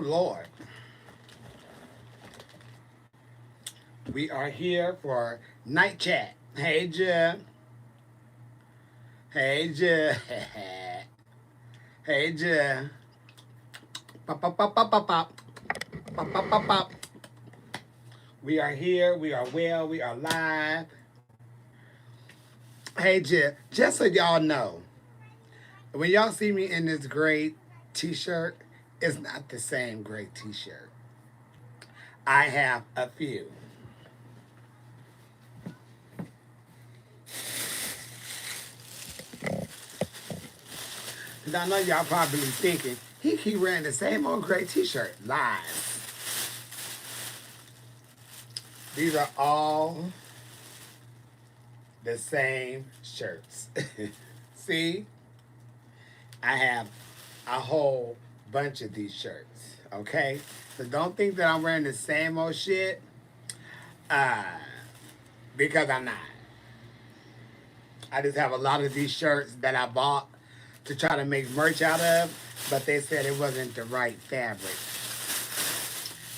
Lord. We are here for night chat. Hey, Jeff. Hey, Jeff. Hey, Jeff. Pop, pop, pop, pop, pop, pop. Pop, pop, pop, pop. We are here. We are well. We are live. Hey, Jeff. Just so y'all know, when y'all see me in this gray t-shirt, it's not the same gray t-shirt. I have a few. Cause I know y'all probably thinking, he keep wearing the same old gray t-shirt. Lies. These are all the same shirts. See? I have a whole bunch of these shirts. Okay? So don't think that I'm wearing the same old shit. Uh, because I'm not. I just have a lot of these shirts that I bought to try to make merch out of, but they said it wasn't the right fabric.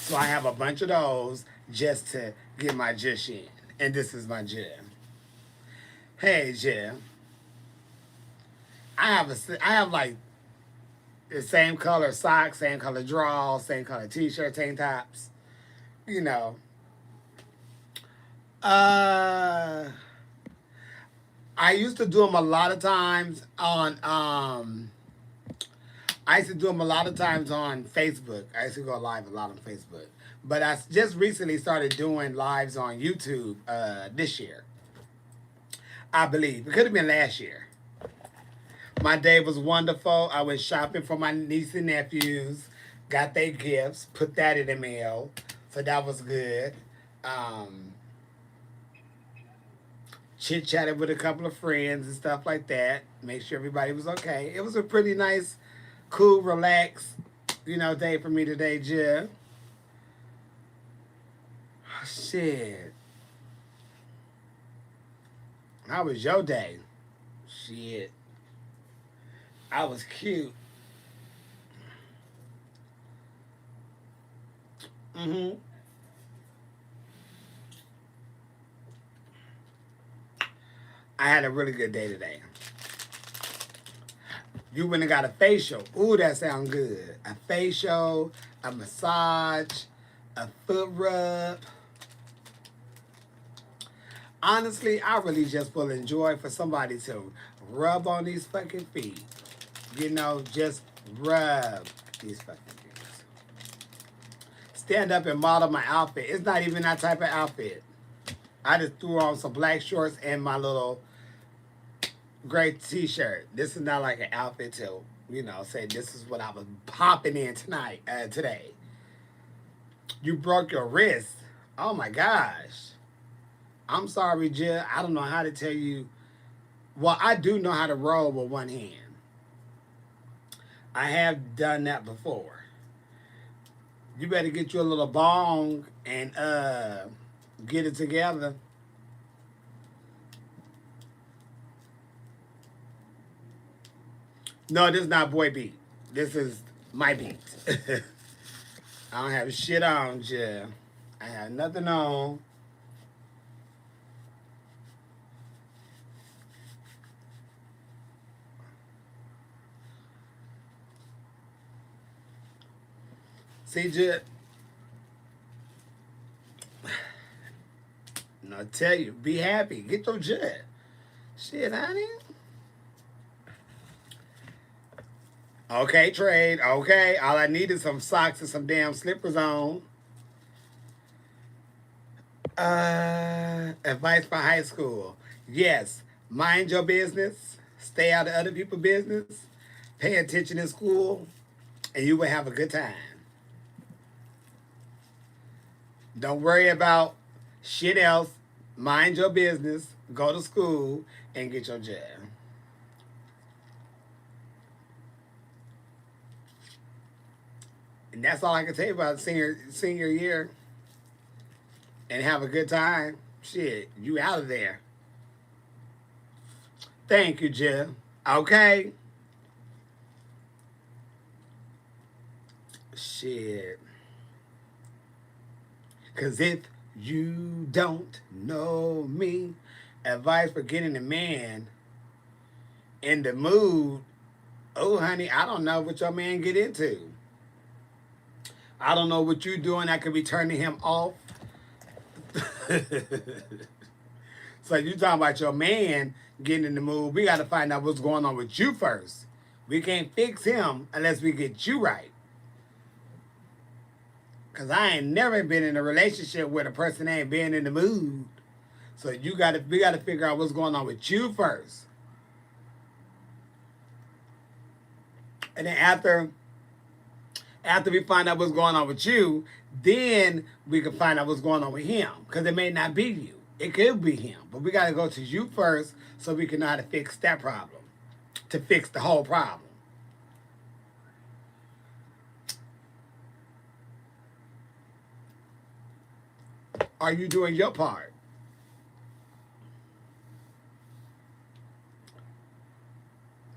So I have a bunch of those just to get my jush in. And this is my gym. Hey, Jim. I have like the same color socks, same color drawers, same color t-shirts, tank tops. You know. Uh I used to do them a lot of times on I used to do them a lot of times on Facebook. I used to go live a lot on Facebook. But I just recently started doing lives on YouTube this year. I believe. It could have been last year. My day was wonderful. I went shopping for my niece and nephews, got their gifts, put that in the mail. So that was good. Um, Chit chatted with a couple of friends and stuff like that. Make sure everybody was okay. It was a pretty nice, cool, relaxed, day for me today, Jeff. Shit. How was your day? Shit. I was cute. Mm-hmm. I had a really good day today. You went and got a facial. Ooh, that sounds good. A facial, a massage, a foot rub. Honestly, I really just will enjoy for somebody to rub on these fucking feet. Just rub these fucking things. Stand up and model my outfit. It's not even that type of outfit. I just threw on some black shorts and my little gray t-shirt. This is not like an outfit to, say this is what I was popping in today. You broke your wrist. Oh my gosh. I'm sorry, Jill. I don't know how to tell you. Well, I do know how to roll with one hand. I have done that before. You better get you a little bong and get it together. No, this is not boy beat. This is my beat. I don't have shit on, Jill. I have nothing on. See, Jill. No, I tell you, be happy. Get your jet. Shit, honey. Okay, trade. Okay. All I need is some socks and some damn slippers on. Advice for high school. Yes. Mind your business. Stay out of other people's business. Pay attention in school. And you will have a good time. Don't worry about shit else. Mind your business. Go to school and get your job. And that's all I can tell you about senior year. And have a good time. Shit, you out of there. Thank you, Jill. Okay. Shit. Because if you don't know me, advice for getting a man in the mood. Oh, honey, I don't know what your man get into. I don't know what you doing that could be turning him off. So you talking about your man getting in the mood. We got to find out what's going on with you first. We can't fix him unless we get you right. Because I ain't never been in a relationship where the person ain't been in the mood. So we got to figure out what's going on with you first. And then after we find out what's going on with you, then we can find out what's going on with him. Because it may not be you. It could be him. But we got to go to you first so we can know how to fix that problem. To fix the whole problem. Are you doing your part?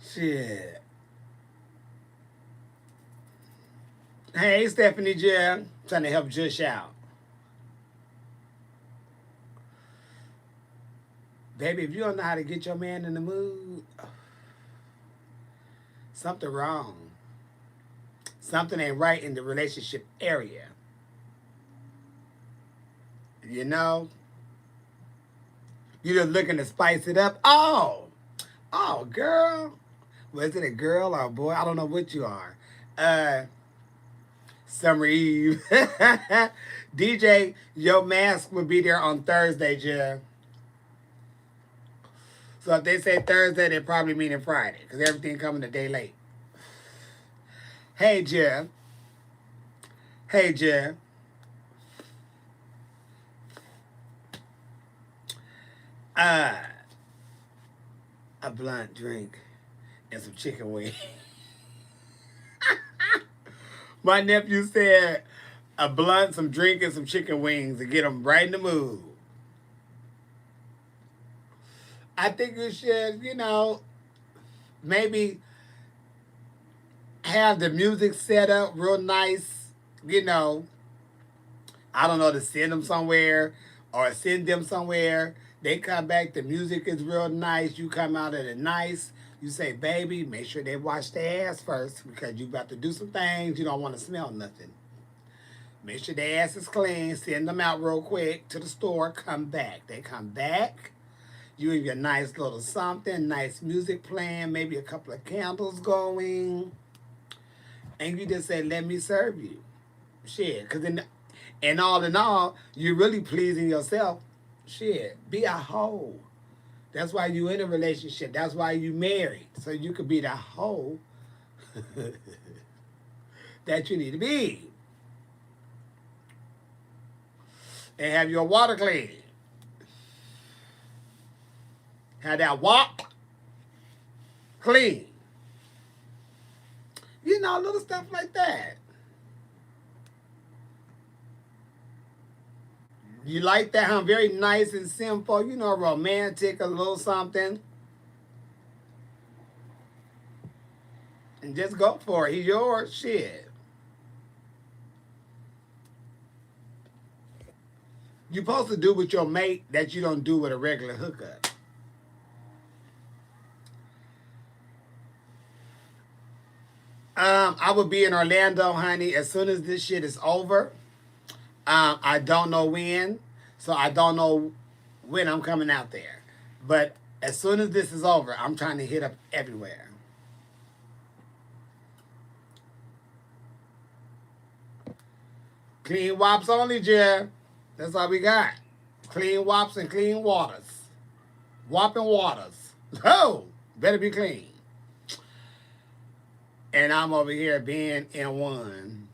Shit. Hey, Stephanie J. Trying to help Jush out. Baby, if you don't know how to get your man in the mood, something wrong. Something ain't right in the relationship area. You know? You're just looking to spice it up. Oh, girl. Was it a girl or a boy? I don't know what you are. Summer Eve. DJ, your mask will be there on Thursday, Jeff. So if they say Thursday, they probably meaning Friday, because everything coming a day late. Hey, Jeff. Hey, Jeff. A blunt drink and some chicken wings. My nephew said a blunt, some drink, and some chicken wings to get them right in the mood. I think you should, maybe have the music set up real nice, I don't know, to send them somewhere or send them somewhere. They come back, the music is real nice. You come out of it nice. You say, baby, make sure they wash their ass first because you about to do some things. You don't want to smell nothing. Make sure their ass is clean. Send them out real quick to the store. Come back. They come back. You and your nice little something, nice music playing, maybe a couple of candles going. And you just say, let me serve you. Shit. Because and all in all, you're really pleasing yourself. Shit. Be a hoe. That's why you in a relationship. That's why you married. So you could be the hoe that you need to be. And have your water clean. Have that walk clean. Little stuff like that. You like that, huh? Very nice and simple, romantic, a little something. And just go for it. He's yours. Shit. You're supposed to do with your mate that you don't do with a regular hookup. I will be in Orlando, honey, as soon as this shit is over. I don't know when, so I don't know when I'm coming out there. But as soon as this is over, I'm trying to hit up everywhere. Clean wops only, Jeff. That's all we got. Clean wops and clean waters. Whopping waters. Oh, better be clean. And I'm over here being in one.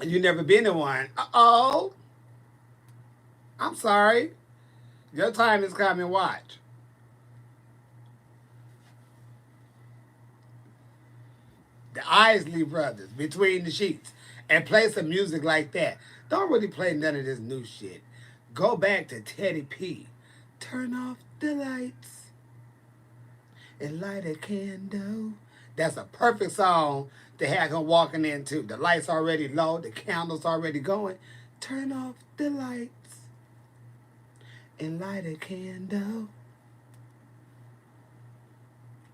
You never been in one. Uh-oh. I'm sorry. Your time is coming. Watch. The Isley Brothers, Between the Sheets. And play some music like that. Don't really play none of this new shit. Go back to Teddy P. Turn off the lights and light a candle. That's a perfect song to have him walking into. The lights already low, the candles already going. Turn off the lights and light a candle.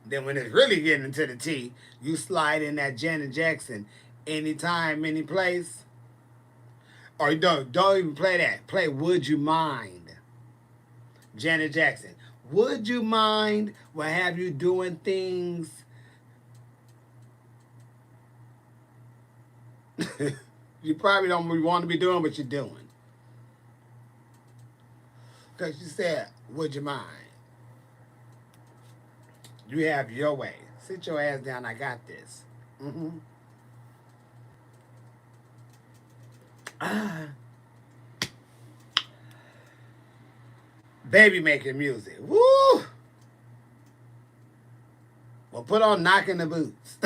Then when it's really getting into the tea, you slide in that Janet Jackson, anytime, any place. Or you don't even play that. Play Would You Mind? Janet Jackson. Would you mind what have you doing things you probably don't want to be doing what you're doing? Because you said, would you mind? You have your way. Sit your ass down. I got this. Mm-hmm. Ah. Baby making music. Woo! Well, put on Knocking the Boots.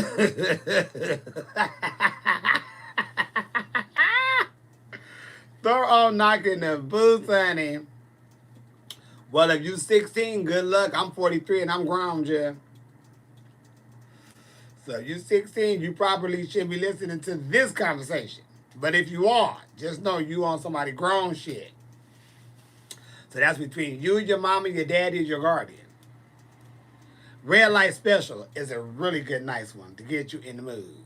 Throw on Knocking the Boots, honey. Well, if you 16, good luck. I'm 43 and I'm grown, yeah. So if you 16, you probably should be listening to this conversation. But if you are, just know you on somebody grown shit. So that's between you, your mama, your daddy, your guardian. Red Light Special is a really good, nice one to get you in the mood.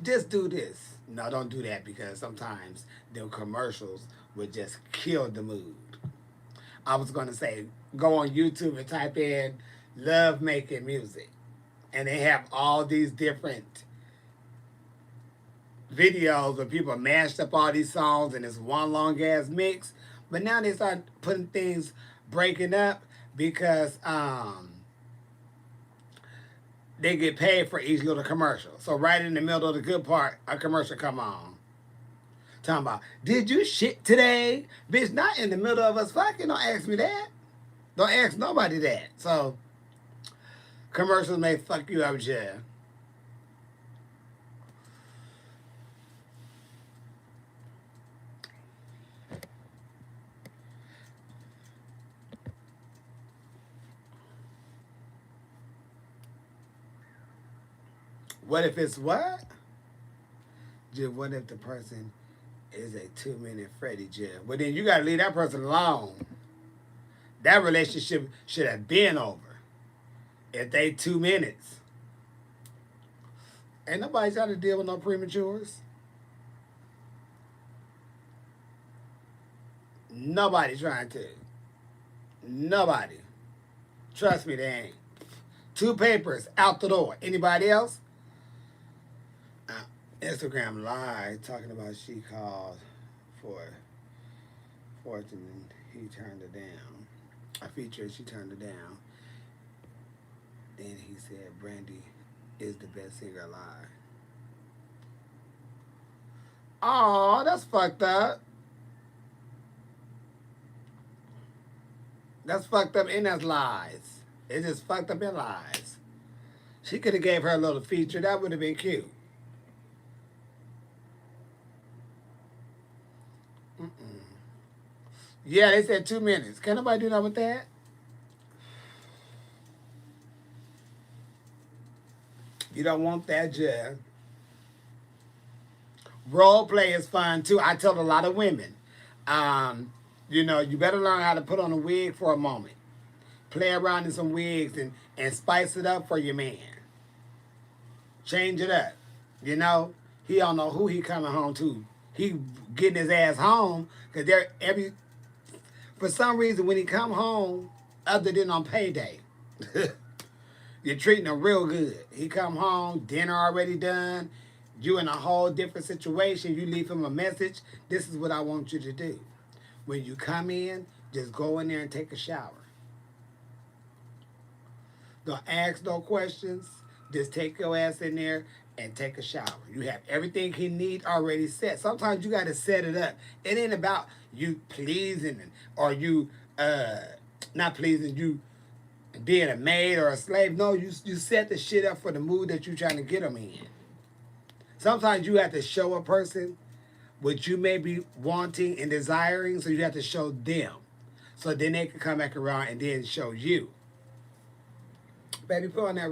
Just do this. No, don't do that because sometimes the commercials would just kill the mood. I was going to say, go on YouTube and type in love making music. And they have all these different videos where people mashed up all these songs in this one long ass mix. But now they start putting things breaking up because they get paid for each little commercial. So right in the middle of the good part, a commercial come on. Talking about, did you shit today? Bitch, not in the middle of us fucking. Don't ask me that. Don't ask nobody that. So commercials may fuck you up, yeah. What if it's what? Just what if the person is a 2-minute Freddy Jim? Well, then you got to leave that person alone. That relationship should have been over. If they 2 minutes. Ain't nobody trying to deal with no prematures. Nobody trying to. Nobody. Trust me, they ain't. 2 papers out the door. Anybody else? Instagram Live talking about she called for Fortune and he turned her down. I featured, she turned her down. Then he said Brandy is the best singer alive. Oh, that's fucked up. That's fucked up and that's lies. It's just fucked up in lies. She could have gave her a little feature. That would have been cute. Yeah, they said 2 minutes. Can nobody do nothing with that? You don't want that, Jeff. Role play is fun too. I tell a lot of women, you better learn how to put on a wig for a moment. Play around in some wigs and spice it up for your man. Change it up. He don't know who he coming home to. He getting his ass home because for some reason when he come home, other than on payday, you're treating him real good. He come home, dinner already done. You in a whole different situation. You leave him a message. This is what I want you to do. When you come in, just go in there and take a shower. Don't ask no questions. Just take your ass in there and take a shower. You have everything he needs already set. Sometimes you got to set it up. It ain't about you pleasing or you not pleasing you being a maid or a slave. No, you set the shit up for the mood that you're trying to get them in. Sometimes you have to show a person what you may be wanting and desiring, so you have to show them. So then they can come back around and then show you. Baby, put on that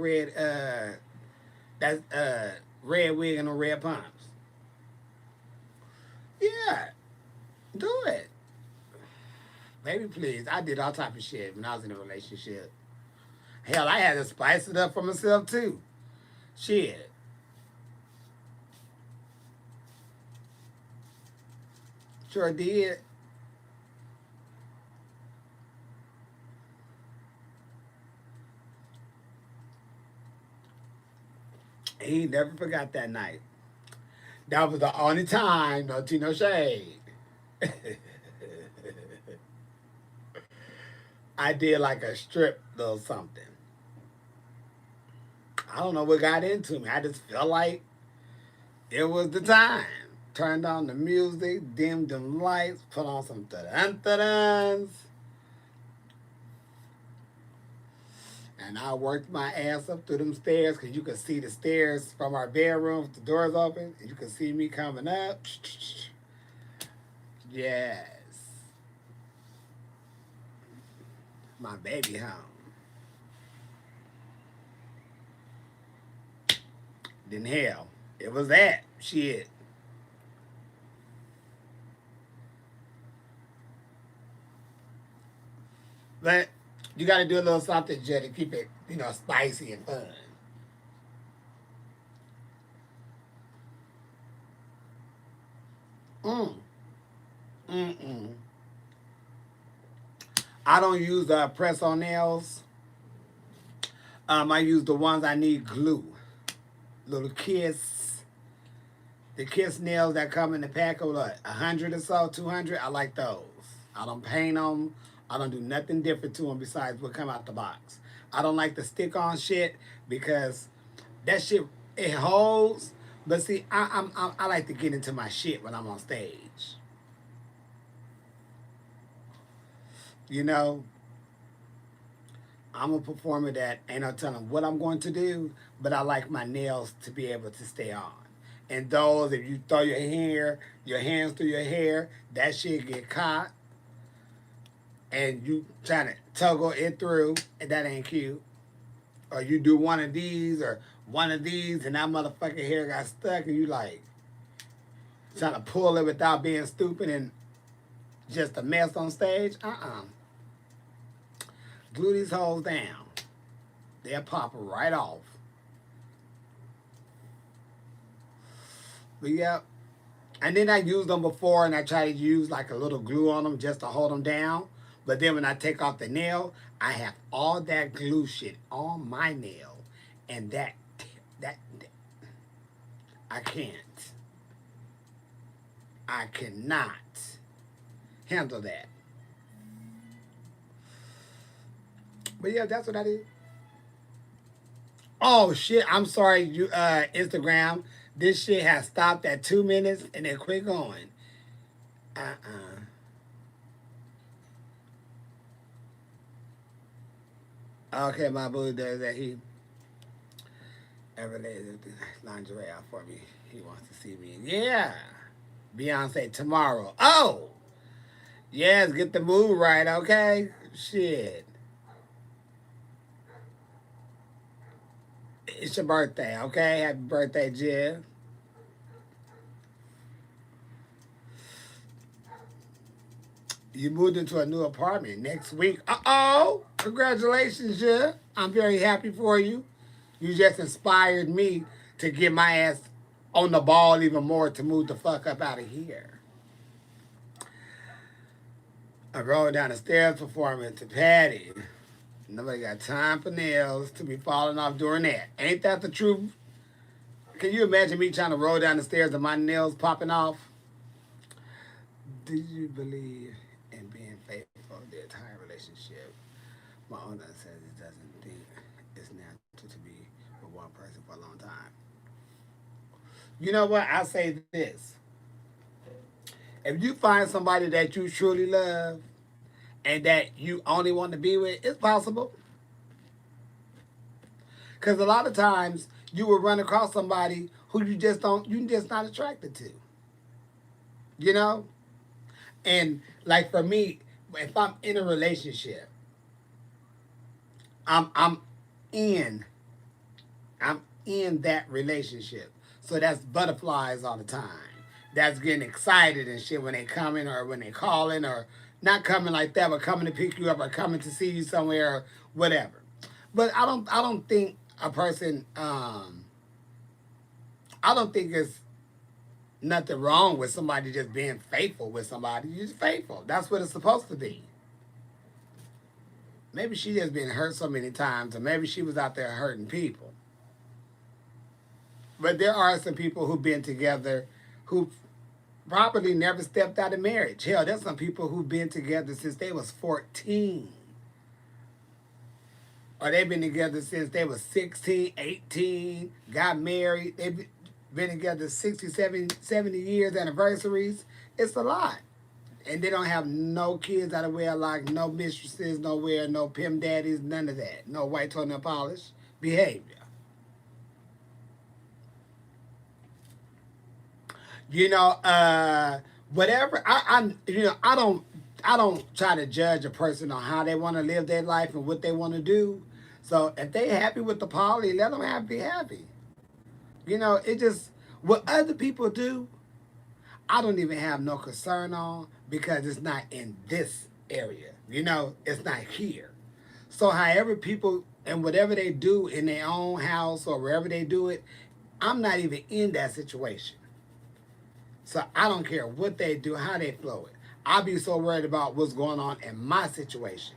red wig and the red pumps. Yeah, do it. Baby, please. I did all type of shit when I was in a relationship. Hell, I had to spice it up for myself too. Shit. Sure did. He never forgot that night. That was the only time, no tea, no shade. I did like a strip or something. I don't know what got into me. I just felt like it was the time. Turned on the music, dimmed them lights, put on some ta-dun-ta-duns, and I worked my ass up through them stairs because you could see the stairs from our bedroom with the doors open, and you could see me coming up. Yes. My baby home. Then hell, it was that shit. But you got to do a little something, Jed, to keep it, spicy and fun. Mm. Mm-mm. I don't use press on nails. I use the ones I need glue. Little kiss. The kiss nails that come in the pack of what, 100 or so, 200. I like those. I don't paint them. I don't do nothing different to them besides what come out the box. I don't like the stick on shit because that shit it holds. But see, I like to get into my shit when I'm on stage. You know, I'm a performer that ain't no telling what I'm going to do, but I like my nails to be able to stay on. And those, if you throw your hands through your hair, that shit get caught, and you trying to tuggle it through, and that ain't cute. Or you do one of these or one of these, and that motherfucking hair got stuck, and you like trying to pull it without being stupid and just a mess on stage. Glue these holes down. They'll pop right off. But yeah. And then I used them before and I try to use like a little glue on them just to hold them down. But then when I take off the nail, I have all that glue shit on my nail. And that I can't. I cannot handle that. But yeah, that's what I did. Oh shit! I'm sorry, you Instagram. This shit has stopped at 2 minutes and then quit going. Okay, my boo does that. He ever laid the lingerie out for me. He wants to see me. Yeah, Beyonce tomorrow. Oh, yes, get the mood right. Okay, shit. It's your birthday. Okay, happy birthday, Jill. You moved into a new apartment next week. Uh-oh. Congratulations, yeah. I'm very happy for you. You just inspired me to get my ass on the ball even more to move the fuck up out of here. I rolled down the stairs performing to Patty. Nobody got time for nails to be falling off doing that. Ain't that the truth? Can you imagine me trying to roll down the stairs and my nails popping off? Do you believe in being faithful the entire relationship? My owner says he doesn't think it's natural to be with one person for a long time. You know what? I say this. If you find somebody that you truly love and that you only want to be with, it's possible. Because a lot of times you will run across somebody who you just not attracted to. You know? And like for me, if I'm in a relationship, I'm in. I'm in that relationship. So that's butterflies all the time. That's getting excited and shit when they coming or when they calling or not coming like that, but coming to pick you up or coming to see you somewhere or whatever. But I don't think a person I don't think it's nothing wrong with somebody just being faithful with somebody. You're just faithful. That's what it's supposed to be. Maybe she just been hurt so many times, or maybe she was out there hurting people. But there are some people who've been together who probably never stepped out of marriage. Hell, there's some people who've been together since they was 14. Or they've been together since they was 16, 18, got married. They've been together 67, 70 years anniversaries. It's a lot. And they don't have no kids out of wedlock, no mistresses nowhere, no pimp daddies, none of that. No white toenail polish behavior. Whatever. I don't try to judge a person on how they want to live their life and what they want to do. So if they happy with the poly, let them be happy. It just what other people do, I don't even have no concern on because it's not in this area. It's not here. So however people and whatever they do in their own house or wherever they do it, I'm not even in that situation. So I don't care what they do, how they flow it. I'll be so worried about what's going on in my situation,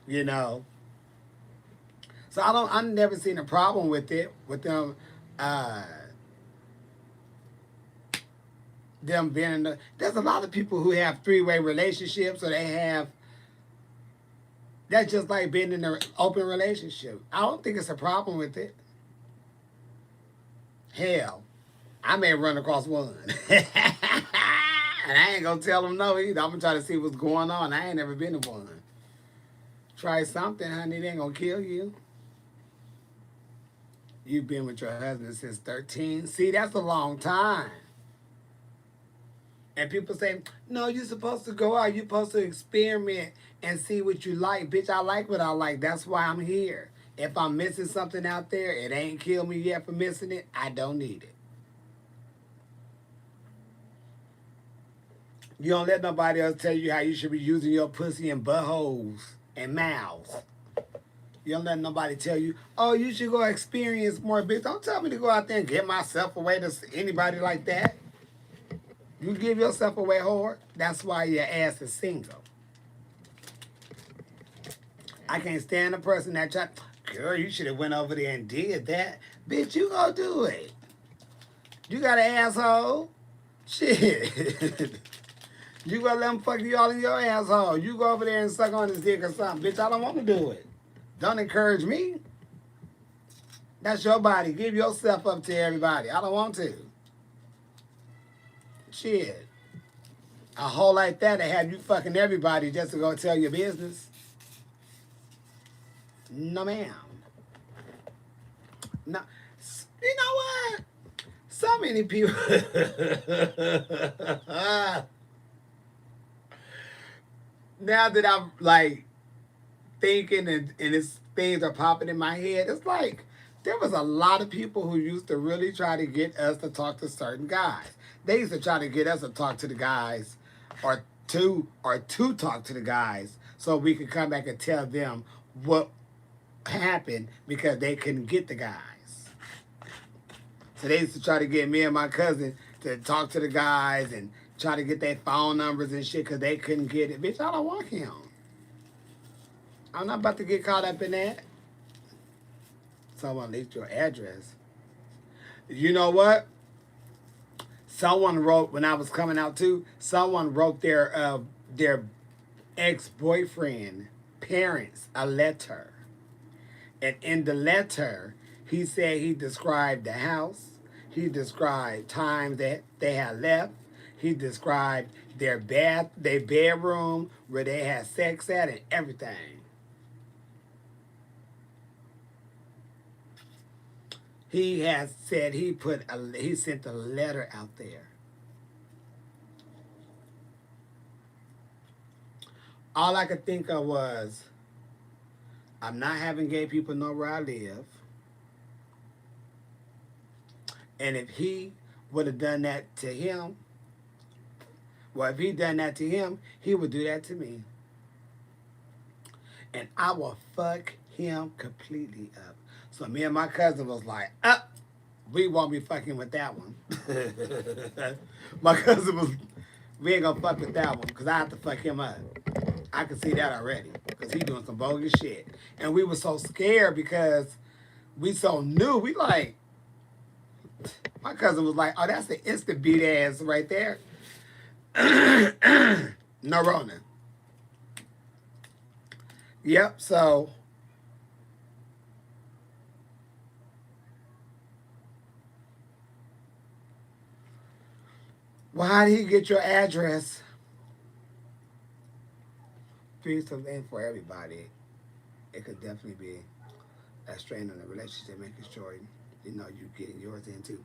you know. So I've never seen a problem with it, with uh, them being in there's a lot of people who have three-way relationships or they have, that's just like being in an open relationship. I don't think it's a problem with it. Hell, I may run across one. And I ain't gonna tell them no either. I'm gonna try to see what's going on. I ain't never been to one. Try something, honey. It ain't gonna kill you. You've been with your husband since 13. See, that's a long time. And people say, no, you're supposed to go out. You're supposed to experiment and see what you like. Bitch, I like what I like. That's why I'm here. If I'm missing something out there, it ain't killed me yet for missing it. I don't need it. You don't let nobody else tell you how you should be using your pussy and buttholes and mouths. You don't let nobody tell you, oh, you should go experience more, bitch. Don't tell me to go out there and get myself away to anybody like that. You give yourself away hard. That's why your ass is single. I can't stand a person that try, girl, you should have went over there and did that. Bitch, you go do it. You got an asshole? Shit. You gonna let him fuck you all in your asshole. You go over there and suck on his dick or something. Bitch, I don't want to do it. Don't encourage me. That's your body. Give yourself up to everybody. I don't want to. Shit. A hole like that to have you fucking everybody just to go tell your business. No, ma'am. No. You know what? So many people. Now that I'm like thinking and it's things are popping in my head, it's like there was a lot of people who used to really try to get us to talk to certain guys. They used to try to get us to talk to the guys or to talk to the guys so we could come back and tell them what happened because they couldn't get the guys. So they used to try to get me and my cousin to talk to the guys and try to get their phone numbers and shit because they couldn't get it. Bitch, I don't want him. I'm not about to get caught up in that. Someone leaked your address. You know what? Someone wrote, when I was coming out too, someone wrote their ex-boyfriend parents a letter. And in the letter, he said he described the house. He described times that they had left. He described their bedroom, where they had sex at, and everything. He has said he sent a letter out there. All I could think of was, I'm not having gay people know where I live. And if he would have done that to him, well, if he done that to him, he would do that to me. And I will fuck him completely up. So me and my cousin was like, up. We won't be fucking with that one. My cousin was, we ain't gonna fuck with that one because I have to fuck him up. I can see that already because he doing some bogus shit. And we were so scared because we so new. We like, my cousin was like, oh, that's the instant beat ass right there. No Rona. Yep, so well, how did he get your address? Piece of thing for everybody. It could definitely be a strain on the relationship, making sure you know you getting yours in too.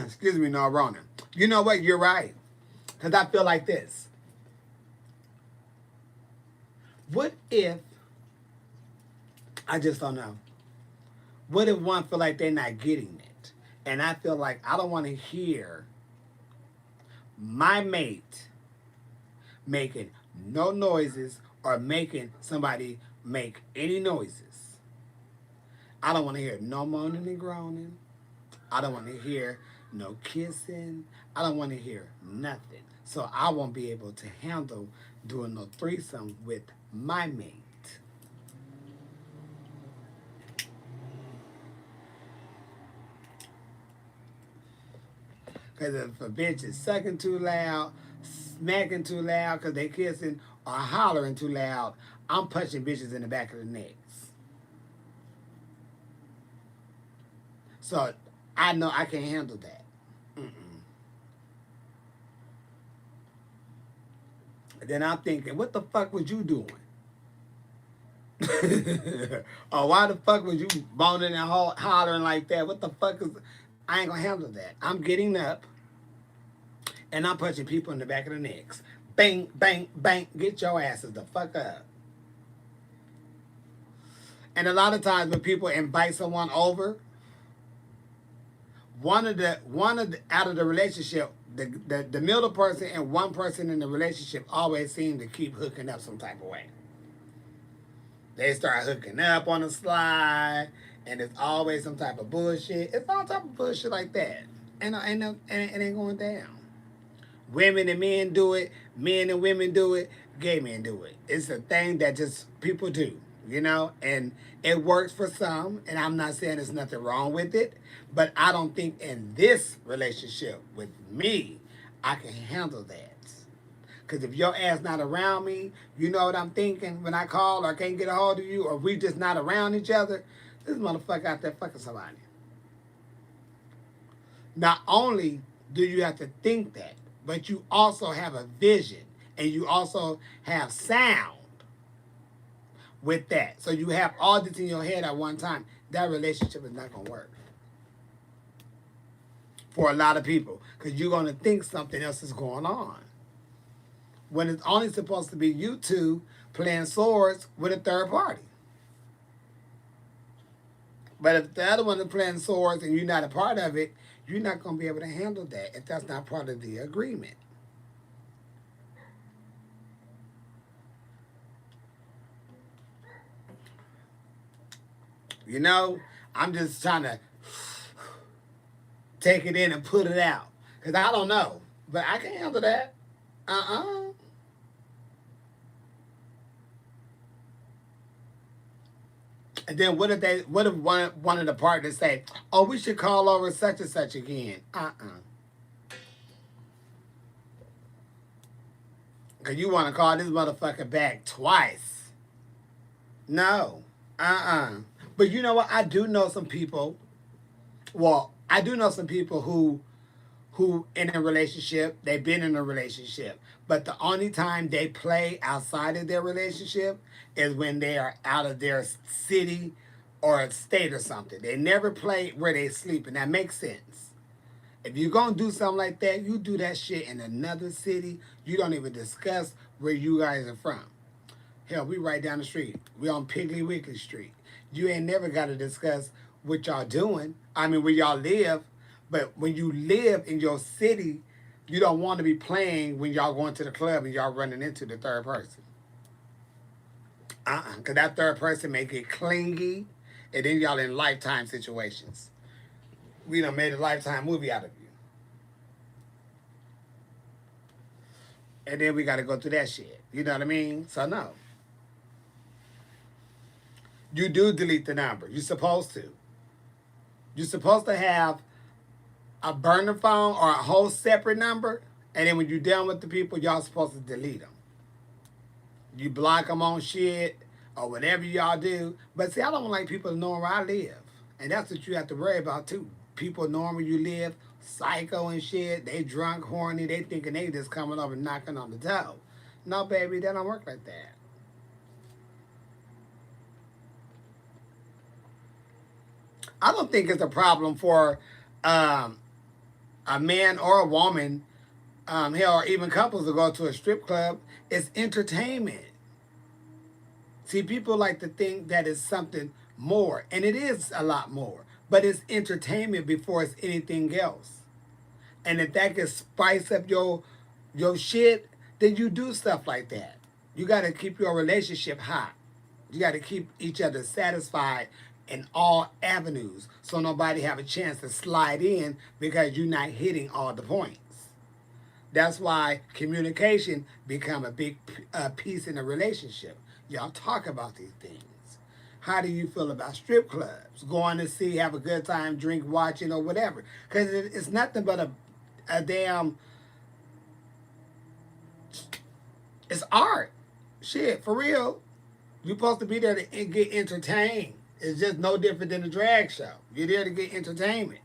Excuse me, no Rona. You know what? You're right. Because I feel like this. What if, I just don't know. What if one feel like they're not getting it? And I feel like I don't want to hear my mate making no noises or making somebody make any noises. I don't want to hear no moaning and groaning. I don't want to hear no kissing. I don't want to hear nothing. So I won't be able to handle doing no threesome with my mate. Because if a bitch is sucking too loud, smacking too loud because they kissing, or hollering too loud, I'm punching bitches in the back of the necks. So I know I can't handle that. Mm-mm. Then I'm thinking, what the fuck was you doing? Or why the fuck was you moaning and hollering like that? What the fuck is... I ain't gonna handle that. I'm getting up and I'm punching people in the back of the necks. Bang, bang, bang. Get your asses the fuck up. And a lot of times when people invite someone over, one of the out of the relationship, the middle person and one person in the relationship always seem to keep hooking up some type of way. They start hooking up on the slide, and it's always some type of bullshit. It's all type of bullshit like that, and it ain't going down. Women and men do it. Men and women do it. Gay men do it. It's a thing that just people do, you know? And it works for some, and I'm not saying there's nothing wrong with it, but I don't think in this relationship with me, I can handle that. Because if your ass not around me, you know what I'm thinking when I call or can't get a hold of you, or we just not around each other, this motherfucker out there fucking somebody. Not only do you have to think that, but you also have a vision and you also have sound with that. So you have all this in your head at one time. That relationship is not going to work for a lot of people because you're going to think something else is going on when it's only supposed to be you two playing swords with a third party. But if the other one is playing swords and you're not a part of it, you're not going to be able to handle that if that's not part of the agreement. You know, I'm just trying to take it in and put it out. Because I don't know. But I can handle that. Uh-uh. And then what if one of the partners say, oh, we should call over such and such again? Because you want to call this motherfucker back twice. No. But you know what? I do know some people. Well, I do know some people who in a relationship, they've been in a relationship, but the only time they play outside of their relationship is when they are out of their city or state or something. They never play where they sleep, and that makes sense. If you're going to do something like that, you do that shit in another city. You don't even discuss where you guys are from. Hell, we right down the street. We on Piggly Wiggly Street. You ain't never got to discuss what y'all doing. I mean, where y'all live. But when you live in your city, you don't want to be playing when y'all going to the club and y'all running into the third person. Because that third person may get clingy, and then y'all in lifetime situations. We done made a lifetime movie out of you. And then we got to go through that shit. You know what I mean? So, no. You do delete the number. You're supposed to. You're supposed to have a burner phone or a whole separate number. And then when you're done with the people, y'all supposed to delete them. You block them on shit or whatever y'all do. But see, I don't like people knowing where I live. And that's what you have to worry about too. People knowing where you live, psycho and shit. They drunk, horny. They thinking they just coming up and knocking on the door. No, baby, that don't work like that. I don't think it's a problem for a man or a woman, hell, or even couples to go to a strip club. It's entertainment. See, people like to think that it's something more, and it is a lot more, but it's entertainment before it's anything else. And if that can spice up your shit, then you do stuff like that. You got to keep your relationship hot. You got to keep each other satisfied in all avenues so nobody have a chance to slide in because you're not hitting all the points. That's why communication become a big piece in a relationship. Y'all talk about these things. How do you feel about strip clubs? Going to see, have a good time, drink, watching, or whatever. Because it's nothing but a damn... It's art. Shit, for real. You're supposed to be there to get entertained. It's just no different than a drag show. You're there to get entertainment.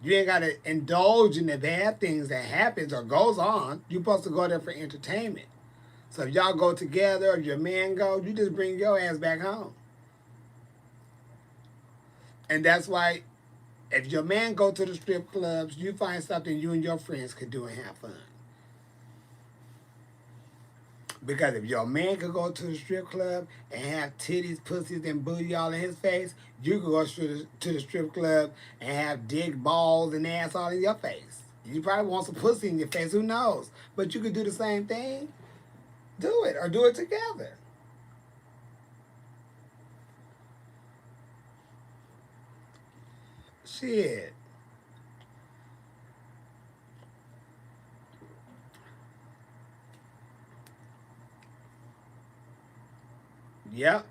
You ain't got to indulge in the bad things that happens or goes on. You're supposed to go there for entertainment. So if y'all go together or your man go, you just bring your ass back home. And that's why if your man go to the strip clubs, you find something you and your friends could do and have fun. Because if your man could go to the strip club and have titties, pussies, and booty all in his face, you could go to the strip club and have dick, balls, and ass all in your face. You probably want some pussy in your face, who knows? But you could do the same thing. Do it, or do it together. Shit. Yep.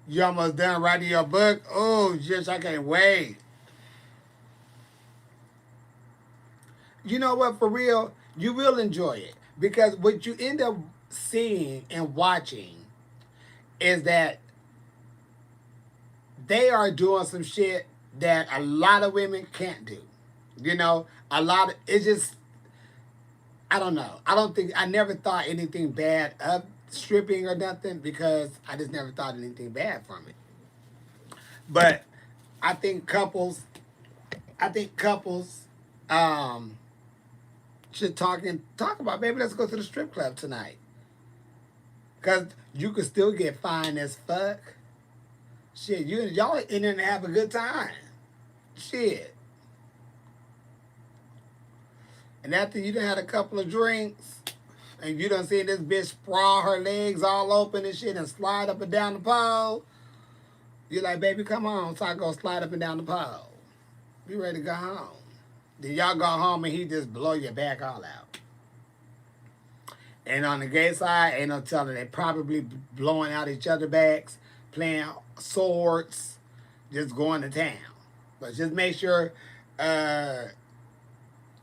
You almost done writing your book? Oh, just I can't wait. You know what, for real, you will enjoy it. Because what you end up seeing and watching is that they are doing some shit that a lot of women can't do. You know, it's just, I don't know. I never thought anything bad of stripping or nothing because I just never thought anything bad from it. But I think couples, I think couples, should talk about, baby, let's go to the strip club tonight. Because you could still get fine as fuck. Shit, y'all in there and have a good time. Shit. And after you done had a couple of drinks, and you done seen this bitch sprawl her legs all open and shit and slide up and down the pole, you're like, baby, come on. So I go slide up and down the pole. You ready to go home. Then y'all go home and he just blow your back all out. And on the gay side, ain't no telling. They probably blowing out each other backs, playing swords, just going to town. But just make sure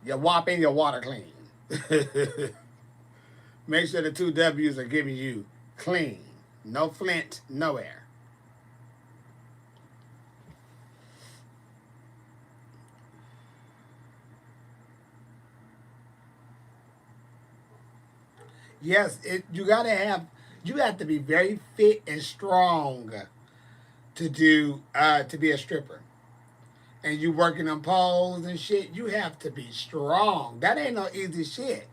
you're whopping your water clean. Make sure the two W's are giving you clean. No Flint, no air. Yes, you have to be very fit and strong to be a stripper. and you working on poles and shit, you have to be strong. That ain't no easy shit.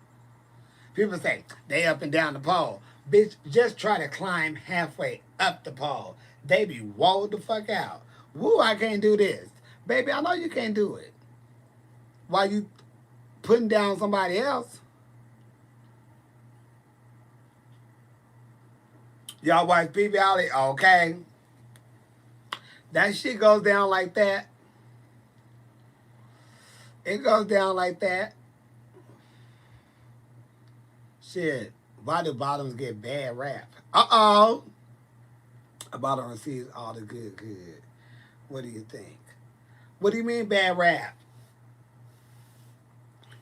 People say they up and down the pole. Bitch, just try to climb halfway up the pole. They be walled the fuck out. Woo, I can't do this. Baby, I know you can't do it. While you putting down somebody else. Y'all watch PB Alley? Okay. That shit goes down like that. It goes down like that. Shit. Why do bottoms get bad rap? Uh-oh. A bottom receives all the good. What do you think? What do you mean bad rap?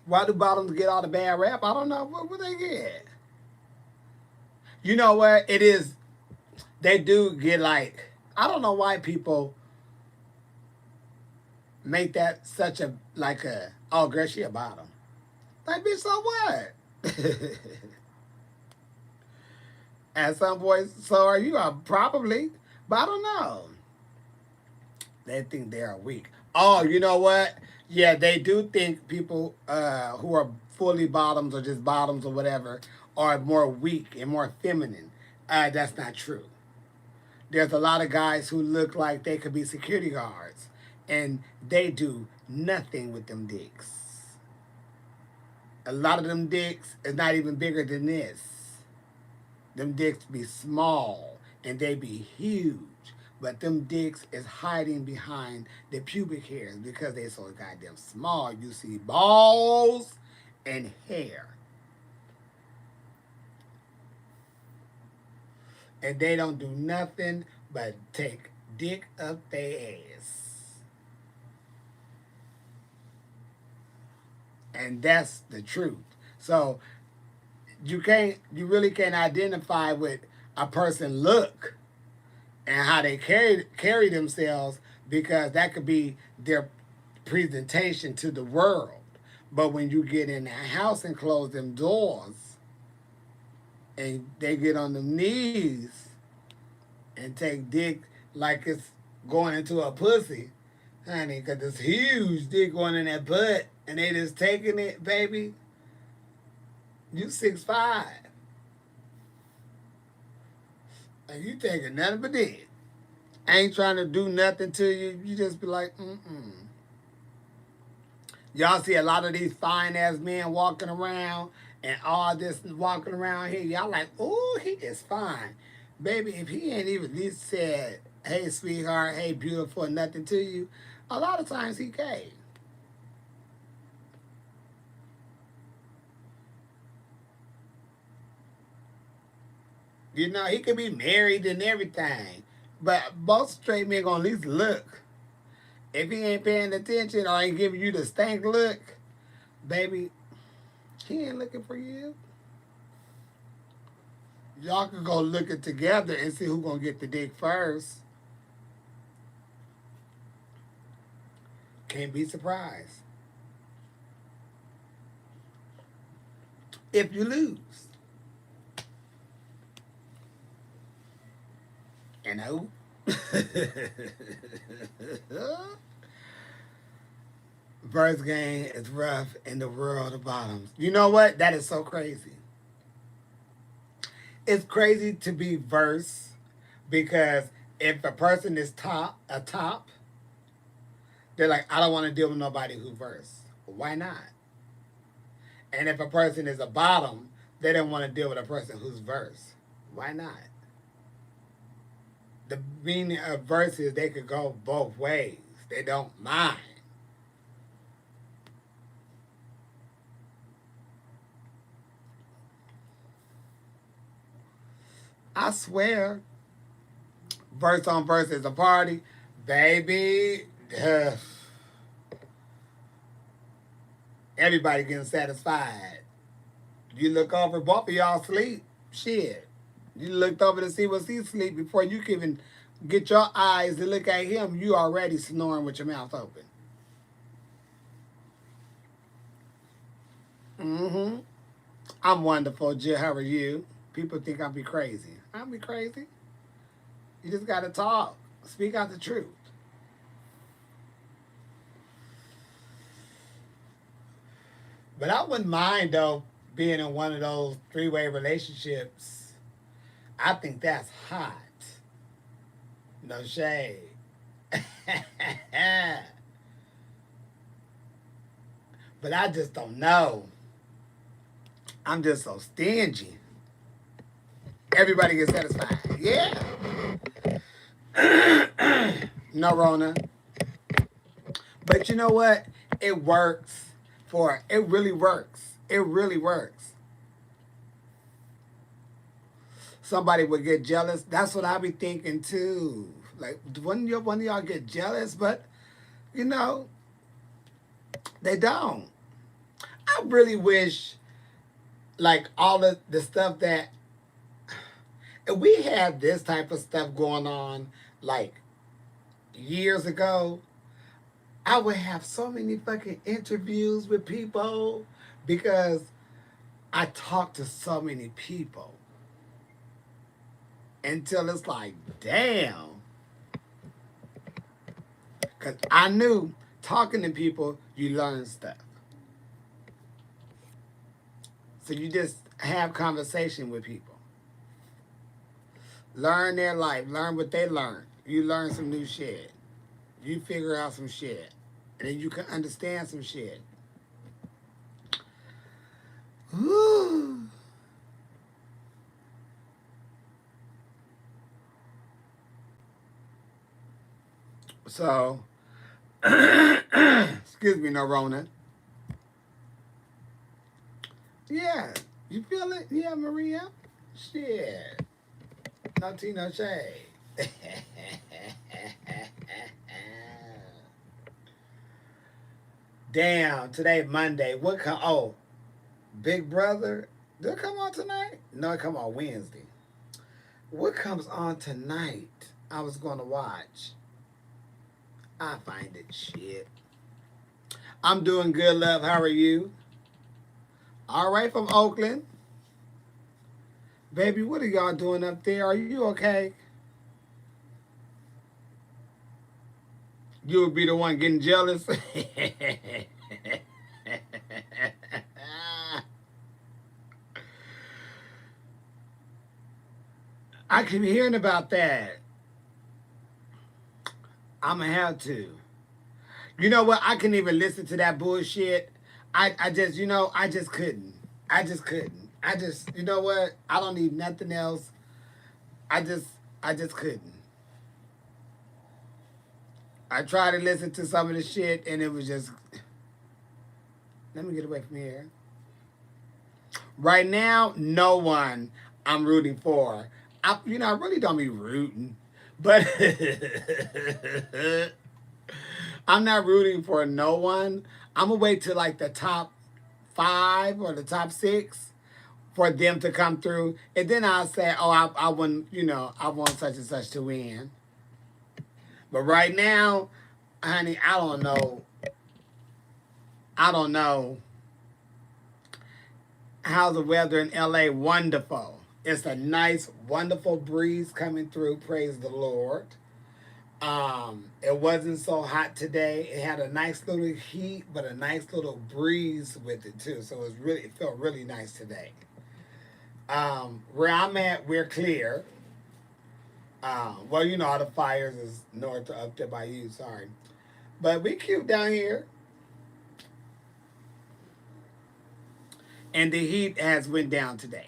Why do bottoms get all the bad rap? I don't know. What they get? You know what? It is. They do get like, I don't know why people make that such a, like a, oh, girl, she a bottom. Like, bitch, so what? At some point, so are you? Probably. But I don't know. They think they are weak. Oh, you know what? Yeah, they do think people who are fully bottoms or just bottoms or whatever are more weak and more feminine. That's not true. There's a lot of guys who look like they could be security guards, and they do nothing with them dicks. A lot of them dicks is not even bigger than this. Them dicks be small, and they be huge. But them dicks is hiding behind the pubic hairs because they so goddamn small. You see balls and hair. And they don't do nothing but take dick up their ass. And that's the truth. So you really can't identify with a person look and how they carry themselves, because that could be their presentation to the world. But when you get in the house and close them doors, and they get on the knees and take dick like it's going into a pussy, honey, because this huge dick going in that butt, and they just taking it, baby. You 6'5". And you taking nothing but dick. Ain't trying to do nothing to you. You just be like, Y'all see a lot of these fine ass men walking around and all this walking around here. Y'all like, oh, he is fine. Baby, if he ain't even at least said, hey, sweetheart, hey, beautiful, nothing to you, a lot of times he gay. You know, he could be married and everything. But most straight men gonna at least look. If he ain't paying attention or ain't giving you the stank look, baby, he ain't looking for you. Y'all can go look it together and see who gonna get the dick first. Can't be surprised if you lose. You know? Verse game is rough in the world of bottoms. You know what? That is so crazy. It's crazy to be verse, because if a person is a top, they're like, I don't want to deal with nobody who verse. Why not? And if a person is a bottom, they don't want to deal with a person who's verse. Why not? The meaning of verse is they could go both ways. They don't mind. I swear, verse on verse is a party. Baby, everybody getting satisfied. You look over, both of y'all sleep. Shit. You looked over to see what's he sleep before you can even get your eyes to look at him. You already snoring with your mouth open. Mm-hmm. I'm wonderful, Jill. How are you? People think I'll be crazy. I'll be crazy. You just gotta talk. Speak out the truth. But I wouldn't mind though being in one of those three-way relationships. I think that's hot. No shade. But I just don't know. I'm just so stingy. Everybody gets satisfied. Yeah. No Rona. But you know what? It works for it really works. It really works. Somebody would get jealous. That's what I be thinking too. Like one of y'all get jealous, but you know, they don't. I really wish like all of the stuff that if we had this type of stuff going on like years ago, I would have so many fucking interviews with people because I talk to so many people until it's like, damn. Because I knew talking to people, you learn stuff. So you just have conversation with people. Learn their life. Learn what they learned. You learn some new shit. You figure out some shit. And then you can understand some shit. Ooh. So, excuse me, no Rona. Yeah. You feel it? Yeah, Maria? Shit. No tea, no shade. Damn, today Monday. What come? Oh, Big Brother. Did it come on tonight? No, it come on Wednesday. What comes on tonight? I was gonna watch. I find it shit. I'm doing good, love. How are you? All right, from Oakland. Baby, what are y'all doing up there? Are you okay? You would be the one getting jealous. I keep hearing about that. I'm gonna have to. You know what? I couldn't even listen to that bullshit. I just, I just couldn't. I just couldn't. I just, you know what? I don't need nothing else. I just, I just couldn't. I tried to listen to some of the shit and it was just, let me get away from here. Right now, no one I'm rooting for. I really don't be rooting, but I'm not rooting for no one. I'm gonna wait till like the top five or the top six for them to come through, and then I'll say, "Oh, I want, I want such and such to win." But right now, honey, I don't know. I don't know how the weather in LA. Wonderful. It's a nice, wonderful breeze coming through. Praise the Lord. It wasn't so hot today. It had a nice little heat, but a nice little breeze with it too. So it felt really nice today. Where I'm at, we're clear. Well, all the fires is north up there by you. Sorry, but we cute down here, and the heat has went down today.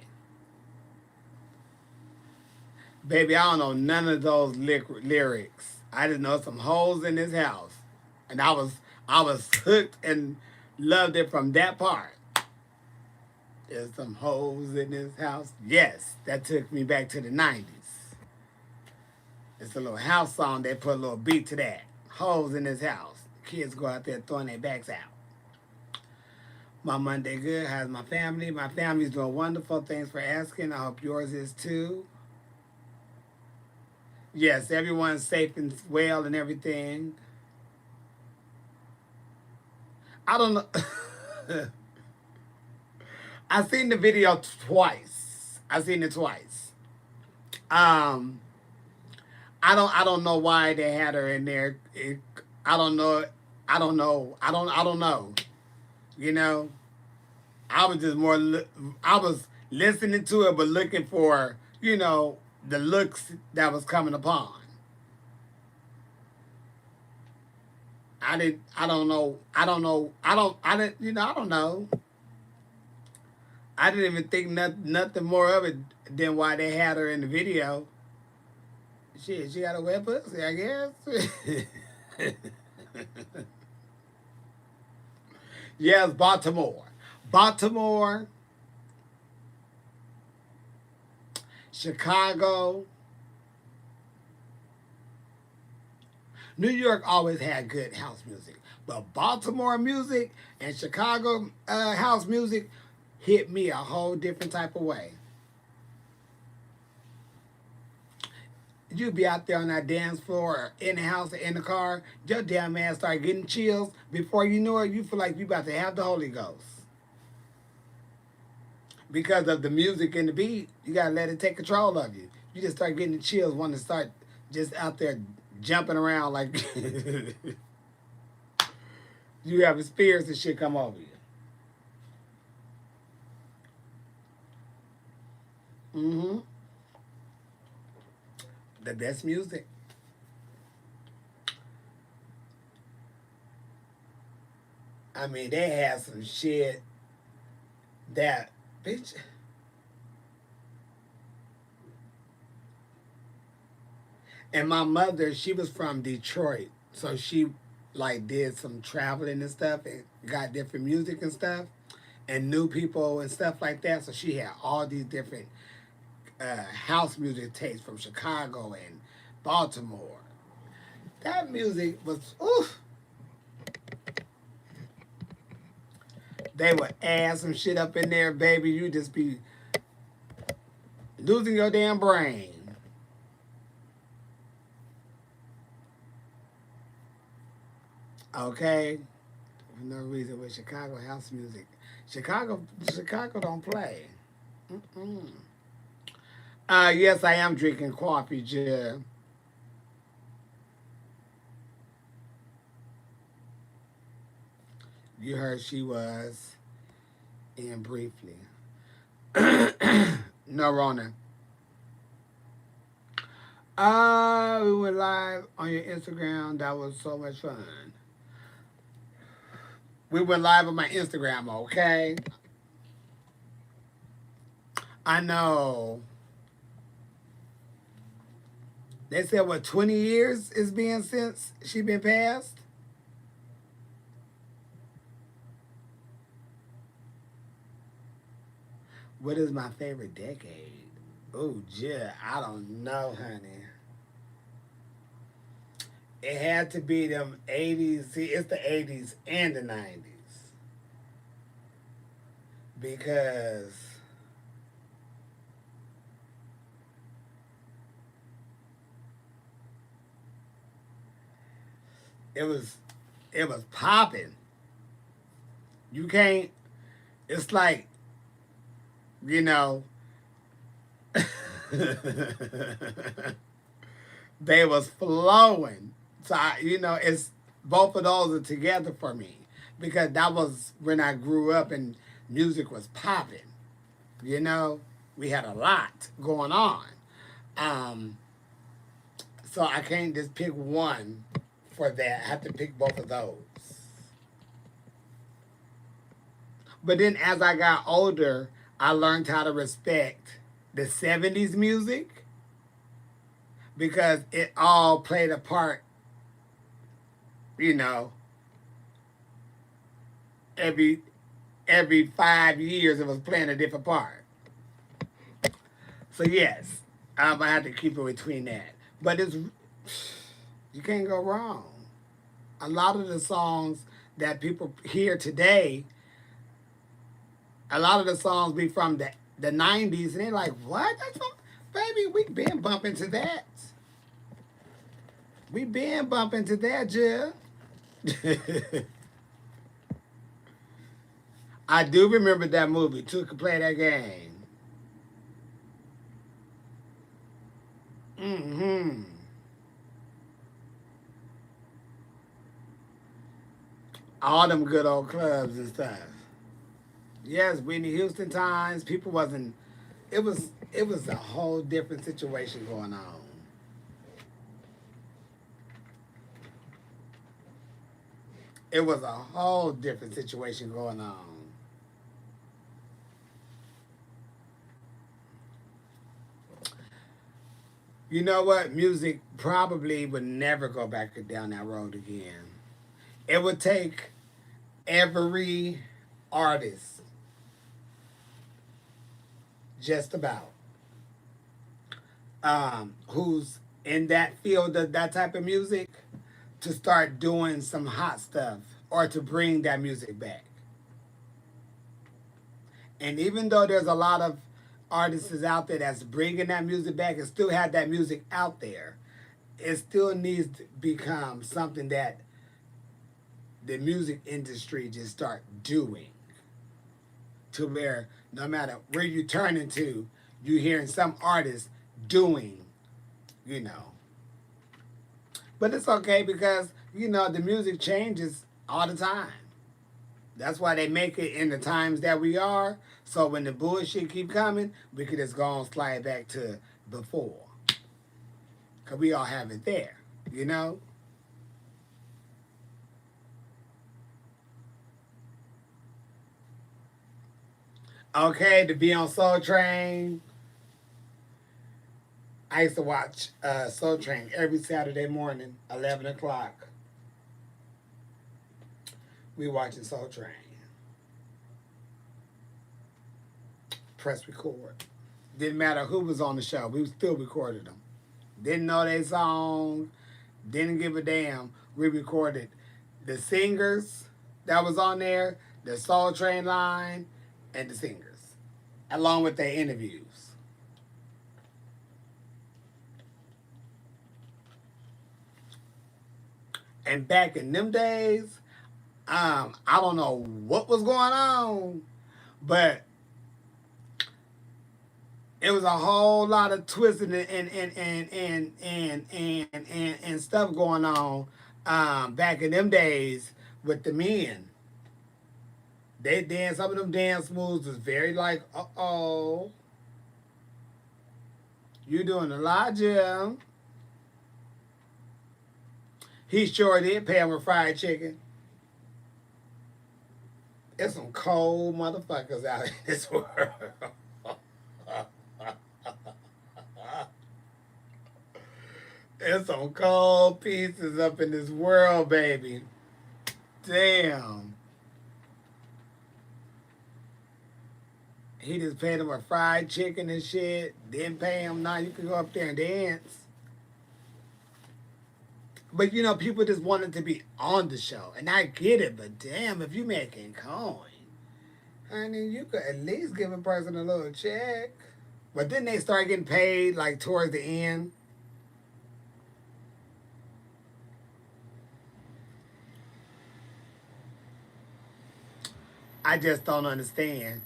Baby, I don't know none of those lyrics. I just know some hoes in this house, and I was hooked and loved it from that part. There's some hoes in this house. Yes, that took me back to the 90s. It's a little house song. They put a little beat to that. Hoes in this house. Kids go out there throwing their backs out. My Monday good. How's my family? My family's doing wonderful. Thanks for asking. I hope yours is too. Yes, everyone's safe and well and everything. I don't know. I've seen the video twice. I've seen it twice. Um, I don't know why they had her in there. I don't know. I don't know. I don't know. You know. I was just more, I was listening to it, but looking for, you know, the looks that was coming upon. I don't know, I didn't, you know, I don't know. I didn't even think nothing more of it than why they had her in the video. Shit, she got a wet pussy, I guess. Yes, Baltimore. Baltimore, Chicago, New York always had good house music, but Baltimore music and Chicago house music hit me a whole different type of way. You'd be out there on that dance floor or in the house or in the car, your damn ass start getting chills. Before you know it, you feel like you about to have the Holy Ghost. Because of the music and the beat, you gotta let it take control of you. You just start getting the chills, want to start just out there jumping around like you have spirits and shit come over you. Mm-hmm. The best music. I mean, they had some shit that bitch. And my mother, she was from Detroit, so she like did some traveling and stuff and got different music and stuff and knew people and stuff like that. So she had all these different house music tapes from Chicago and Baltimore. That music was oof. They would add some shit up in there, baby. You just be losing your damn brain. Okay? For no reason with Chicago house music. Chicago don't play. Mm-mm. Yes, I am drinking coffee, Jill. You heard she was in briefly. No, Rona. We went live on your Instagram. That was so much fun. We went live on my Instagram, okay? I know. They said what 20 years is being since she been passed. What is my favorite decade? Oh, yeah, I don't know, honey. It had to be them 80s. See, it's the 80s and the 90s because it was it was popping. You can't. It's like you know they was flowing. So it's both of those are together for me because that was when I grew up and music was popping. You know, we had a lot going on. Um, so I can't just pick one for that. I have to pick both of those. But then as I got older, I learned how to respect the 70s music because it all played a part, you know, every every 5 years it was playing a different part. So yes, I had to keep it between that. But it's you can't go wrong. A lot of the songs that people hear today, a lot of the songs be from the 90s, and they're like, what? That's from, baby, we been bumping to that. We been bumping to that, Jill. I do remember that movie. Too could play that game. Mm-hmm. All them good old clubs and stuff. Yes, Whitney Houston times. People wasn't. It was a whole different situation going on. It was a whole different situation going on. You know what? Music probably would never go back down that road again. It would take every artist, just about, who's in that field of that type of music, to start doing some hot stuff or to bring that music back. And even though there's a lot of artists out there that's bringing that music back and still have that music out there, it still needs to become something that the music industry just start doing, to where no matter where you turn into, you hearing some artists doing, you know. But it's okay because, the music changes all the time. That's why they make it in the times that we are. So when the bullshit keep coming, we could just go and slide back to before. Because we all have it there, you know? Okay, to be on Soul Train. I used to watch Soul Train every Saturday morning, 11 o'clock. We watching Soul Train. Press record. Didn't matter who was on the show. We still recorded them. Didn't know their song. Didn't give a damn. We recorded the singers that was on there, the Soul Train line, and the singers, along with their interviews. And back in them days, I don't know what was going on, but it was a whole lot of twisting and stuff going on back in them days with the men. They dance, some of them dance moves was very like, you doing a lot, Jim. He sure did pay him with fried chicken. There's some cold motherfuckers out in this world. There's some cold pieces up in this world, baby. Damn. He just paid him a fried chicken and shit. Didn't pay him. Now you can go up there and dance. But people just wanted to be on the show. And I get it, but damn, if you making coin, honey, you could at least give a person a little check. But then they start getting paid like towards the end. I just don't understand.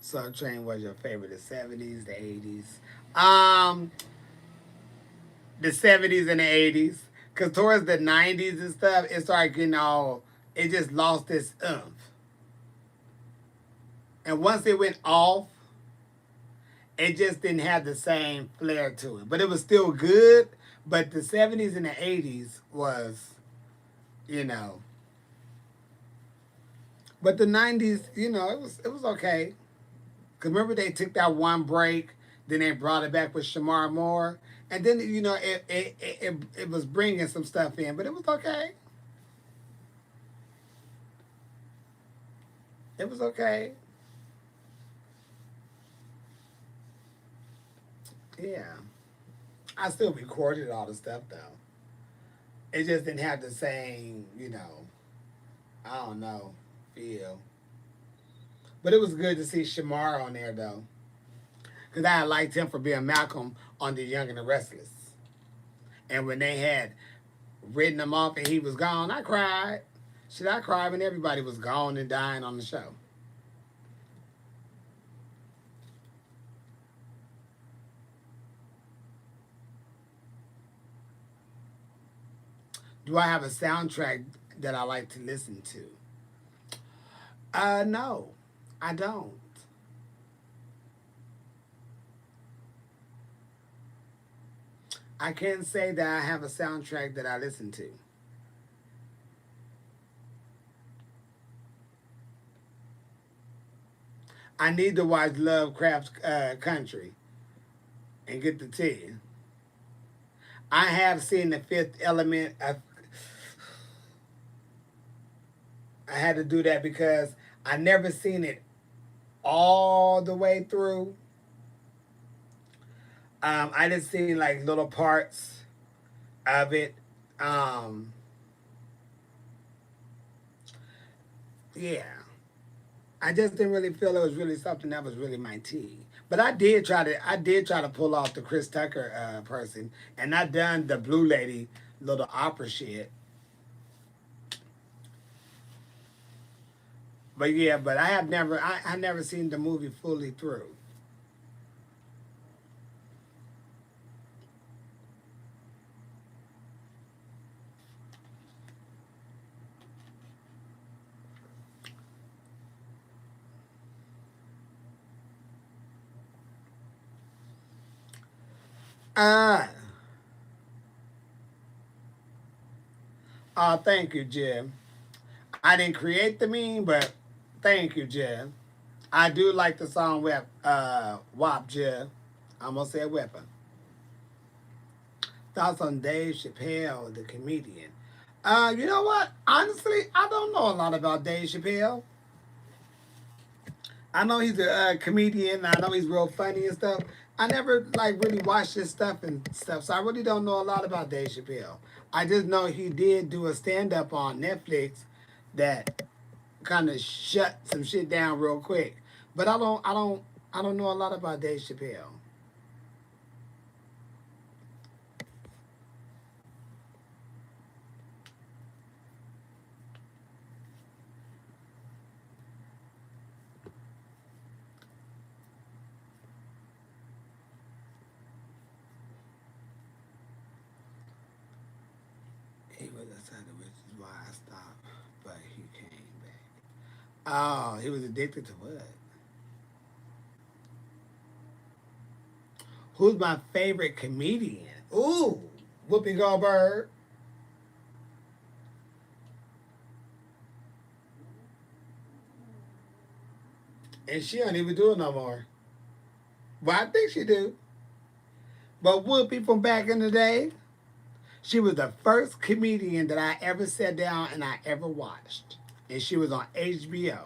So Train was your favorite, the 70s, the 80s. The 70s and the 80s. Because towards the 90s and stuff, it started getting all, it just lost its oomph. And once it went off, it just didn't have the same flair to it. But it was still good. But the 70s and the 80s was, you know. But the 90s, it was okay. Because remember, they took that one break, then they brought it back with Shamar Moore. And then, it was bringing some stuff in, but it was okay. It was okay. Yeah. I still recorded all the stuff, though. It just didn't have the same, I don't know, feel. But it was good to see Shamar on there, though. Because I liked him for being Malcolm on The Young and the Restless. And when they had written him off and he was gone, I cried. Should I cry when everybody was gone and dying on the show? Do I have a soundtrack that I like to listen to? No, I don't. I can't say that I have a soundtrack that I listen to. I need to watch Lovecraft's Country and get the tea. I have seen the Fifth Element. I had to do that because I never seen it all the way through. I just seen like little parts of it. Um, yeah, I just didn't really feel it was really something that was really my tea. But I did try to pull off the Chris Tucker person, and I done the Blue Lady little opera shit. But yeah, but I never seen the movie fully through. Uh, thank you, Jim. I didn't create the meme, but thank you, Jim. I do like the song with WAP, Jim. I almost said weapon. Thoughts on Dave Chappelle, the comedian. You know what? Honestly, I don't know a lot about Dave Chappelle. I know he's a comedian. I know he's real funny and stuff. I never like really watched his stuff and stuff, so I really don't know a lot about Dave Chappelle. I just know he did do a stand up on Netflix that kind of shut some shit down real quick. But I don't know a lot about Dave Chappelle. He was outside, which is why I stopped, but he came back. Oh, he was addicted to what? Who's my favorite comedian? Ooh, Whoopi Goldberg. And she don't even do it no more. Well, I think she do. But Whoopi from back in the day, she was the first comedian that I ever sat down and I ever watched. And she was on HBO.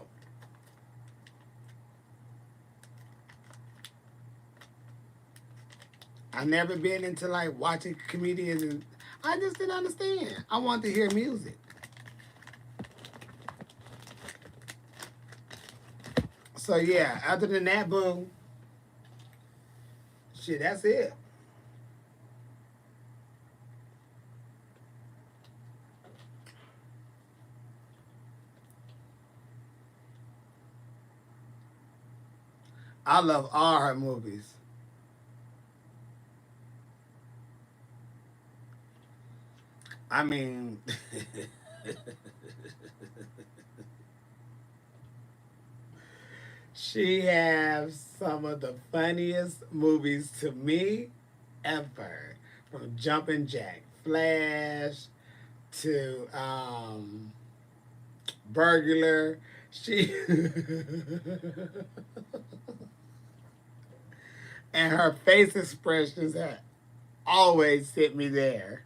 I never been into like watching comedians and I just didn't understand. I wanted to hear music. So yeah, other than that, boom, shit, that's it. I love all her movies. I mean, she has some of the funniest movies to me ever. From Jumpin' Jack Flash to Burglar. She and her face expressions have always sent me there.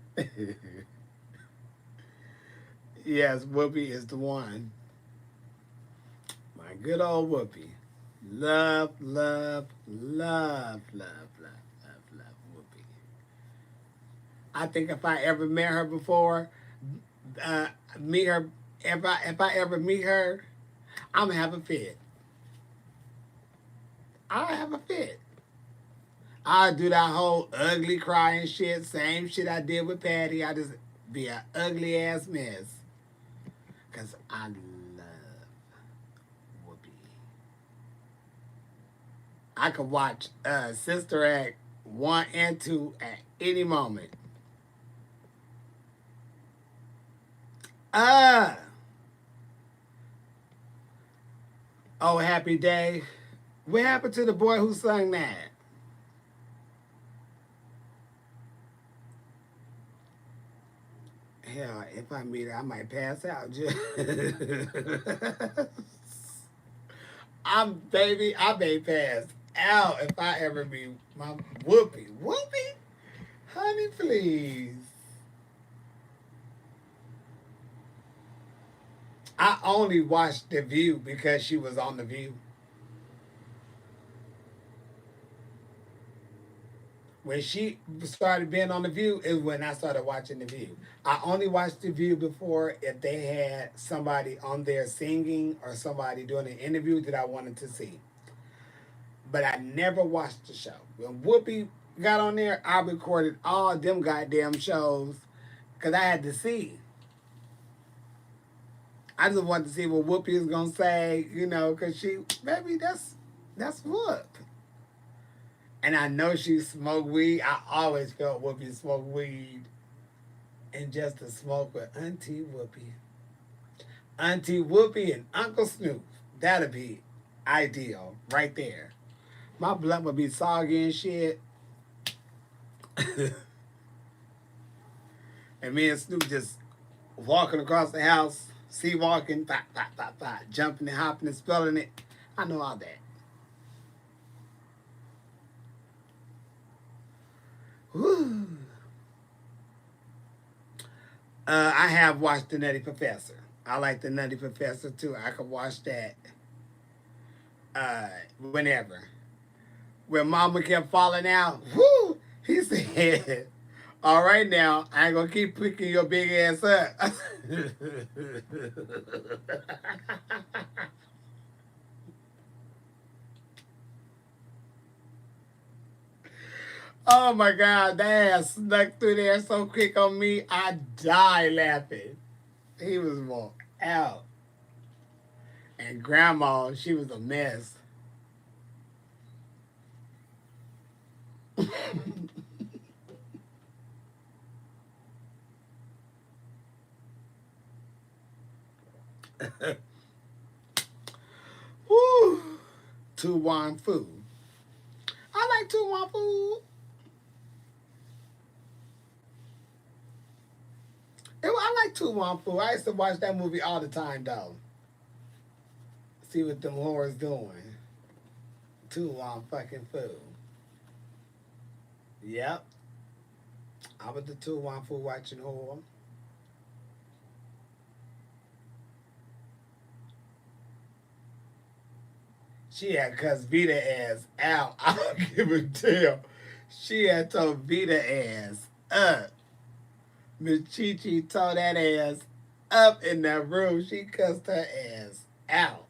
Yes, Whoopi is the one. My good old Whoopi. Love, love, love, love, love, love, love Whoopi. I think if I ever met her before, uh, meet her, if I ever meet her, I'm gonna have a fit. I'll have a fit. I'll do that whole ugly crying shit, same shit I did with Patty. I just be an ugly ass mess. Cause I love Whoopi. I could watch Sister Act 1 and 2 at any moment. Uh Oh, Happy Day. What happened to the boy who sung that? Hell, if I meet her, I might pass out. I may pass out if I ever meet my Whoopi. Whoopi? Honey, please. I only watched The View because she was on The View. When she started being on The View is when I started watching The View. I only watched The View before if they had somebody on there singing or somebody doing an interview that I wanted to see. But I never watched the show. When Whoopi got on there, I recorded all them goddamn shows because I had to see. I just wanted to see what Whoopi is gonna say, because maybe that's Whoop. And I know she smoked weed. I always felt Whoopi smoked weed. And just to smoke with Auntie Whoopi. Auntie Whoopi and Uncle Snoop. That'd be ideal right there. My blunt would be soggy and shit. And me and Snoop just walking across the house, sea walking, thot, thot, thot, thot, jumping and hopping and spelling it. I know all that. Woo. I have watched The Nutty Professor. I like The Nutty Professor too. I could watch that whenever. When Mama kept falling out, whoo, he said, "All right now, I ain't gonna keep picking your big ass up." Oh my God, that ass snuck through there so quick on me, I died laughing. He was more out. And Grandma, she was a mess. Woo! Tu Wan Fu. I like Tu Wan Fu. I like Tu Wan Fu. I used to watch that movie all the time, though. See what them whores doing. Tu Wan fucking Fu. Yep. I was the Tu Wan Fu watching whore. She had cussed Vita ass out. I don't give a damn. She had told Vita ass up. Miss Chi Chi told that ass up in that room. She cussed her ass out.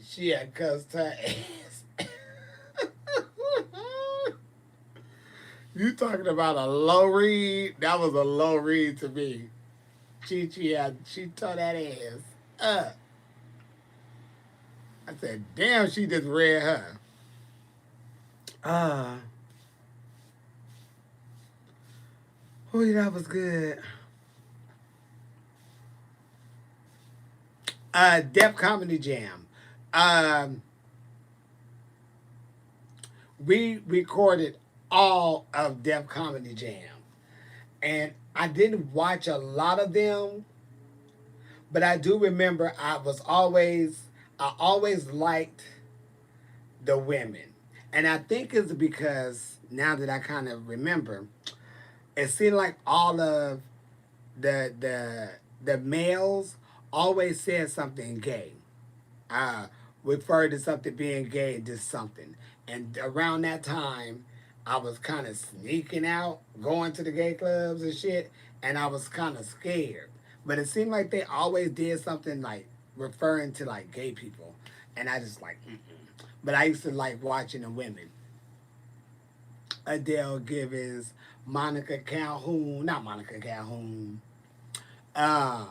She had cussed her ass. You talking about a low read? That was a low read to me. She tore that ass up. I said, damn, she just read her. Uh, oh, that was good. Def Comedy Jam. Um, we recorded all of Def Comedy Jam. And I didn't watch a lot of them, but I do remember I always liked the women. And I think it's because now that I kind of remember, it seemed like all of the the the males always said something gay. Uh Referred to something being gay and just something. And around that time I was kind of sneaking out, going to the gay clubs and shit, and I was kind of scared. But it seemed like they always did something like referring to like gay people, and I just like. Mm-mm. But I used to like watching the women. Adele Givens, Monica Calhoun, not Monica Calhoun, um,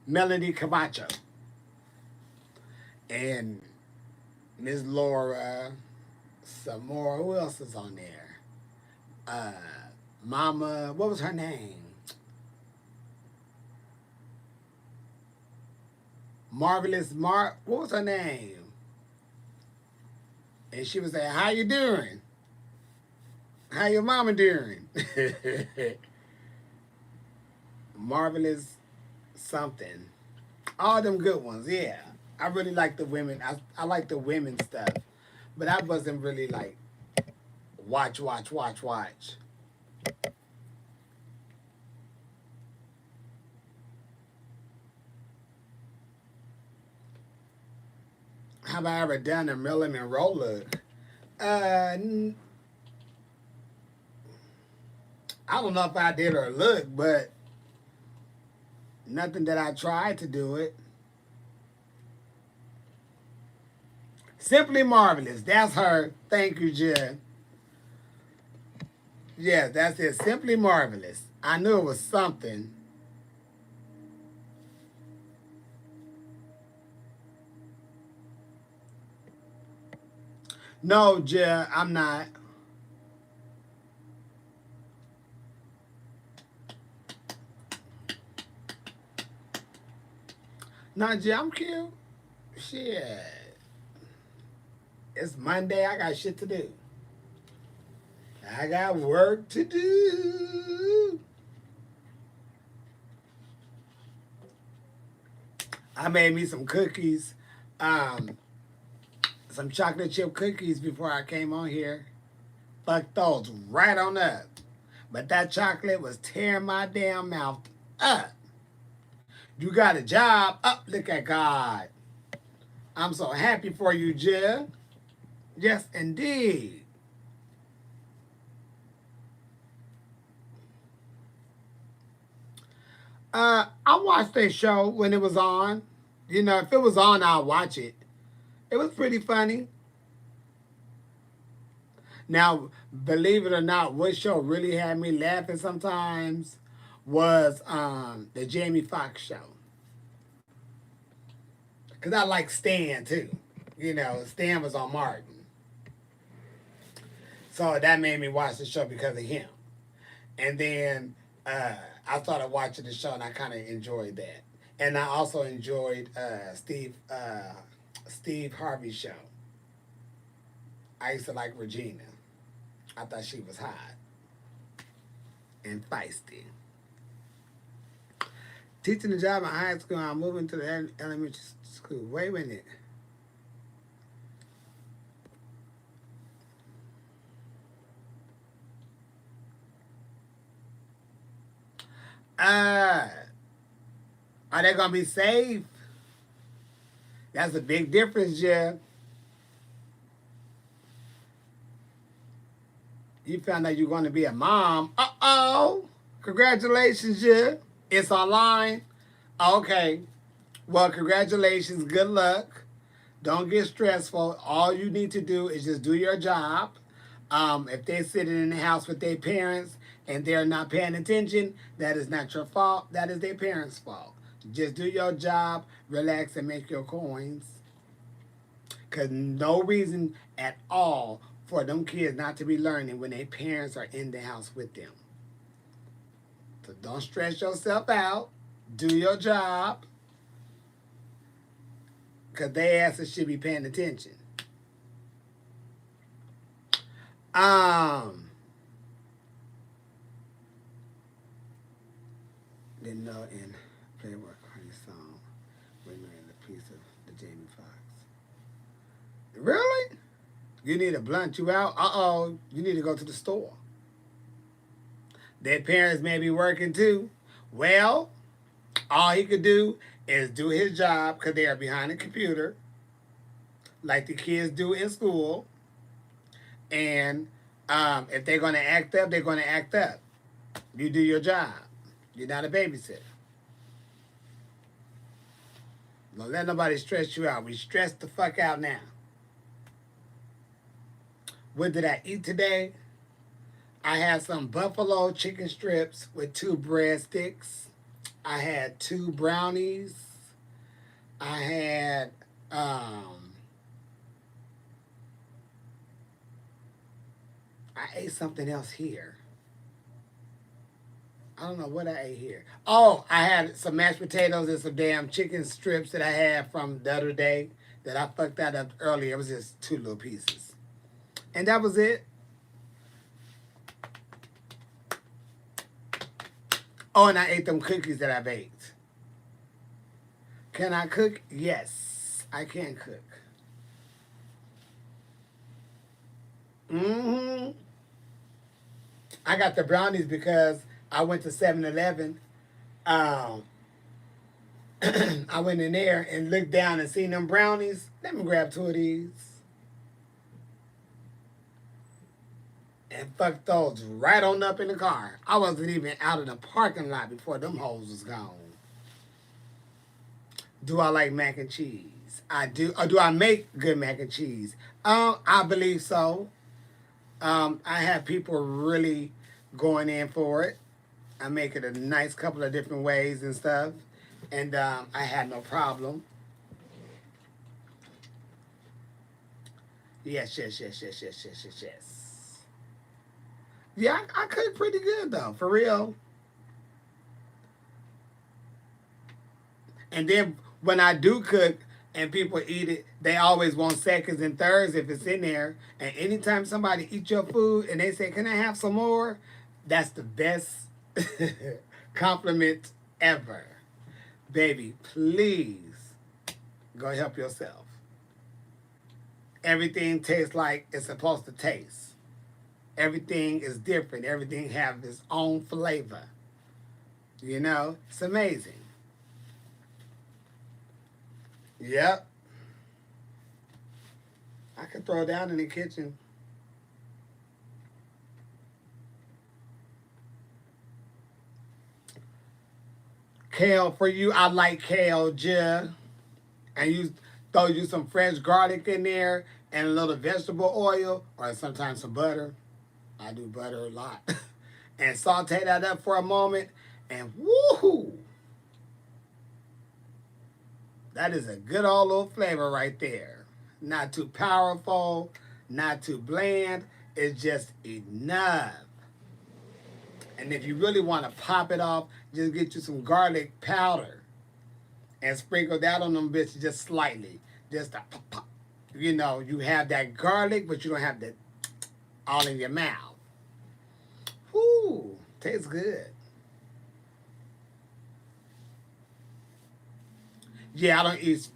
Melody Camacho, and Miss Laura, some more. Who else is on there? Uh, Mama, what was her name? Marvelous what was her name? And she was saying, "How you doing? How your mama doing?" Marvelous something. All them good ones, yeah. I really like the women. I like the women stuff, but I wasn't really like watch. Have I ever done a Marilyn Monroe look? Uh, I don't know if I did her look, but nothing that I tried to do it. Simply marvelous. That's her. Thank you, Jen. Yeah, that's it. Simply marvelous. I knew it was something. No, Jen, I'm not. Not Jen, I'm cute. Shit. It's Monday. I got shit to do. I got work to do. I made me some cookies, um, some chocolate chip cookies before I came on here. Fuck those right on up. But that chocolate was tearing my damn mouth up. You got a job. Up, look at God. I'm so happy for you, Jill. Yes, indeed. I watched that show when it was on. You know, if it was on, I'll watch it. It was pretty funny. Now, believe it or not, what show really had me laughing sometimes was the Jamie Foxx show. Because I like Stan too. You know, Stan was on Martin. So that made me watch the show because of him. And then I started watching the show and I kind of enjoyed that. And I also enjoyed Steve Harvey's show. I used to like Regina. I thought she was hot and feisty. Teaching the job in high school, I'm moving to the elementary school. Wait a minute. Uh, are they gonna be safe? That's a big difference, Jeff. You found out you're going to be a mom. Uh-oh. Congratulations, Jeff. It's online. Okay. Well, congratulations. Good luck. Don't get stressful. All you need to do is just do your job. If they're sitting in the house with their parents and they're not paying attention, that is not your fault. That is their parents' fault. Just do your job, relax, and make your coins. Because no reason at all for them kids not to be learning when their parents are in the house with them. So don't stress yourself out. Do your job. Because their asses should be paying attention. Didn't know in Playboy Cardi song when in the piece of the Jamie Foxx. Really? You need to blunt you out? Uh-oh. You need to go to the store. Their parents may be working too. Well, all he could do is do his job because they are behind the computer, like the kids do in school. And if they're going to act up, they're going to act up. You do your job. You're not a babysitter. Don't let nobody stress you out. We stressed the fuck out now. What did I eat today? I had some buffalo chicken strips with 2 breadsticks. I had 2 brownies. I had I ate something else here. I don't know what I ate here. Oh, I had some mashed potatoes and some damn chicken strips that I had from the other day that I fucked that up earlier. It was just two little pieces. And that was it. Oh, and I ate them cookies that I baked. Can I cook? Yes, I can cook. Mm-hmm. I got the brownies because I went to 7-Eleven. Um, I went in there and looked down and seen them brownies. Let me grab two of these and fuck those right on up in the car. I wasn't even out in the parking lot before them hoes was gone. Do I like mac and cheese? I do. Or do I make good mac and cheese? I believe so. I have people really going in for it. I make it a nice couple of different ways and stuff, and I had no problem. Yes, yes, yes, yes, yes, yes, yes, yes. Yeah, I cook pretty good though, for real. And then when I do cook and people eat it, they always want seconds and thirds if it's in there. And anytime somebody eat your food and they say, "Can I have some more?" That's the best compliment ever. Baby, please go help yourself. Everything tastes like it's supposed to taste. Everything is different. Everything have its own flavor. You know, it's amazing. Yep. I could throw down in the kitchen. Kale for you, I like kale, yeah. And you throw you some fresh garlic in there and a little vegetable oil or sometimes some butter. I do butter a lot. And saute that up for a moment and woohoo! That is a good old little flavor right there. Not too powerful, not too bland. It's just enough. And if you really want to pop it off, just get you some garlic powder and sprinkle that on them bitches just slightly. Just a pop, pop. You know, you have that garlic, but you don't have that all in your mouth. Whoo, tastes good. Yeah, I don't eat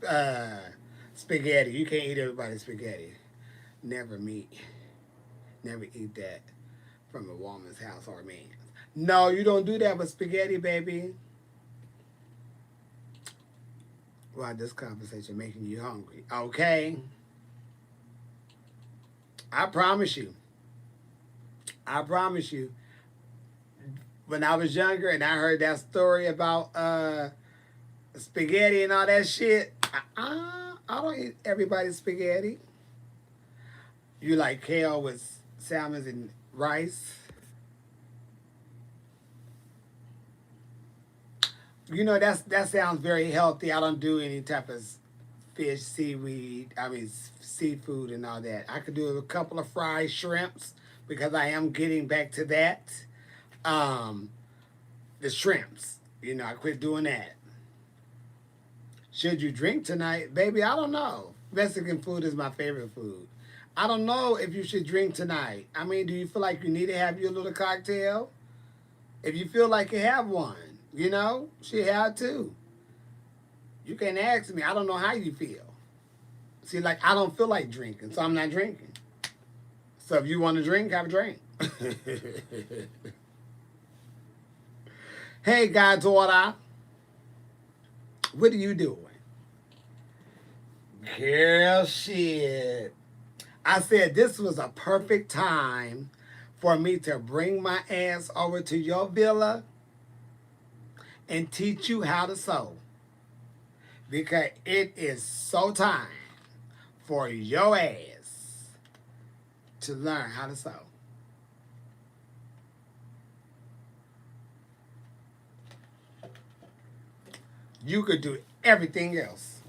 spaghetti. You can't eat everybody's spaghetti. Never meat. Never eat that from a woman's house or a man's. No, you don't do that with spaghetti, baby. Why this conversation making you hungry? Okay. I promise you. I promise you. When I was younger and I heard that story about spaghetti and all that shit, I don't eat everybody's spaghetti. You like kale with salmon and rice. You know that sounds very healthy. I don't do any type of fish, seaweed. I mean seafood and all that. I could do a couple of fried shrimps because I am getting back to that. Um, the shrimps. You know, I quit doing that. Should you drink tonight, baby? I don't know. Mexican food is my favorite food. I don't know if you should drink tonight. I mean, do you feel like you need to have your little cocktail? If you feel like you have one, you know, she had too. You can ask me. I don't know how you feel. See, like I don't feel like drinking, so I'm not drinking. So if you want to drink, have a drink. Hey, goddaughter, what are you doing? Girl, shit. I said this was a perfect time for me to bring my ass over to your villa and teach you how to sew. Because it is so time for your ass to learn how to sew. You could do everything else.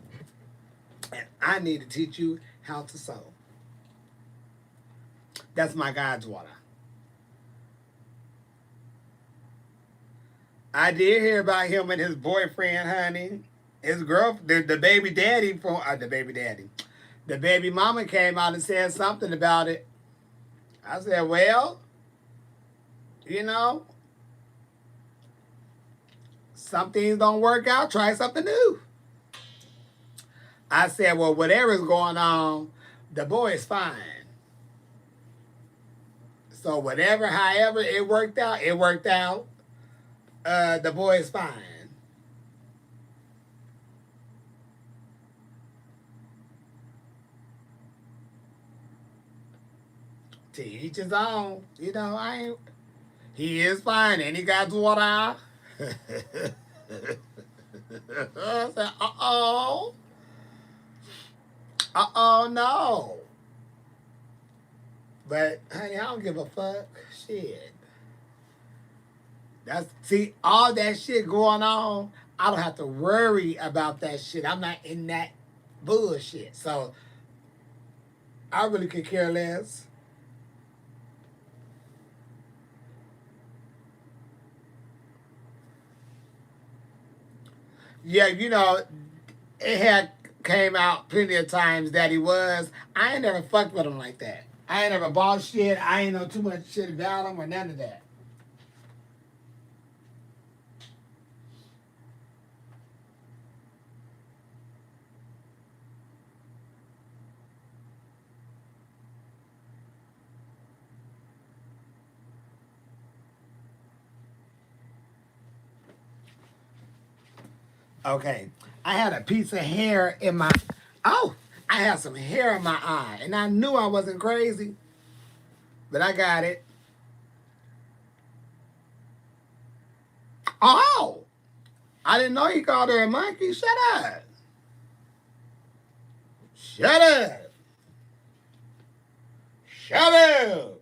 And I need to teach you how to sew. That's my God's water. I did hear about him and his boyfriend, honey. His girl, the baby daddy from the baby daddy, the baby mama came out and said something about it. I said, well, you know, some things don't work out. Try something new. I said, well, whatever's going on, the boy is fine. So whatever, however it worked out, it worked out. The boy is fine. To each his own. You know, I ain't. He is fine, and he got water. I said, no. But honey, I don't give a fuck. Shit. That's see all that shit going on. I don't have to worry about that shit. I'm not in that bullshit. So I really could care less. Yeah, you know, it had came out plenty of times that he was. I ain't never fucked with him like that. I ain't never bought shit. I ain't know too much shit about him or none of that. Okay. I had a piece of hair in my oh, I had some hair in my eye. And I knew I wasn't crazy, but I got it. Oh, I didn't know you called her a monkey. Shut up. Shut up. Shut up.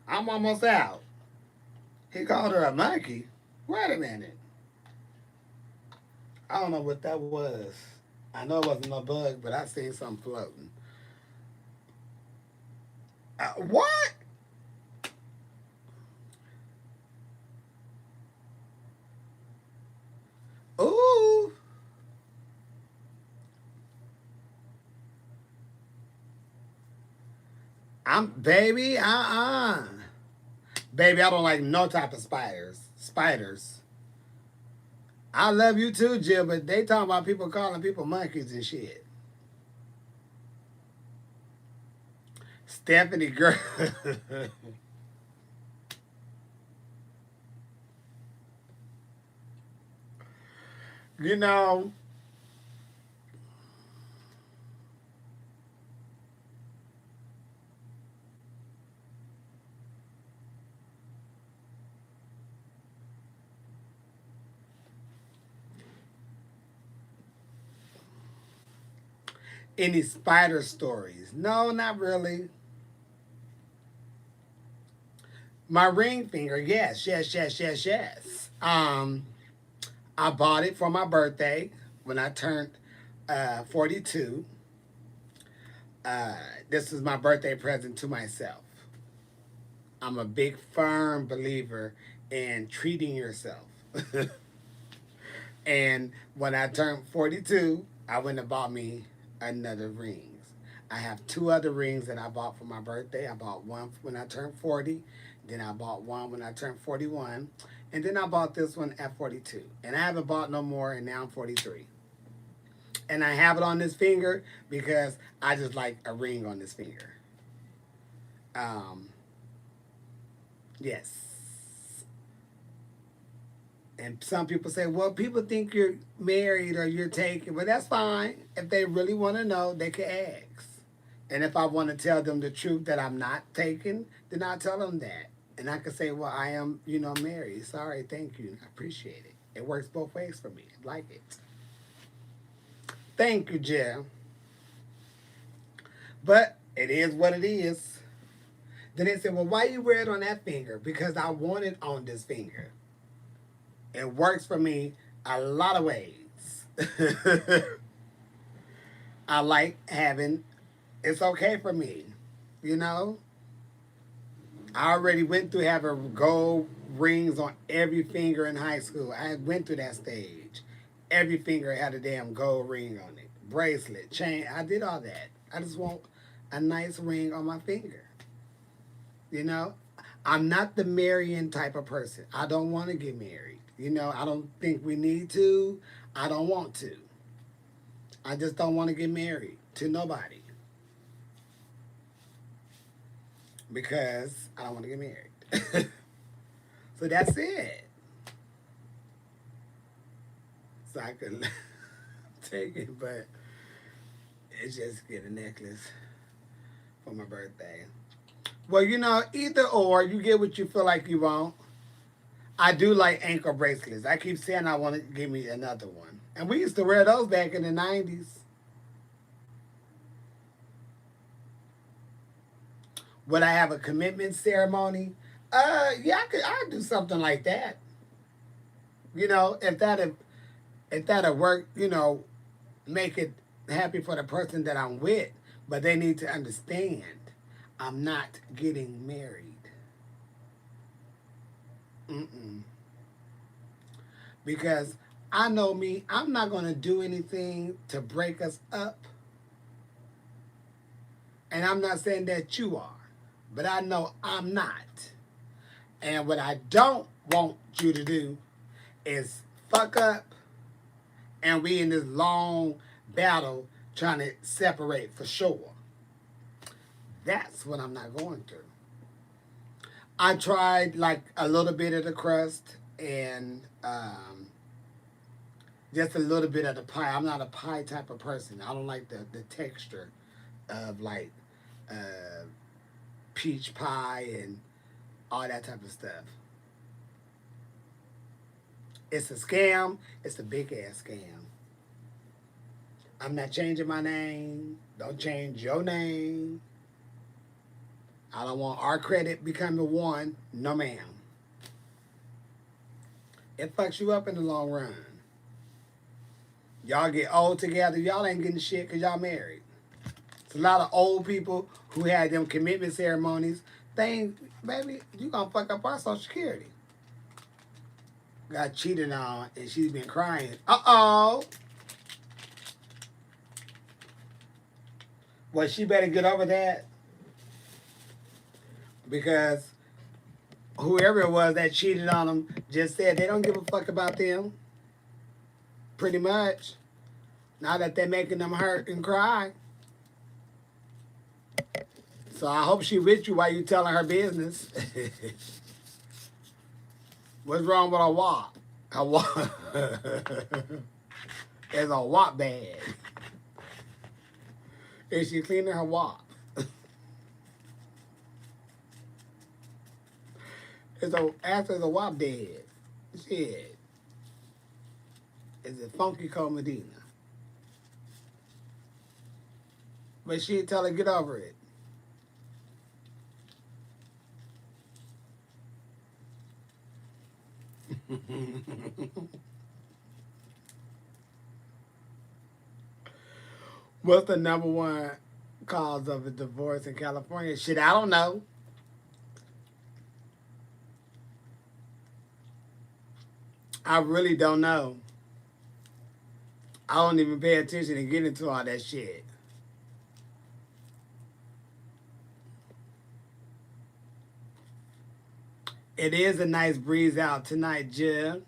I'm almost out. He called her a monkey. Wait a minute. I don't know what that was. I know it wasn't no bug, but I seen something floating. What? Ooh. I'm baby. Baby, I don't like no type of spiders. Spiders. I love you too, Jill, but they talking about people calling people monkeys and shit. Stephanie, girl. You know, any spider stories? No, not really. My ring finger, yes, yes, yes, yes, yes. I bought it for my birthday when I turned 42. Uh, this is my birthday present to myself. I'm a big, firm believer in treating yourself. And when I turned 42, I went and bought me another rings. I have two other rings that I bought for my birthday. I bought one when I turned 40, then I bought one when I turned 41, and then I bought this one at 42. And I haven't bought no more, and now I'm 43. And I have it on this finger because I just like a ring on this finger. Um, yes. And some people say, well, people think you're married or you're taken. But that's fine. If they really want to know, they can ask. And if I want to tell them the truth that I'm not taken, then I'll tell them that. And I can say, well, I am, married. Sorry, thank you. I appreciate it. It works both ways for me. I like it. Thank you, Jill. But it is what it is. Then they said, well, why you wear it on that finger? Because I want it on this finger. It works for me a lot of ways. I like having, it's okay for me, you know? I already went through having gold rings on every finger in high school. I went through that stage. Every finger had a damn gold ring on it. Bracelet, chain. I did all that. I just want a nice ring on my finger. You know? I'm not the marrying type of person. I don't want to get married. You know, I don't think we need to. I don't want to. I just don't want to get married to nobody. Because I don't want to get married. So that's it. So I could take it, but it's just get a necklace for my birthday. Well, you know, either or, you get what you feel like you want. I do like ankle bracelets. I keep saying I want to give me another one. And we used to wear those back in the 90s. Would I have a commitment ceremony? Yeah, I'd do something like that. You know, if that'll work, you know, make it happy for the person that I'm with, but they need to understand I'm not getting married. Mm-mm. Because I know me, I'm not going to do anything to break us up. And I'm not saying that you are, but I know I'm not. And what I don't want you to do is fuck up and we in this long battle trying to separate for sure. That's what I'm not going through. I tried like a little bit of the crust and just a little bit of the pie. I'm not a pie type of person. I don't like the texture of like uh, peach pie and all that type of stuff. It's a scam. It's a big ass scam. I'm not changing my name. Don't change your name. I don't want our credit becoming one. No, ma'am. It fucks you up in the long run. Y'all get old together. Y'all ain't getting shit because y'all married. It's a lot of old people who had them commitment ceremonies. Baby, you gonna fuck up our Social Security. Got cheated on and she's been crying. Uh-oh. Well, she better get over that because whoever it was that cheated on them just said they don't give a fuck about them. Pretty much. Now that they're making them hurt and cry. So I hope she with you while you telling her business. What's wrong with her wop? Her wop. It's a wop bag. Is she cleaning her wop? After the wop dead. Shit. Is it Funky Cold Medina? But she'd tell her get over it. What's the number one cause of a divorce in California? Shit, I don't know. I really don't know. I don't even pay attention and get into all that shit. It is a nice breeze out tonight, Jill.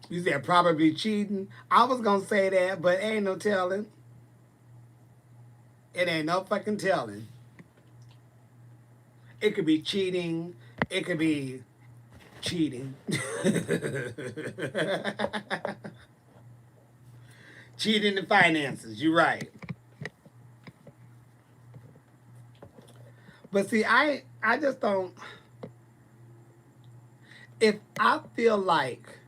You said probably cheating. I was gonna say that, but ain't no telling. It ain't no fucking telling. It could be cheating. It could be cheating. Cheating in finances. You're right. But see, I just don't. If I feel like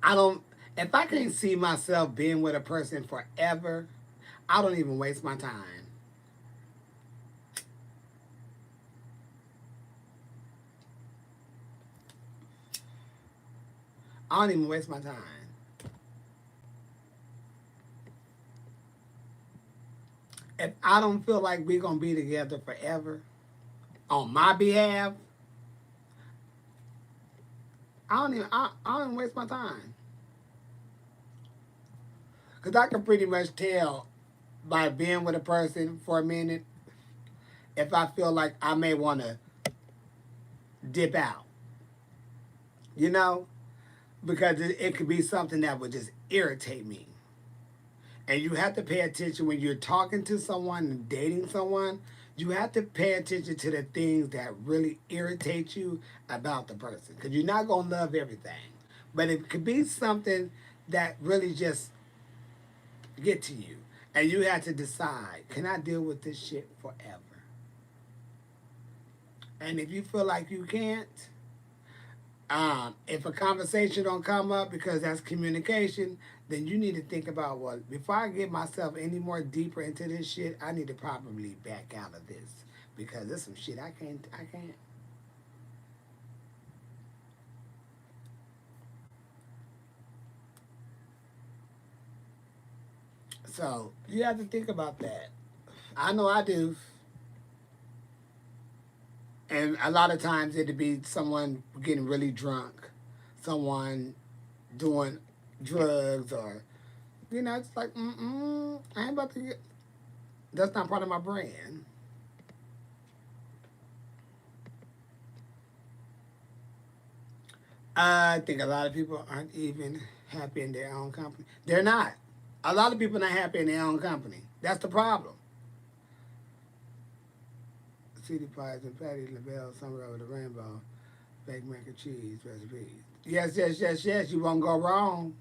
I don't, if I can't see myself being with a person forever, I don't even waste my time. I don't even waste my time. If I don't feel like we're gonna be together forever, on my behalf, I don't even waste my time. Cause I can pretty much tell by being with a person for a minute if I feel like I may want to dip out, you know, because it could be something that would just irritate me. And you have to pay attention when you're talking to someone and dating someone. You have to pay attention to the things that really irritate you about the person, because you're not gonna love everything, but it could be something that really just get to you, and you have to decide: can I deal with this shit forever? And if you feel like you can't, if a conversation don't come up because that's communication, then you need to think about, well, before I get myself any more deeper into this shit, I need to probably back out of this because there's some shit I can't. So you have to think about that. I know I do. And a lot of times it'd be someone getting really drunk, someone doing drugs, or it's like, I ain't about to get. That's not part of my brand. I think a lot of people aren't even happy in their own company. They're not. A lot of people not happy in their own company. That's the problem. City pies and patty LaBelle, somewhere over the rainbow, baked mac and cheese recipes. Yes, yes, yes, yes. You won't go wrong.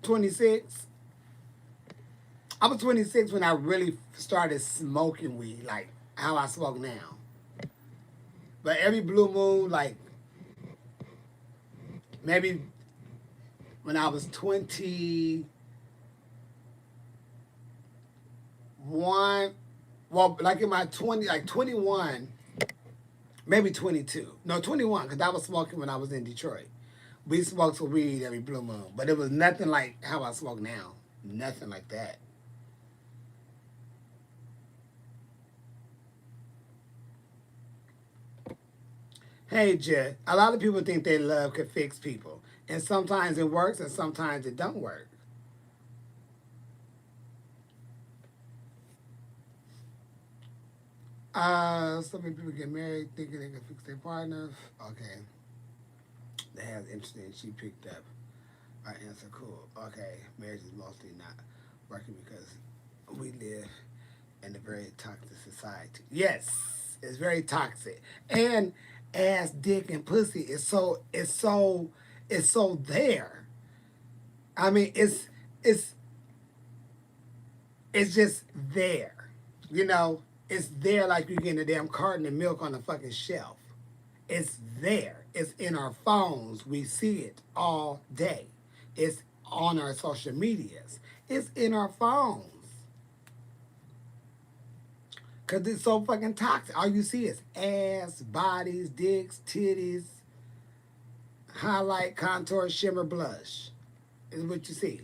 26. I was 26 when I really started smoking weed, like how I smoke now. But every blue moon, like maybe when I was 21, well, like in my 20, like 21, maybe 22. No, 21, because I was smoking when I was in Detroit. We smoked for weed every blue moon, but it was nothing like how I smoke now. Nothing like that. Hey, Jet, a lot of people think that love can fix people. And sometimes it works and sometimes it don't work. So many people get married thinking they can fix their partner. Okay. That has interesting. She picked up our answer. Cool. Okay. Marriage is mostly not working because we live in a very toxic society. Yes, it's very toxic. And ass, dick, and pussy is so there. I mean, it's it's just there. It's there like you getting a damn carton of milk on the fucking shelf. It's there. It's in our phones. We see it all day. It's on our social medias. It's in our phones. Because it's so fucking toxic. All you see is ass, bodies, dicks, titties, highlight, contour, shimmer, blush. Is what you see.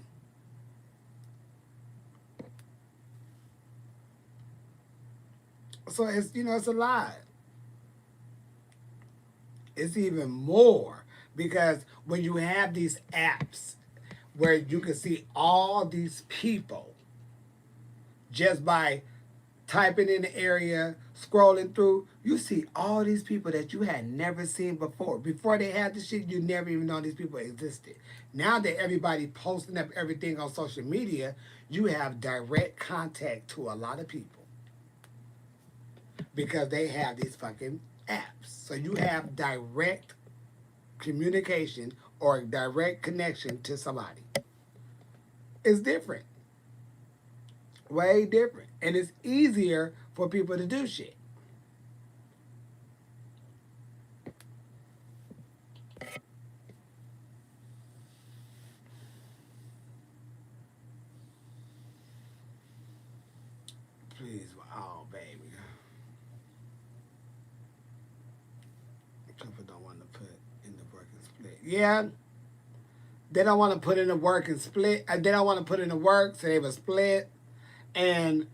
So it's a lot. It's even more because when you have these apps where you can see all these people just by typing in the area, scrolling through, you see all these people that you had never seen before. Before they had the shit, you never even know these people existed. Now that everybody posting up everything on social media, you have direct contact to a lot of people because they have these fucking apps. So you have direct communication or direct connection to somebody. It's different. Way different. And it's easier for people to do shit. Please, oh baby. People don't want to put in the work and split. Yeah, They don't want to put in the work and split. They don't want to put in the work, so they will split. And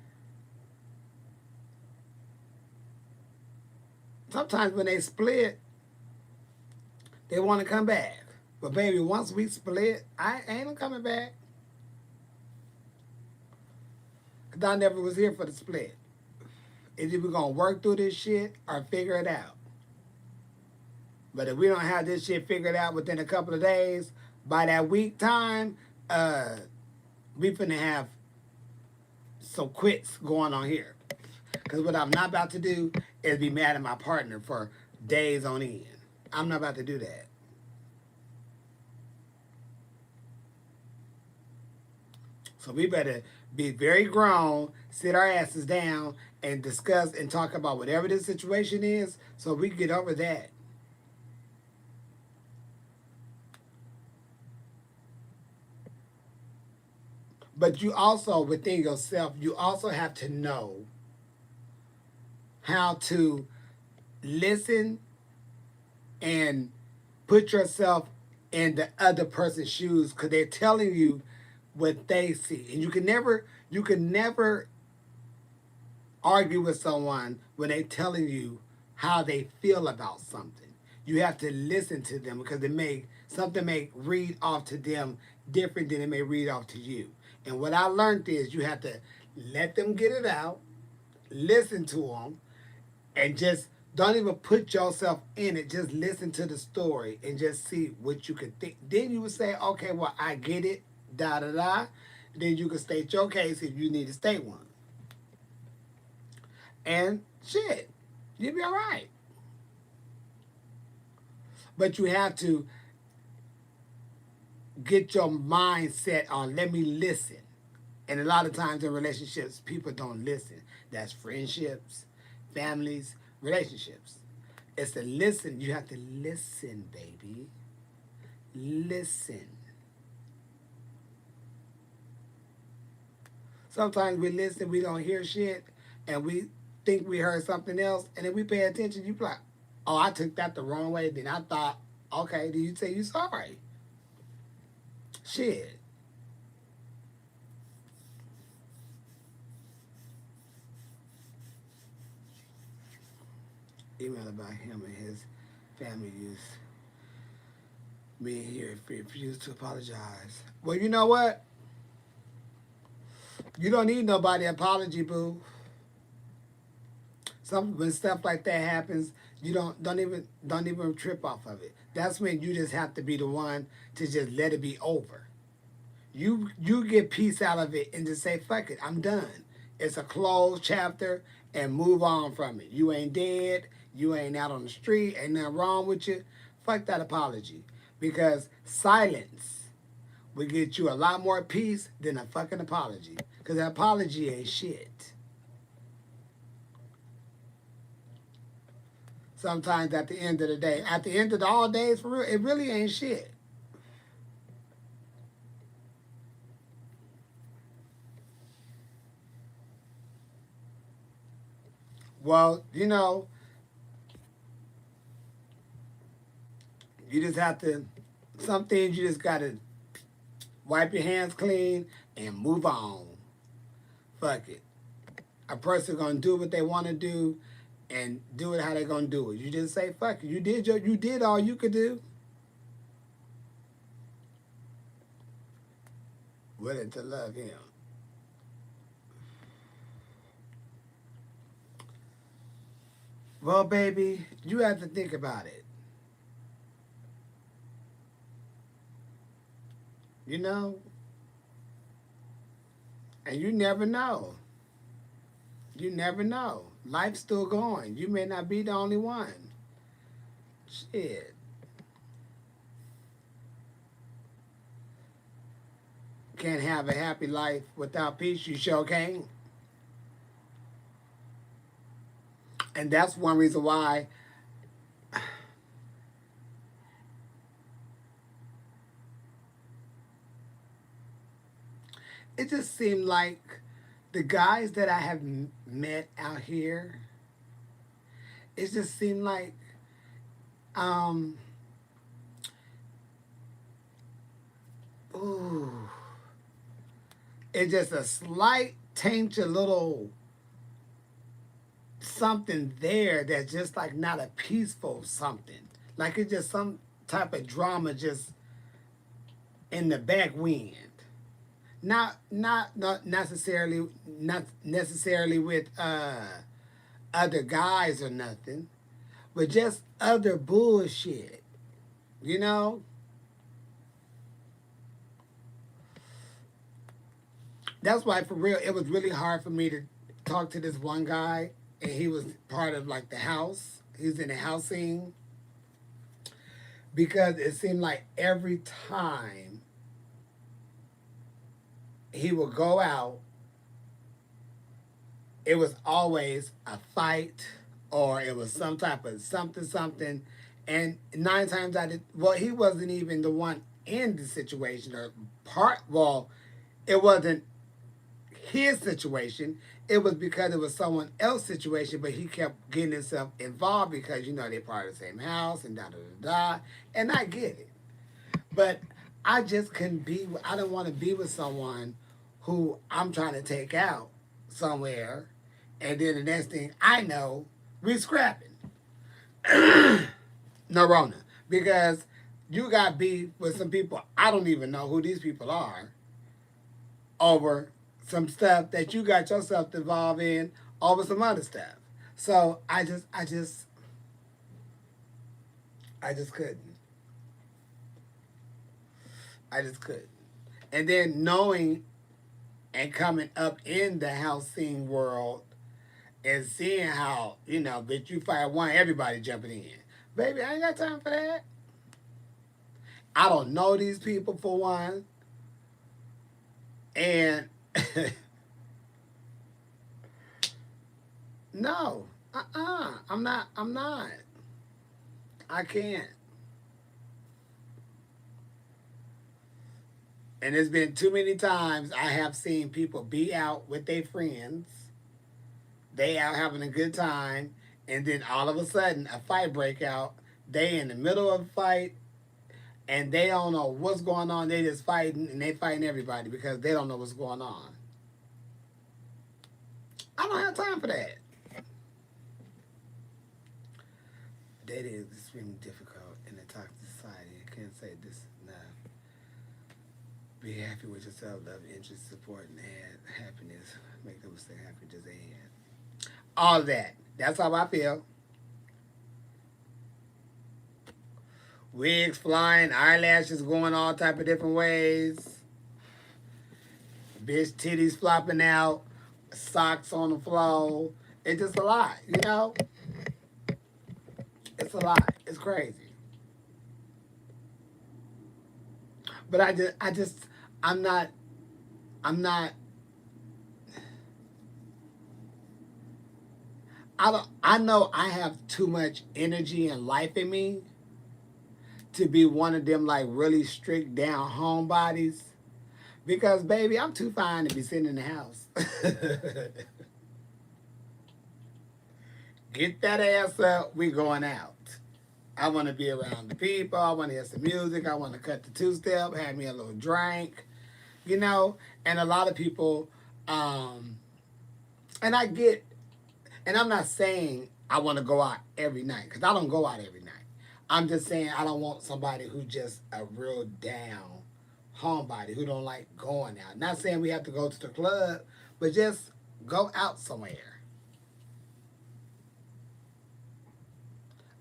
sometimes when they split, they want to come back. But baby, once we split, I ain't coming back. Cause I never was here for the split. Either we're gonna work through this shit or figure it out. But if we don't have this shit figured out within a couple of days, by that week time, we finna have some quits going on here. Because what I'm not about to do is be mad at my partner for days on end. I'm not about to do that. So we better be very grown, sit our asses down, and discuss and talk about whatever the situation is so we can get over that. But you also, within yourself, you also have to know how to listen and put yourself in the other person's shoes because they're telling you what they see. And you can never argue with someone when they're telling you how they feel about something. You have to listen to them because something may read off to them different than it may read off to you. And what I learned is you have to let them get it out, listen to them, and just don't even put yourself in it. Just listen to the story and just see what you could think. Then you would say, okay, well, I get it, da da da. Then you can state your case if you need to state one. And shit, you'll be all right. But you have to get your mindset on let me listen. And a lot of times in relationships, people don't listen. That's friendships, families, relationships. It's to listen. You have to listen, baby. Listen. Sometimes we listen, we don't hear shit, and we think we heard something else, and then we pay attention. You be like, oh, I took that the wrong way. Then I thought, okay, did you say you sorry? Shit. Email about him and his family used me here if he refused to apologize. Well, you know what? You don't need nobody apology, boo. When stuff like that happens, you don't even trip off of it. That's when you just have to be the one to just let it be over. You get peace out of it and just say, fuck it, I'm done. It's a closed chapter and move on from it. You ain't dead, you ain't out on the street, ain't nothing wrong with you. Fuck that apology. Because silence will get you a lot more peace than a fucking apology. Because an apology ain't shit. Sometimes at the end of the day, at the end of the all days, for real, it really ain't shit. Well, you just have to, some things you just got to wipe your hands clean and move on. Fuck it. A person gonna do what they want to do and do it how they gonna do it. You just say fuck it. You did all you could do. Willing to love him. Well, baby, you have to think about it. You know, and you never know. You never know. Life's still going. You may not be the only one. Shit. Can't have a happy life without peace. You sure can't. And that's one reason why it just seemed like the guys that I have met out here, it just seemed like um, ooh, it's just a slight taint, a little something there that's just like not a peaceful something. Like it's just some type of drama just in the back wind. Not necessarily with other guys or nothing, but just other bullshit. You know? That's why for real it was really hard for me to talk to this one guy, and he was part of like the house. He's in the housing because it seemed like every time he would go out, it was always a fight or it was some type of something something. And nine times out of well, he wasn't even the one in the situation or part. Well, it wasn't his situation. It was because it was someone else's situation, but he kept getting himself involved because they're part of the same house and da da da da. And I get it, but I just couldn't be. I don't want to be with someone who I'm trying to take out somewhere, and then the next thing I know, we scrapping. No Rona, because you got beef with some people I don't even know who these people are over some stuff that you got yourself involved in over some other stuff. So I just couldn't. I just couldn't. And then knowing and coming up in the house scene world and seeing how, that you fire one, everybody jumping in. Baby, I ain't got time for that. I don't know these people for one. And no, I'm not. I can't. And it's been too many times I have seen people be out with their friends. They out having a good time, and then all of a sudden a fight break out. They in the middle of a fight, and they don't know what's going on. They just fighting, and they fighting everybody because they don't know what's going on. I don't have time for that. Dating is extremely difficult in a toxic society. I can't say this enough. Be happy with yourself, love, interest, support, and add happiness. Make them stay happy, just add. All of that. That's how I feel. Wigs flying, eyelashes going all type of different ways. Bitch titties flopping out, socks on the floor. It's just a lot. It's a lot. It's crazy. But I'm not, I'm not, I know I have too much energy and life in me to be one of them like really strict down homebodies. Because baby, I'm too fine to be sitting in the house. Get that ass up, we going out. I want to be around the people. I want to hear some music. I want to cut the two-step, have me a little drink. And a lot of people, and I get, and I'm not saying I want to go out every night because I don't go out every night. I'm just saying I don't want somebody who just a real down homebody who don't like going out. Not saying we have to go to the club, but just go out somewhere.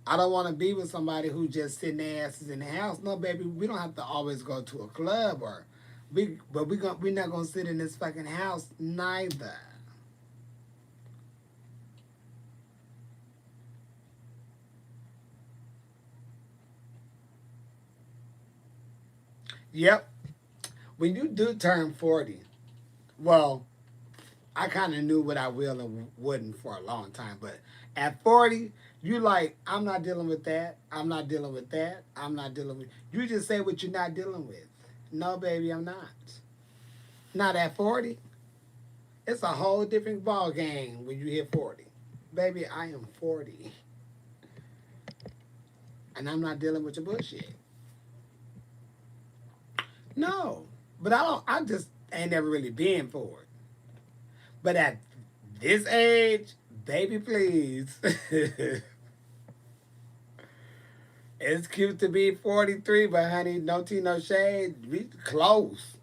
I don't want to be with somebody who just sitting their asses in the house. No, baby, we don't have to always go to a club but we're not gonna sit in this fucking house neither. Yep. When you do turn 40, well, I kind of knew what I will and wouldn't for a long time, but at 40, you like, I'm not dealing with that. I'm not dealing with that. I'm not dealing with. You just say what you're not dealing with. No, baby, I'm not. Not at 40. It's a whole different ball game when you hit 40. Baby, I am 40, and I'm not dealing with your bullshit. No, but I don't. I just ain't never really been for it. But at this age, baby, please. It's cute to be 43, but honey, no tea, no shade. We close.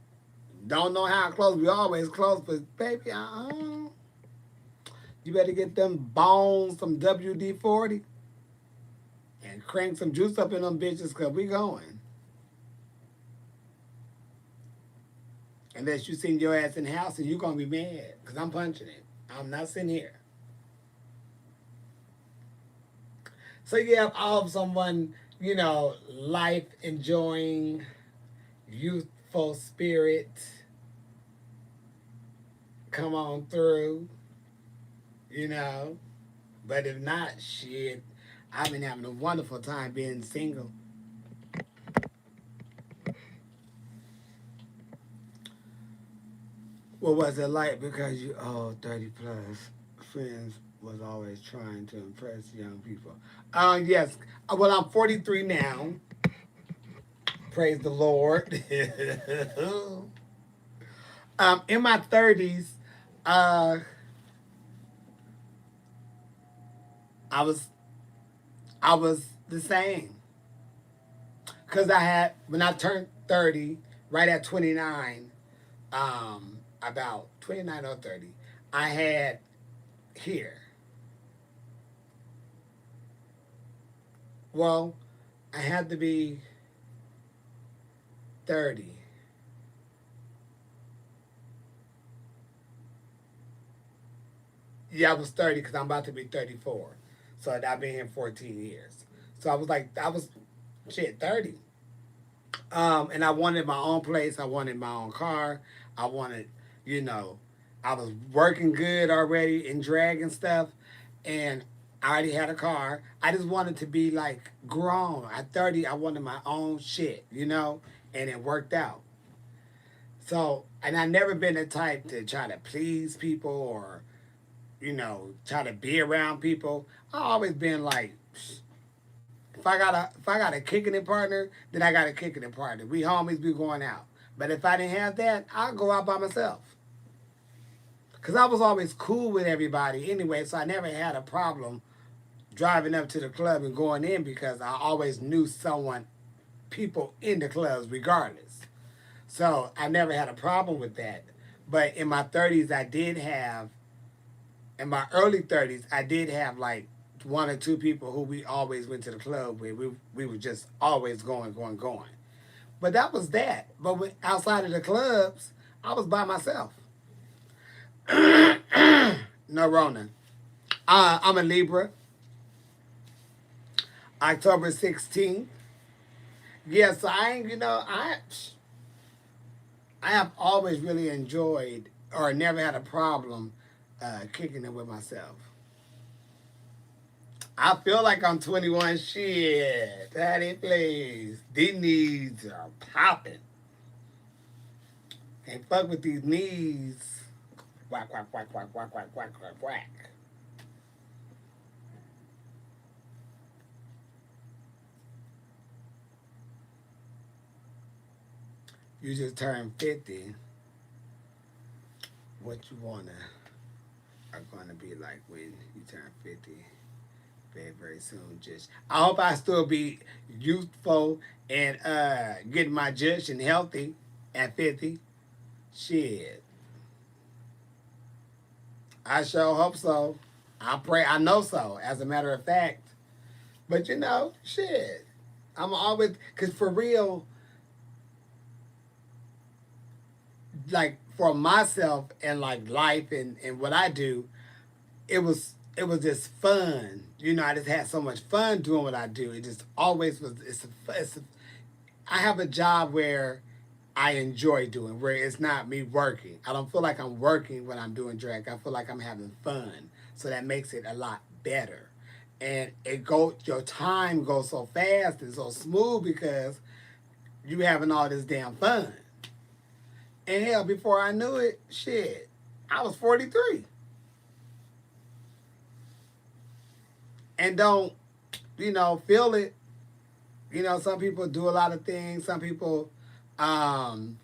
Don't know how close. We always close, but baby, you better get them bones, some WD 40, and crank some juice up in them bitches, because we going. Unless you send your ass in the house and you going to be mad, because I'm punching it. I'm not sitting here. So you have all of someone, life enjoying, youthful spirit come on through, you know. But if not, shit, I've been having a wonderful time being single. What was it like? Because you, 30 plus friends was always trying to impress young people. Yes. Well, I'm 43 now. Praise the Lord. In my 30s, uh, I was I was the same. Cause I had when I turned 30, right at 29, about 29 or 30, I had here. Well, I had to be 30. Yeah, I was 30 because I'm about to be 34. So I've been here 14 years. So I was shit 30. And I wanted my own place. I wanted my own car. I wanted, you know, I was working good already in drag and stuff, and I already had a car. I just wanted to be like grown. At 30, I wanted my own shit, and it worked out. So, and I never been the type to try to please people or, try to be around people. I always been like, if I got a kicking it partner, then I got a kicking it partner. We homies be going out. But if I didn't have that, I'd go out by myself. Cause I was always cool with everybody anyway, so I never had a problem driving up to the club and going in because I always knew people in the clubs regardless. So I never had a problem with that. But in my 30s, in my early 30s, I did have like one or two people who we always went to the club with. We were just always going, going, going. But that was that. But outside of the clubs, I was by myself. No Rona. I'm a Libra, October 16th. Yeah, so I ain't, I have always really enjoyed or never had a problem kicking it with myself. I feel like I'm 21. Shit, daddy, please. These knees are popping. Can't fuck with these knees. Whack, whack, whack, whack, whack, whack, whack, whack, whack. You just turned 50. What you are gonna be like when you turn 50? Very, very soon. Just I hope I still be youthful and getting my jush and healthy at 50. Shit. I sure hope so. I pray I know so, as a matter of fact. But shit. I'm always cause for real, like for myself and like life and what I do, it was just fun. I just had so much fun doing what I do. It just always was. I have a job where I enjoy doing, where it's not me working. I don't feel like I'm working when I'm doing drag. I feel like I'm having fun. So that makes it a lot better. And your time goes so fast and so smooth because you having all this damn fun. And hell, before I knew it, shit, I was 43. And don't, feel it. Some people do a lot of things. Some people Um,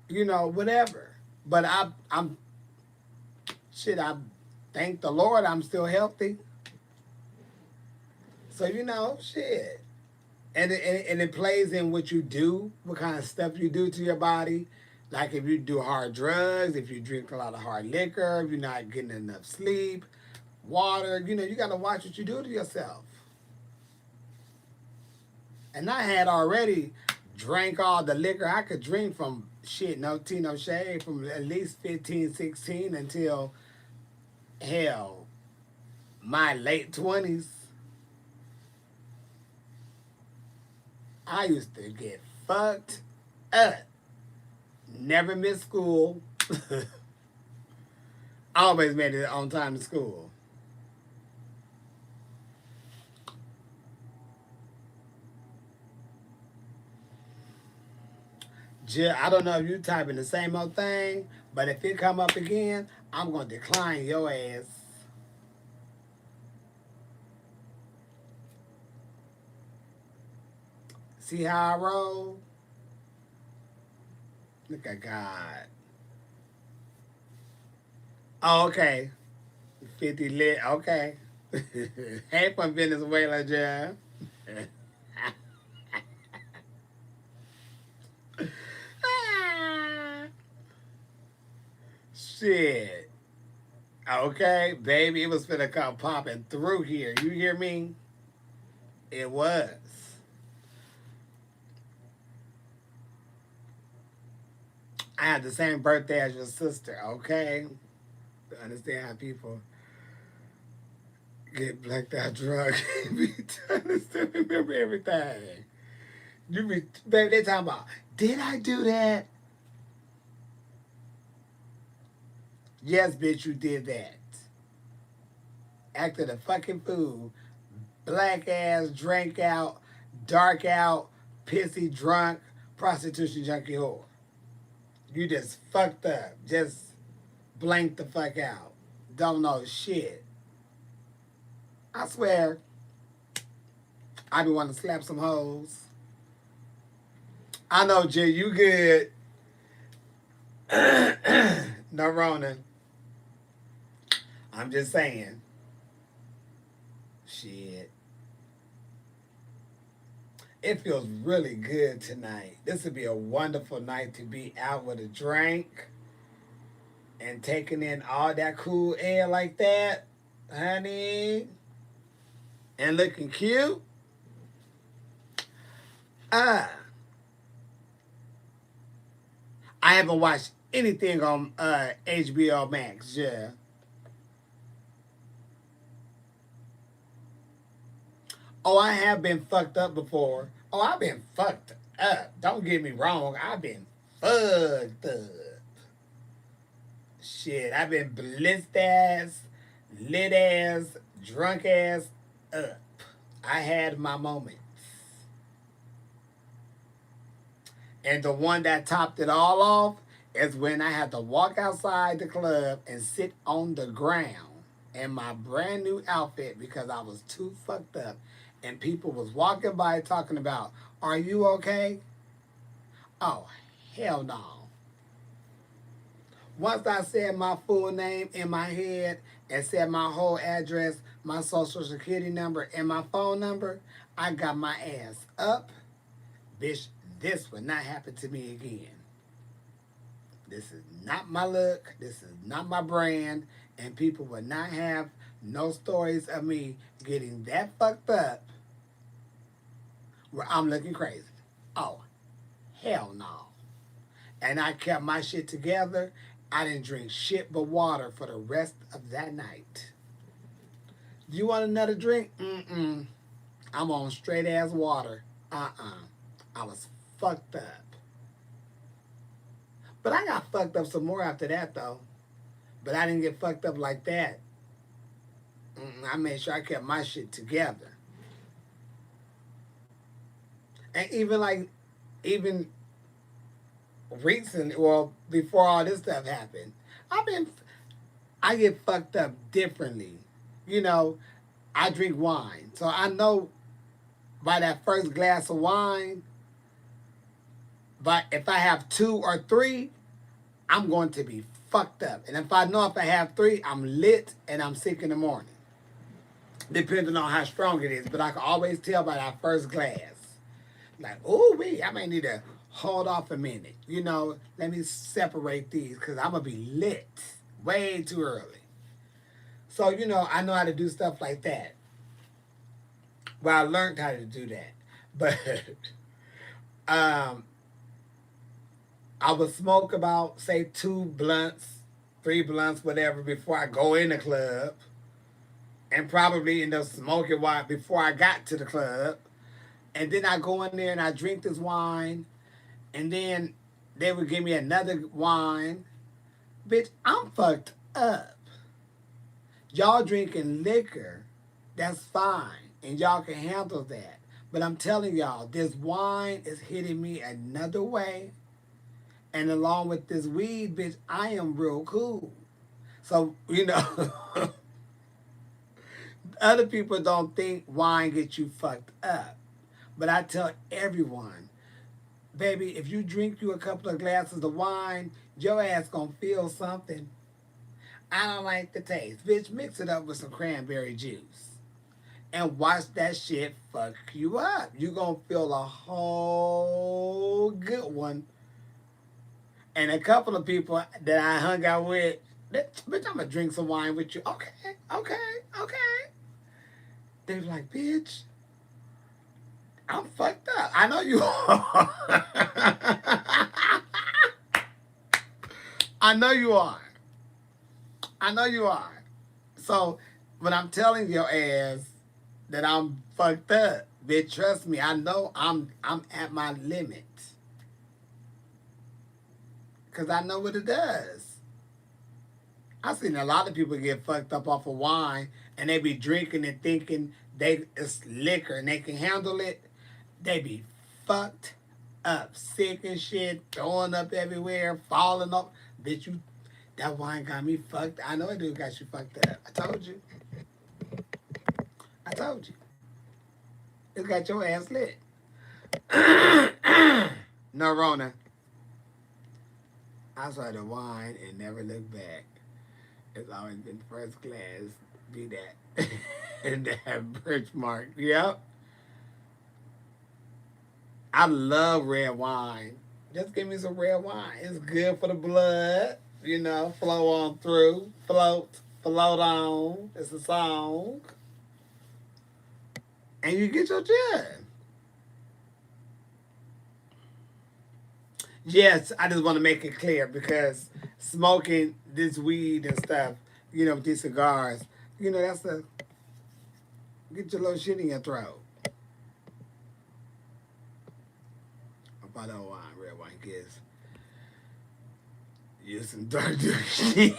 you know, whatever. But I'm shit. I thank the Lord I'm still healthy. So you know, shit. And it plays in what you do, what kind of stuff you do to your body. Like if you do hard drugs, if you drink a lot of hard liquor, if you're not getting enough sleep, water, you know, you got to watch what you do to yourself. And I had already drank all the liquor I could drink from shit, no tea, no shade, from at least 15, 16 until hell, my late 20s. I used to get fucked up. Never missed school. Always made it on time to school. I don't know if you typing the same old thing, but if it come up again, I'm gonna decline your ass. See how I roll? Look at God. Oh, okay. 50 lit. Okay. Hey from Venezuela, Jeff. Shit. Okay, baby, it was finna come popping through here. You hear me? It was. I had the same birthday as your sister, okay? To understand how people get blacked out drunk. I still remember everything. You be, baby, they talking about, did I do that? Yes, bitch, you did that. Acted a fucking fool. Black ass, drank out, dark out, pissy, drunk, prostitution junkie whore. You just fucked up. Just blanked the fuck out. Don't know shit. I swear, I be wanting to slap some hoes. I know, Jay, you good. No Ronan. I'm just saying. Shit. It feels really good tonight. This would be a wonderful night to be out with a drink and taking in all that cool air like that, honey, and looking cute. Ah, I haven't watched anything on HBO Max. Yeah. Oh, I have been fucked up before. Oh, I've been fucked up. Don't get me wrong. I've been fucked up. Shit, I've been blitzed ass, lit ass, drunk ass up. I had my moments. And the one that topped it all off is when I had to walk outside the club and sit on the ground in my brand new outfit because I was too fucked up. And people was walking by talking about, are you okay? Oh, hell no. Once I said my full name in my head and said my whole address, my social security number, and my phone number, I got my ass up. Bitch, this would not happen to me again. This is not my look. This is not my brand. And people would not have no stories of me getting that fucked up where I'm looking crazy. Oh, hell no. And I kept my shit together. I didn't drink shit but water for the rest of that night. You want another drink? Mm-mm. I'm on straight ass water. Uh-uh. I was fucked up. But I got fucked up some more after that, though. But I didn't get fucked up like that. I made sure I kept my shit together. And even recent, well, before all this stuff happened, I've been, I get fucked up differently. You know, I drink wine. So I know by that first glass of wine, But if I have 2 or 3, I'm going to be fucked up. And if I have 3, I'm lit and I'm sick in the morning. Depending on how strong it is. But I can always tell by that first glass. Like, ooh, I may need to hold off a minute. Let me separate these because I'm going to be lit way too early. So, I know how to do stuff like that. Well, I learned how to do that. But I would smoke about, say, 2 blunts, 3 blunts, whatever, before I go in the club. And probably end up smoking before I got to the club. And then I go in there and I drink this wine. And then they would give me another wine. Bitch, I'm fucked up. Y'all drinking liquor, that's fine. And y'all can handle that. But I'm telling y'all, this wine is hitting me another way. And along with this weed, bitch, I am real cool. So, other people don't think wine gets you fucked up. But I tell everyone, baby, if you drink you a couple of glasses of wine, your ass gonna feel something. I don't like the taste. Bitch, mix it up with some cranberry juice. And watch that shit fuck you up. You gonna feel a whole good one. And a couple of people that I hung out with, bitch, I'm gonna drink some wine with you. Okay. They was like, bitch, I'm fucked up. I know you are. I know you are. So when I'm telling your ass that I'm fucked up, bitch, trust me, I know I'm at my limit. Because I know what it does. I've seen a lot of people get fucked up off of wine and they be drinking and thinking it's liquor and they can handle it. They be fucked up, sick and shit, throwing up everywhere, falling off. Bitch, that wine got me fucked. I know it do got you fucked up. I told you. It got your ass lit. No, Rona. I saw the wine and never looked back. It's always been first class. Be that. And that birthmark. Yep. I love red wine. Just give me some red wine. It's good for the blood. Flow on through. Float on. It's a song. And you get your job. Yes, I just want to make it clear because smoking this weed and stuff, with these cigars, that's get your little shit in your throat. Bottle of wine, red wine gives you some dark shit.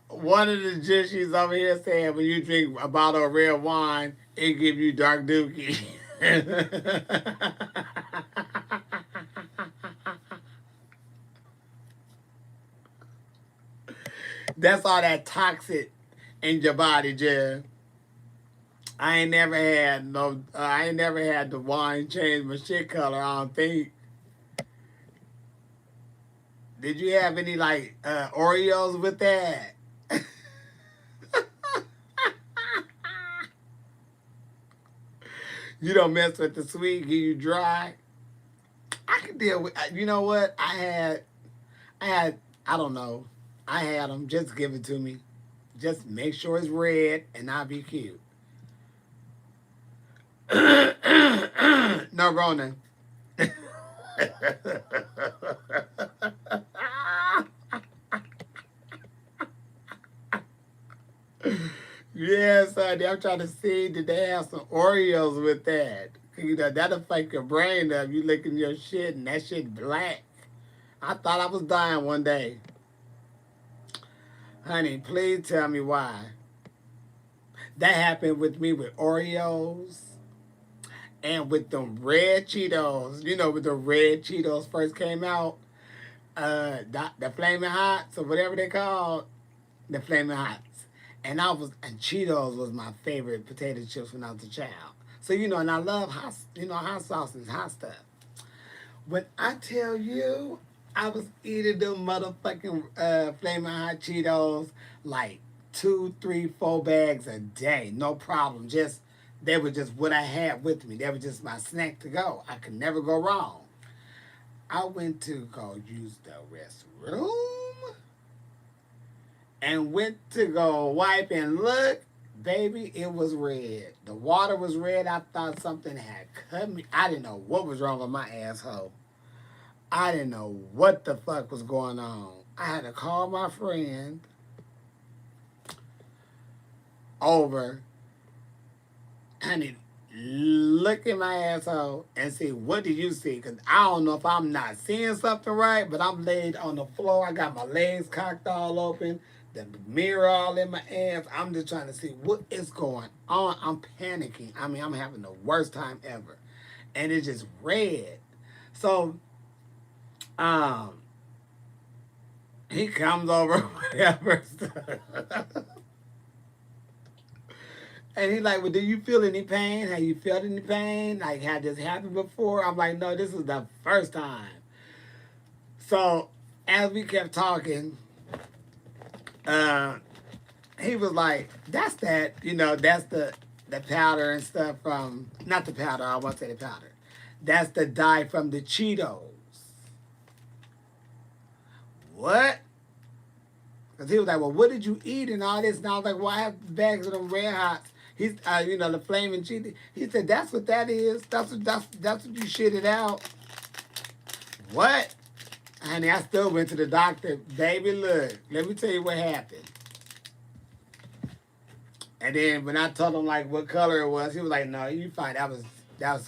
One of the jushies over here saying when you drink a bottle of red wine, it gives you dark dookie. That's all that toxic in your body, Jeff. I ain't never had the wine change my shit color, I don't think. Did you have any Oreos with that? You don't mess with the sweet, get you dry. I can deal with. You know what? I don't know. I had them. Just give it to me. Just make sure it's red, and I'll be cute. No, Rona. Yes, honey. I'm trying to see, did they have some Oreos with that? That'll fuck your brain up. You licking your shit and that shit black. I thought I was dying one day. Honey, please tell me why. That happened with me with Oreos and with the red Cheetos. When the red Cheetos first came out, the Flaming Hot, so whatever they called. the Flaming Hots. And Cheetos was my favorite potato chips when I was a child. So, and I love hot sauce and hot stuff. When I tell you, I was eating them motherfucking Flaming Hot Cheetos like 2, 3, 4 bags a day. No problem. They were just what I had with me. They were just my snack to go. I could never go wrong. I went to go use the restroom and went to go wipe and look. Baby, it was red. The water was red. I thought something had cut me. I didn't know what was wrong with my asshole. I didn't know what the fuck was going on. I had to call my friend over, honey, look at my asshole and see, what do you see? Because I don't know if I'm not seeing something right, but I'm laid on the floor. I got my legs cocked all open, the mirror all in my ass. I'm just trying to see what is going on. I'm panicking. I mean, I'm having the worst time ever. And it's just red. So, he comes over, whatever. And he's like, well, do you feel any pain? Have you felt any pain? Like, had this happened before? I'm like, no, this is the first time. So, as we kept talking, he was like, that's the powder and stuff from, not the powder, I won't say the powder. That's the dye from the Cheetos. What? Because he was like, well, what did you eat and all this? And I was like, well, I have bags of them Red Hots. He's, the flaming cheese. He said, that's what that is. That's what you shitted out. What? Honey, I still went to the doctor. Baby, look, let me tell you what happened. And then when I told him like what color it was, he was like, no, you fine. That was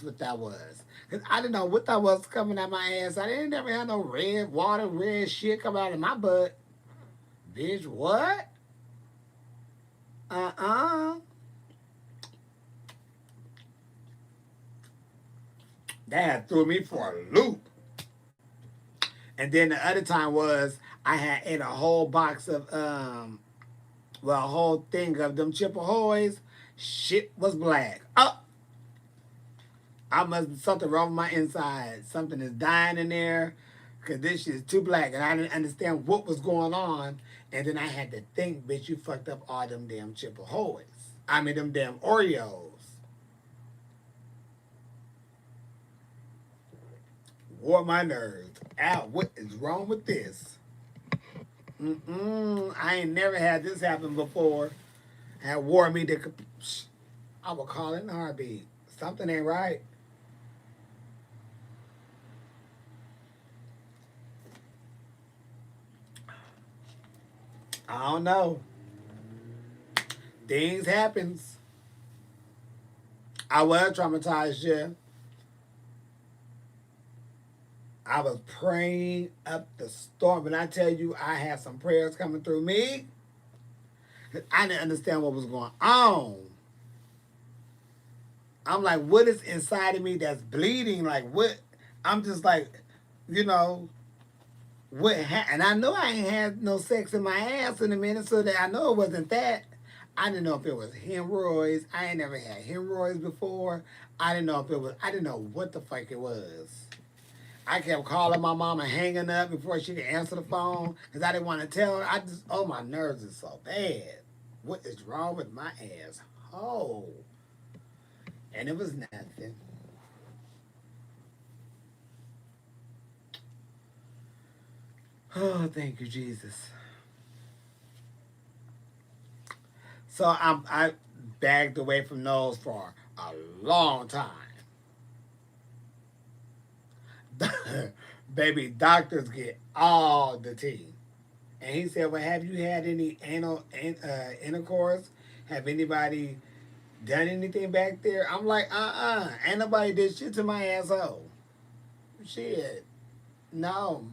what that was. Because I didn't know what that was coming out my ass. I didn't never have no red shit coming out of my butt. Bitch, what? That threw me for a loop. And then the other time was I had ate a whole box of a whole thing of them Chip Ahoys. Shit was black. Oh, I must be something wrong with my inside. Something is dying in there because this shit is too black. And I didn't understand what was going on. And then I had to think, bitch, you fucked up all them damn Chip Ahoys. I mean, them damn Oreos. Wore my nerves out. What is wrong with this? I ain't never had this happen before. Had wore me to. I would call it in a heartbeat. Something ain't right. I don't know. Things happens. I was traumatized, yeah. I was praying up the storm. When I tell you I had some prayers coming through me, I didn't understand what was going on. I'm like, what is inside of me that's bleeding? Like, what? I'm just like, you know, and I know I ain't had no sex in my ass in a minute, so that I know it wasn't that. I didn't know if it was hemorrhoids. I ain't never had hemorrhoids before. I didn't know what the fuck it was. I kept calling my mama, hanging up before she could answer the phone because I didn't want to tell her. My nerves are so bad. What is wrong with my ass? Oh. And it was nothing. Oh, thank you, Jesus. So I bagged away from those for a long time. Baby, doctors get all the tea. And he said, well, have you had any intercourse? Have anybody done anything back there? I'm like, ain't nobody did shit to my asshole. Shit. No.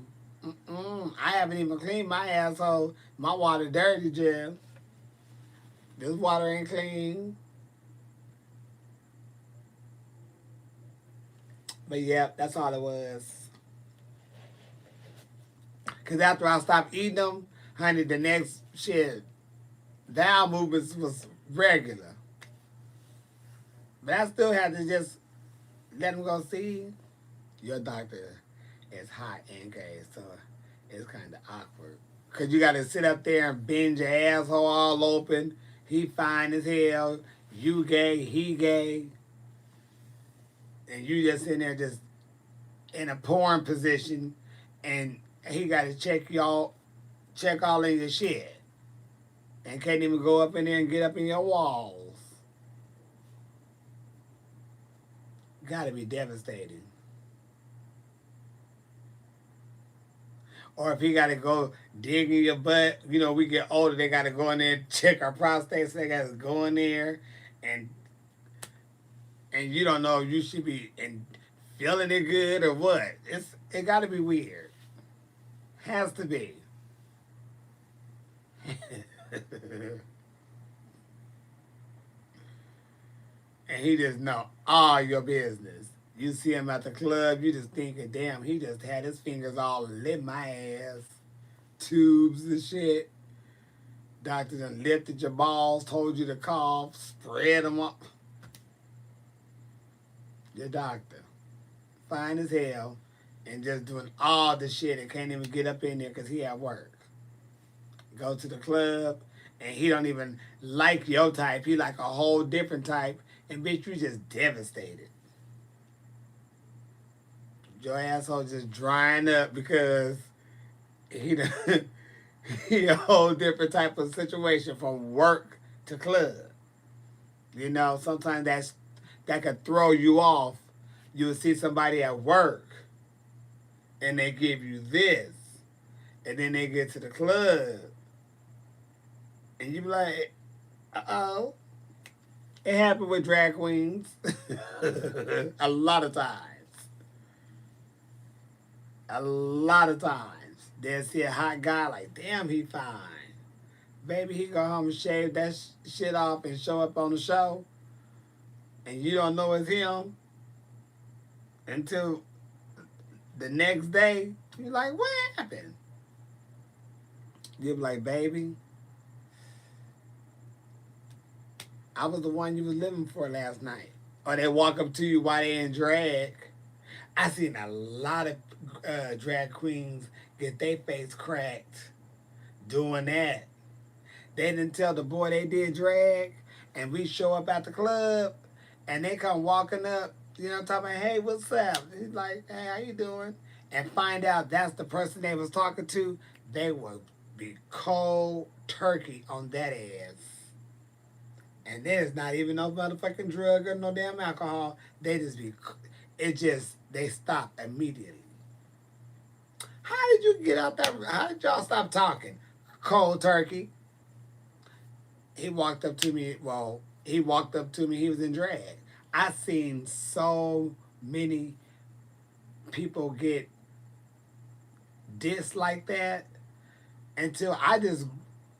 I haven't even cleaned my asshole. My water dirty, Jim. This water ain't clean. But yeah, that's all it was. Because after I stopped eating them, honey, the next shit, The eye movements was regular. But I still had to just let him go see your doctor is hot and gay, so it's kind of awkward. Because you got to sit up there and bend your asshole all open. He fine as hell. You gay, he gay. And you just in there just in a porn position. And he got to check all in your shit. And can't even go up in there and get up in your walls. Gotta be devastating. Or if he got to go dig in your butt, you know, we get older, they got to go in there and check our prostate, so they got to go in there and you don't know if you should be feeling it good or what. It got to be weird. Has to be. And he just know all your business. You see him at the club, you just thinking, damn, he just had his fingers all lit my ass. Tubes and shit. Doctor done lifted your balls, told you to cough, spread them up. Your doctor, fine as hell, and just doing all the shit and can't even get up in there because he at work. Go to the club, and he don't even like your type. He like a whole different type, and bitch, you just devastated. Your asshole just drying up because he done, he a whole different type of situation from work to club. You know, sometimes that could throw you off. You'll see somebody at work and they give you this, and then they get to the club and you be like, uh-oh. It happened with drag queens a lot of times. A lot of times. They'll see a hot guy like, damn, he fine. Baby, he go home and shave that shit off and show up on the show, and you don't know it's him until the next day. You're like, what happened? You'll be like, baby, I was the one you was living for last night. Or they walk up to you while they in drag. I seen a lot of drag queens get their face cracked doing that. They didn't tell the boy they did drag, and we show up at the club, and they come walking up, you know, talking about, hey, what's up? He's like, hey, how you doing? And find out that's the person they was talking to. They would be cold turkey on that ass. And there's not even no motherfucking drug or no damn alcohol. They just be, they stop immediately. How did you get out that? How did y'all stop talking? Cold turkey. He walked up to me. Well, he walked up to me. He was in drag. I seen so many people get dissed like that until I just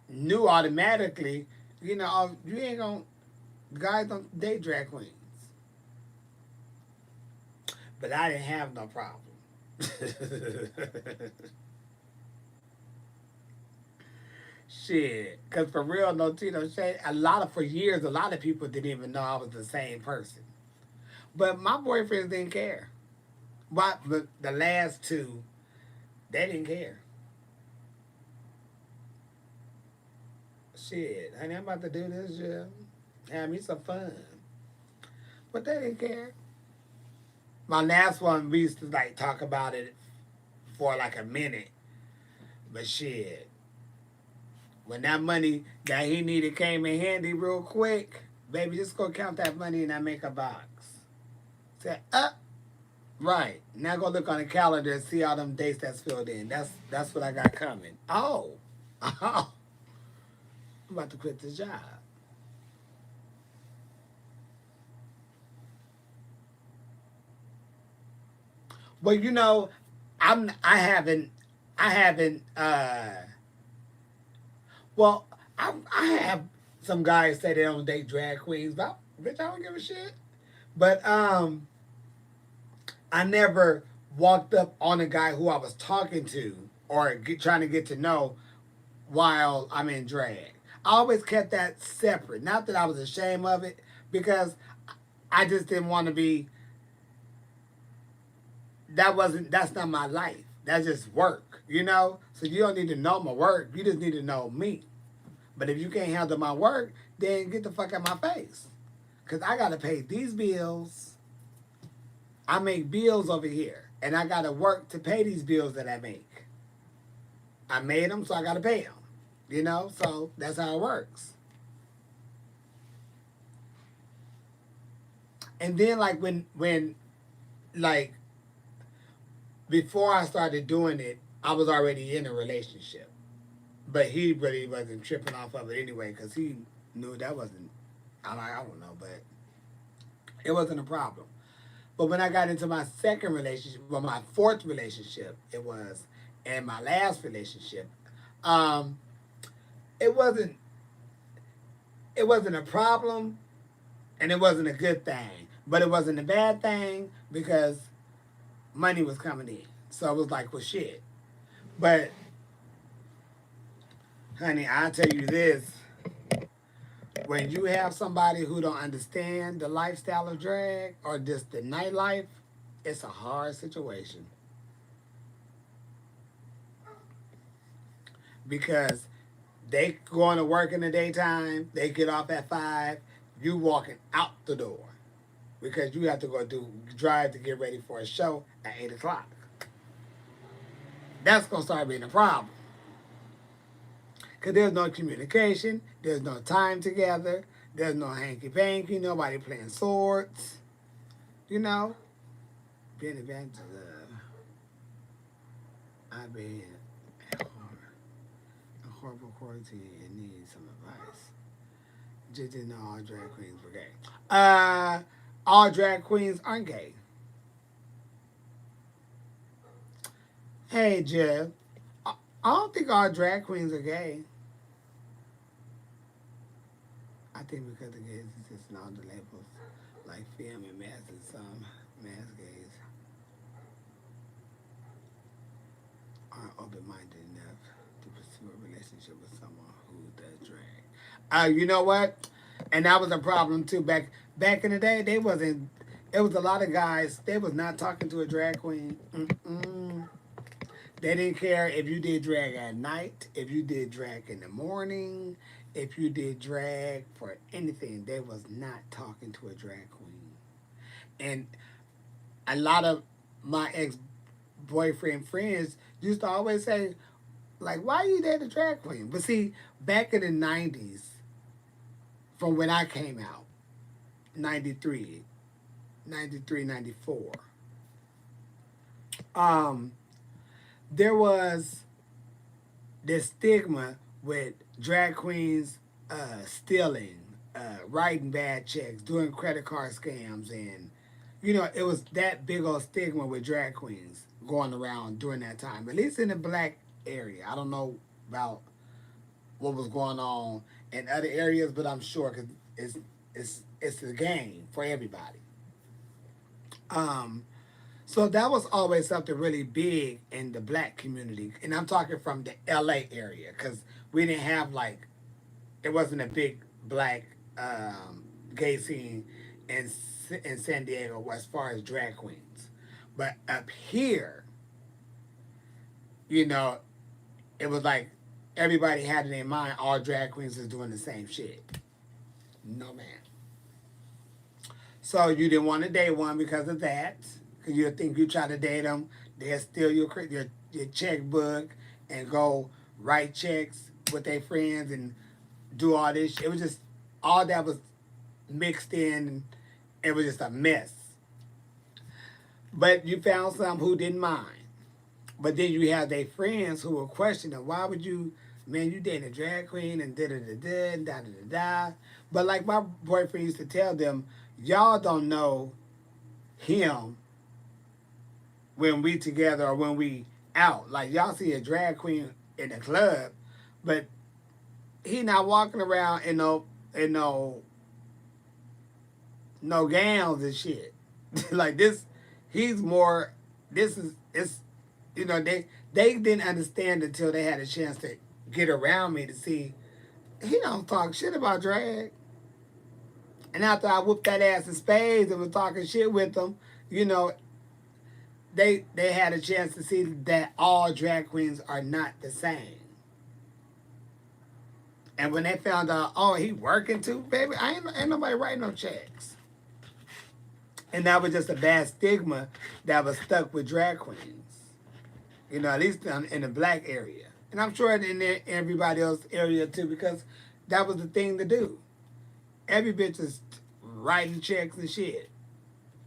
knew automatically, you know, you ain't gonna, guys don't date drag queens. But I didn't have no problem. Shit, cause for real, no Tito Shay, for years, a lot of people didn't even know I was the same person. But my boyfriends didn't care. But the last two, they didn't care. Shit, honey, I'm about to do this, yeah. Have me some fun. But they didn't care. My last one, we used to like talk about it for like a minute. But shit, when that money that he needed came in handy real quick, baby, just go count that money in that makeup box. Say, right. Now go look on the calendar and see all them dates that's filled in. That's what I got coming. Oh. Oh. I'm about to quit this job. But you know, I haven't well, I have some guys say they don't date drag queens, but bitch, I don't give a shit. But I never walked up on a guy who I was talking to or trying to get to know while I'm in drag. I always kept that separate. Not that I was ashamed of it, because I just didn't want to be. That's not my life. That's just work, you know? So you don't need to know my work. You just need to know me. But if you can't handle my work, then get the fuck out my face. Because I got to pay these bills. I make bills over here. And I got to work to pay these bills that I make. I made them, so I got to pay them. You know? So that's how it works. And then, like, like, before I started doing it, I was already in a relationship. But he really wasn't tripping off of it anyway, because he knew that wasn't, I don't know, but it wasn't a problem. But when I got into my second relationship, well, my fourth relationship, it was, and my last relationship, um, it wasn't, it wasn't a problem, and it wasn't a good thing, but it wasn't a bad thing because money was coming in. So it was like, well, shit. But honey, I'll tell you this. When you have somebody who don't understand the lifestyle of drag or just the nightlife, it's a hard situation. Because they going to work in the daytime, they get off at 5, you walking out the door. Because you have to go drive to get ready for a show at 8 o'clock. That's going to start being a problem. Because there's no communication, there's no time together, there's no hanky-panky, nobody playing swords, you know? Being advantage of, I've been a horrible quarantine and need some advice. Just didn't know all drag queens were gay. All drag queens aren't gay. Hey, Jeff, I don't think all drag queens are gay. I think because the gays exist in all the labels, like femme and mass, and some mass gays aren't open-minded enough to pursue a relationship with someone who does drag. You know what? And that was a problem too. Back in the day, they wasn't. It was a lot of guys. They was not talking to a drag queen. Mm-mm. They didn't care if you did drag at night, if you did drag in the morning, if you did drag for anything. They was not talking to a drag queen. And a lot of my ex-boyfriend friends used to always say, like, why are you there to drag queen? But see, back in the 90s, from when I came out, 93, 94, there was this stigma with drag queens stealing, writing bad checks, doing credit card scams, and you know it was that big old stigma with drag queens going around during that time. At least in the black area, I don't know about what was going on in other areas, but I'm sure because it's the game for everybody. So that was always something really big in the black community. And I'm talking from the LA area because we didn't have like, it wasn't a big black gay scene in San Diego as far as drag queens. But up here, you know, it was like everybody had in their mind all drag queens is doing the same shit. No, man. So you didn't want to date one because of that. Because you think you try to date them, they'll steal your checkbook and go write checks with their friends and do all this. It was just, all that was mixed in. And it was just a mess. But you found some who didn't mind. But then you have their friends who were questioning, why would you, man, you dating a drag queen and da-da-da-da, da-da-da-da. But like my boyfriend used to tell them, y'all don't know him when we together or when we out. Like y'all see a drag queen in the club, but he not walking around in no gowns and shit. Like this, he's more, it's, you know, they didn't understand until they had a chance to get around me to see He don't talk shit about drag. And after I whooped that ass in spades and was talking shit with them, you know, they had a chance to see that all drag queens are not the same. And when they found out, oh, he working too, baby, ain't nobody writing no checks. And that was just a bad stigma that was stuck with drag queens. You know, at least in the black area. And I'm sure in everybody else area too, because that was the thing to do. Every bitch is writing checks and shit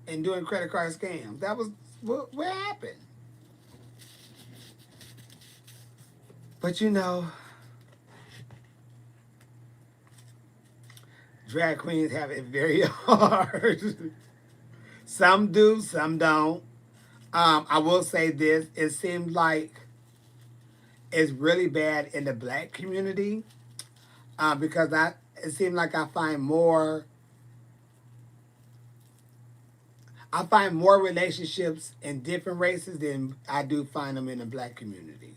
and doing credit card scams. That was what happened. But you know, drag queens have it very hard. Some do, some don't. I will say this: it seems like it's really bad in the black community because it seems like I find more relationships in different races than I do find them in the black community.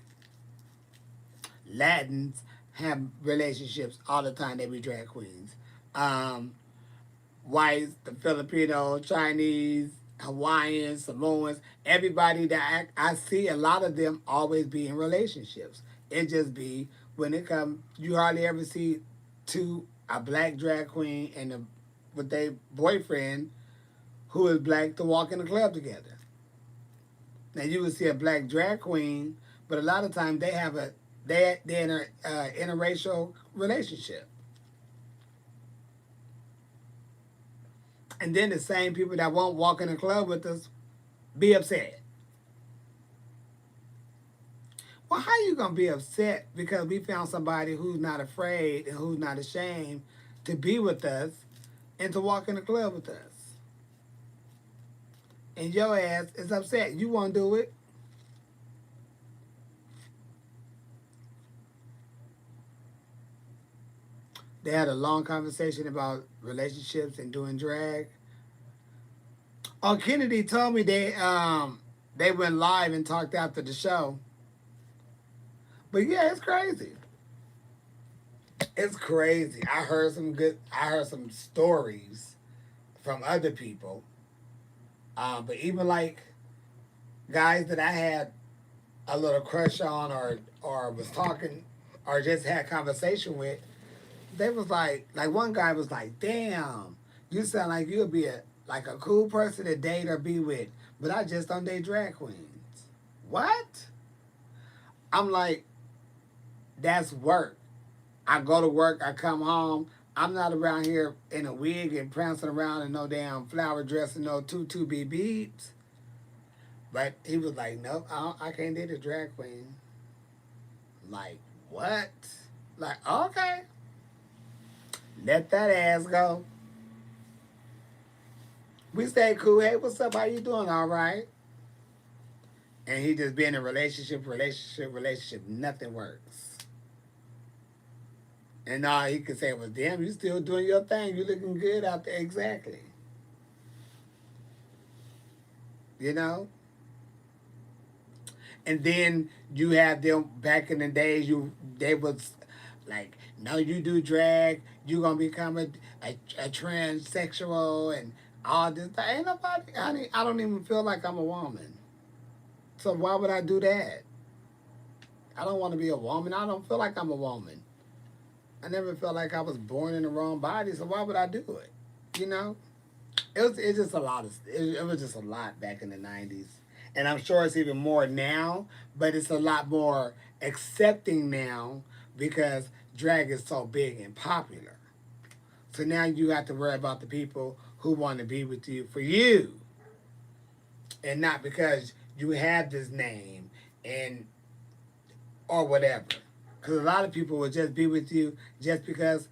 Latins have relationships all the time. They be drag queens. Um, Whites, the Filipino, Chinese, Hawaiians, Samoans, everybody that I see, a lot of them always be in relationships. It just be when it comes, you hardly ever see a black drag queen and with their boyfriend who is black to walk in the club together. Now you would see a black drag queen, but a lot of times they're in a interracial relationship. And then the same people that won't walk in the club with us be upset. Well, how you gonna be upset because we found somebody who's not afraid and who's not ashamed to be with us and to walk in the club with us? And your ass is upset. You won't do it. They had a long conversation about relationships and doing drag. Oh, Kennedy told me they went live and talked after the show. But yeah, it's crazy. It's crazy. I heard some stories from other people. But even like guys that I had a little crush on or was talking or just had conversation with, they was like one guy was like, "Damn, you sound like you'll be a cool person to date or be with, but I just don't date drag queens." What? I'm like, that's work. I go to work, I come home. I'm not around here in a wig and prancing around in no damn flower dress and no tutu be beads. But he was like, "Nope, I can't date a drag queen." Like, what? Like, okay, let that ass go. We stay cool. Hey, what's up? How you doing? All right. And he just been in relationship. Nothing works. And all he could say was, "Damn, you still doing your thing. You looking good out there." Exactly. You know? And then you have them back in the days, they was like, "No, you do drag, you gonna become a transsexual and all this." Ain't nobody, I don't even feel like I'm a woman. So why would I do that? I don't want to be a woman. I don't feel like I'm a woman. I never felt like I was born in the wrong body, so why would I do it? You know? It's just a lot it was just a lot back in the 90s. And I'm sure it's even more now, but it's a lot more accepting now because drag is so big and popular. So now you have to worry about the people who want to be with you for you and not because you have this name and or whatever. Because a lot of people will just be with you just because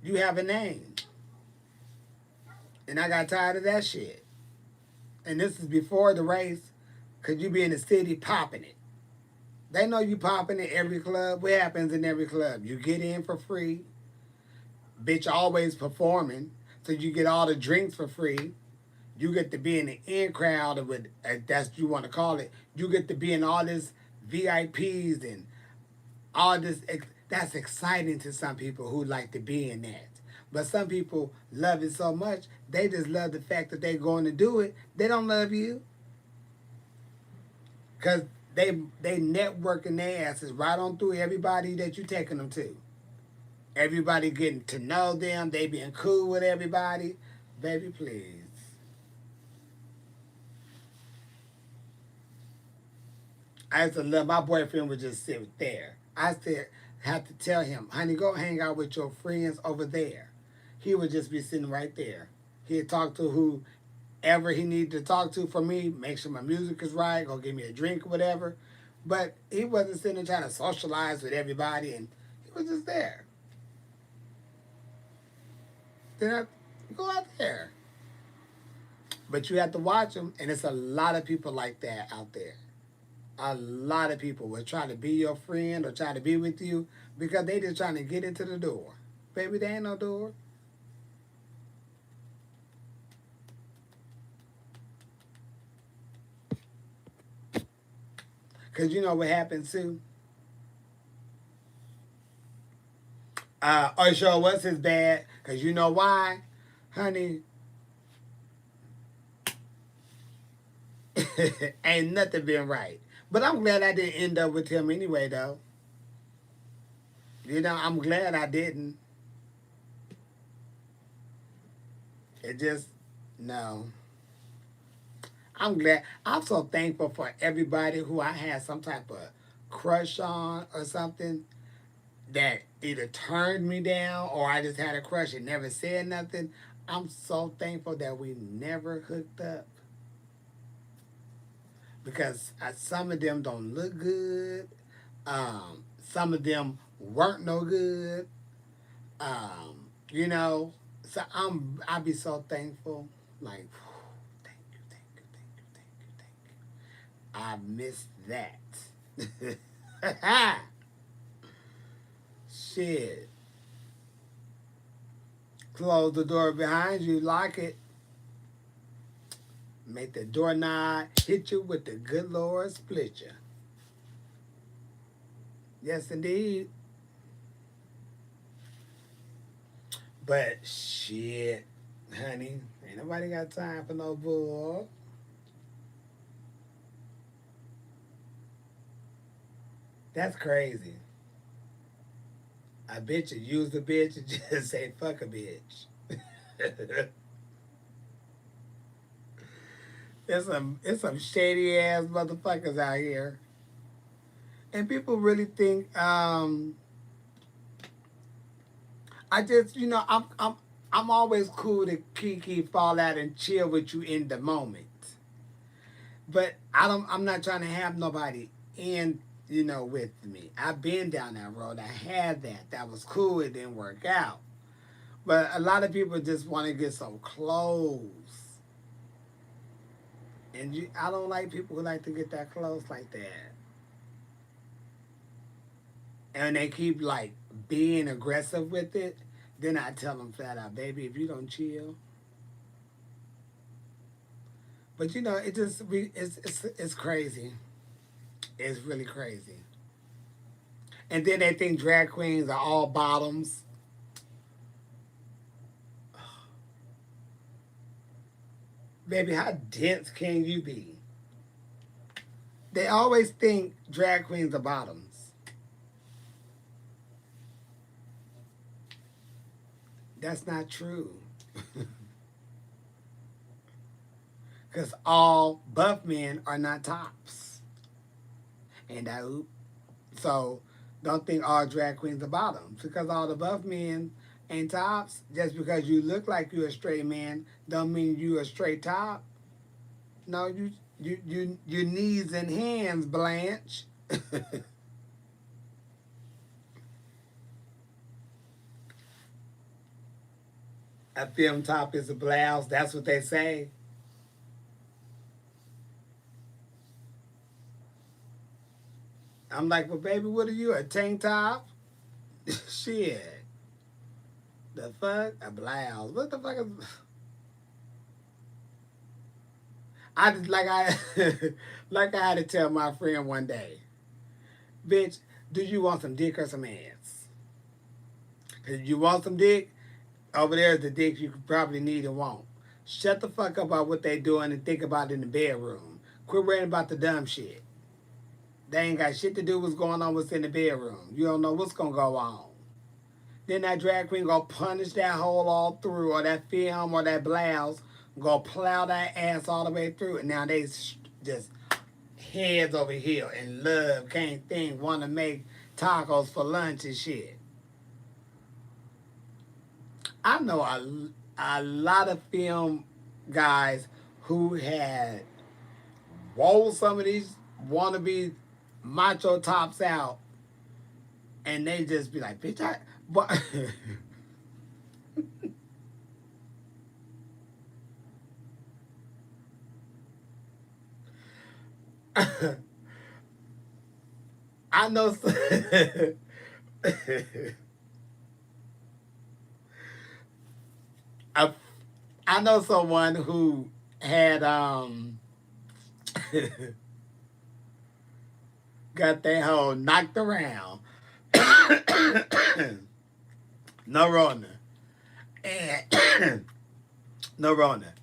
you have a name. And I got tired of that shit. And this is before the race, because you be in the city popping it. They know you popping in every club. What happens in every club? You get in for free. Bitch always performing. So you get all the drinks for free. You get to be in the in crowd of it, that's what you want to call it. You get to be in all this VIPs and all this. that's exciting to some people who like to be in that. But some people love it so much, they just love the fact that they're going to do it. They don't love you because they networking their asses right on through everybody that you taking them to. Everybody getting to know them. They being cool with everybody. Baby, please. I used to love my boyfriend would just sit there. I still have to tell him, honey, go hang out with your friends over there. He would just be sitting right there. He'd talk to whoever he needed to talk to for me, make sure my music is right, go give me a drink or whatever. But he wasn't sitting there trying to socialize with everybody, and he was just there. Then I go out there. But you have to watch them, and it's a lot of people like that out there. A lot of people will try to be your friend or try to be with you because they just trying to get into the door. Baby, there ain't no door. Because you know what happens too? Oh, sure, what's his bad? Because you know why? Honey, ain't nothing been right. But I'm glad I didn't end up with him anyway, though. You know, I'm glad I didn't. It just, no. I'm glad. I'm so thankful for everybody who I had some type of crush on or something that either turned me down or I just had a crush and never said nothing. I'm so thankful that we never hooked up because some of them don't look good. Some of them weren't no good. You know, so I'll be so thankful. Like, thank you, thank you, thank you, thank you, thank you. I missed that. Shit. Close the door behind you, lock it. Make the doorknob hit you with the good Lord split you. Yes, indeed. But shit, honey, ain't nobody got time for no bull. That's crazy. I bet you use a bitch and just say fuck a bitch. It's some shady ass motherfuckers out here. And people really think I just I'm always cool to kiki fall out and chill with you in the moment. But I'm not trying to have nobody in, with me. I've been down that road. I had that. That was cool. It didn't work out. But a lot of people just want to get so close. And I don't like people who like to get that close like that. And they keep like being aggressive with it. Then I tell them flat out, baby, if you don't chill. But it just it's crazy. It's really crazy. And then they think drag queens are all bottoms. Baby, how dense can you be? They always think drag queens are bottoms. That's not true. Because all buff men are not tops. And so don't think all drag queens are bottoms. Because all the buff men ain't tops. Just because you look like you're a straight man don't mean you a straight top. No, your knees and hands, Blanche. A film top is a blouse. That's what they say. I'm like, well, baby, what are you, a tank top? Shit. The fuck? A blouse. What the fuck is... I just like I had to tell my friend one day, bitch, do you want some dick or some ass? If you want some dick, over there is the dick you could probably need and want. Shut the fuck up about what they doing and think about it in the bedroom. Quit worrying about the dumb shit. They ain't got shit to do with what's going on what's in the bedroom. You don't know what's gonna go on. Then that drag queen gonna punish that hole all through, or that film, or that blouse, gonna plow that ass all the way through, and now they just heads over here in love, can't think, want to make tacos for lunch and shit. I know a lot of film guys who had wore some of these wannabe macho tops out, and they just be like, bitch, but I know. I, I know someone who had got their hoe knocked around. No Rona. And no Rona.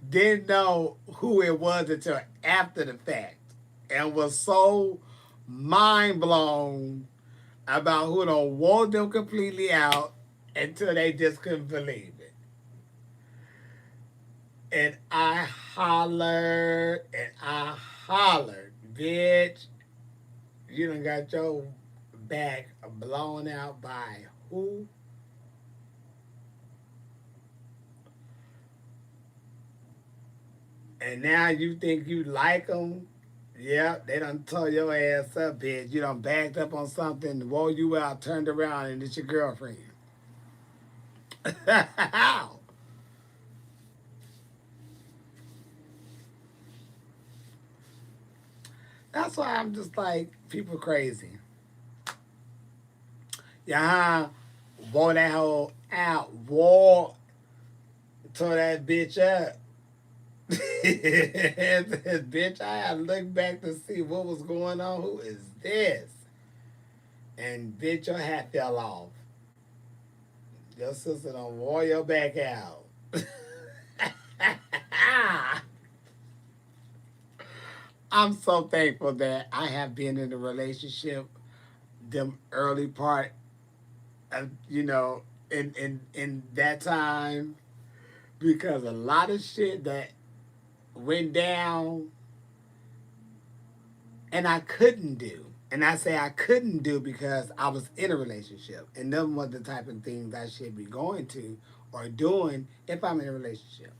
Didn't know who it was until after the fact. And was so mind blown about who don't want them completely out until they just couldn't believe it. And I hollered and I hollered, bitch, you done got your back blown out by who? And now you think you like them? Yep, they done tore your ass up, bitch. You done backed up on something, wore you out, turned around, and it's your girlfriend. That's why I'm just like, people crazy. Yeah, wore that hoe out, wore, tore that bitch up. Bitch, I had to look back to see what was going on. Who is this? And bitch, your hat fell off. Your sister done wore your back out. I'm so thankful that I have been in a relationship them early part of, in that time, because a lot of shit that went down and I couldn't do. And I say I couldn't do because I was in a relationship. And them were the type of things I should be going to or doing if I'm in a relationship.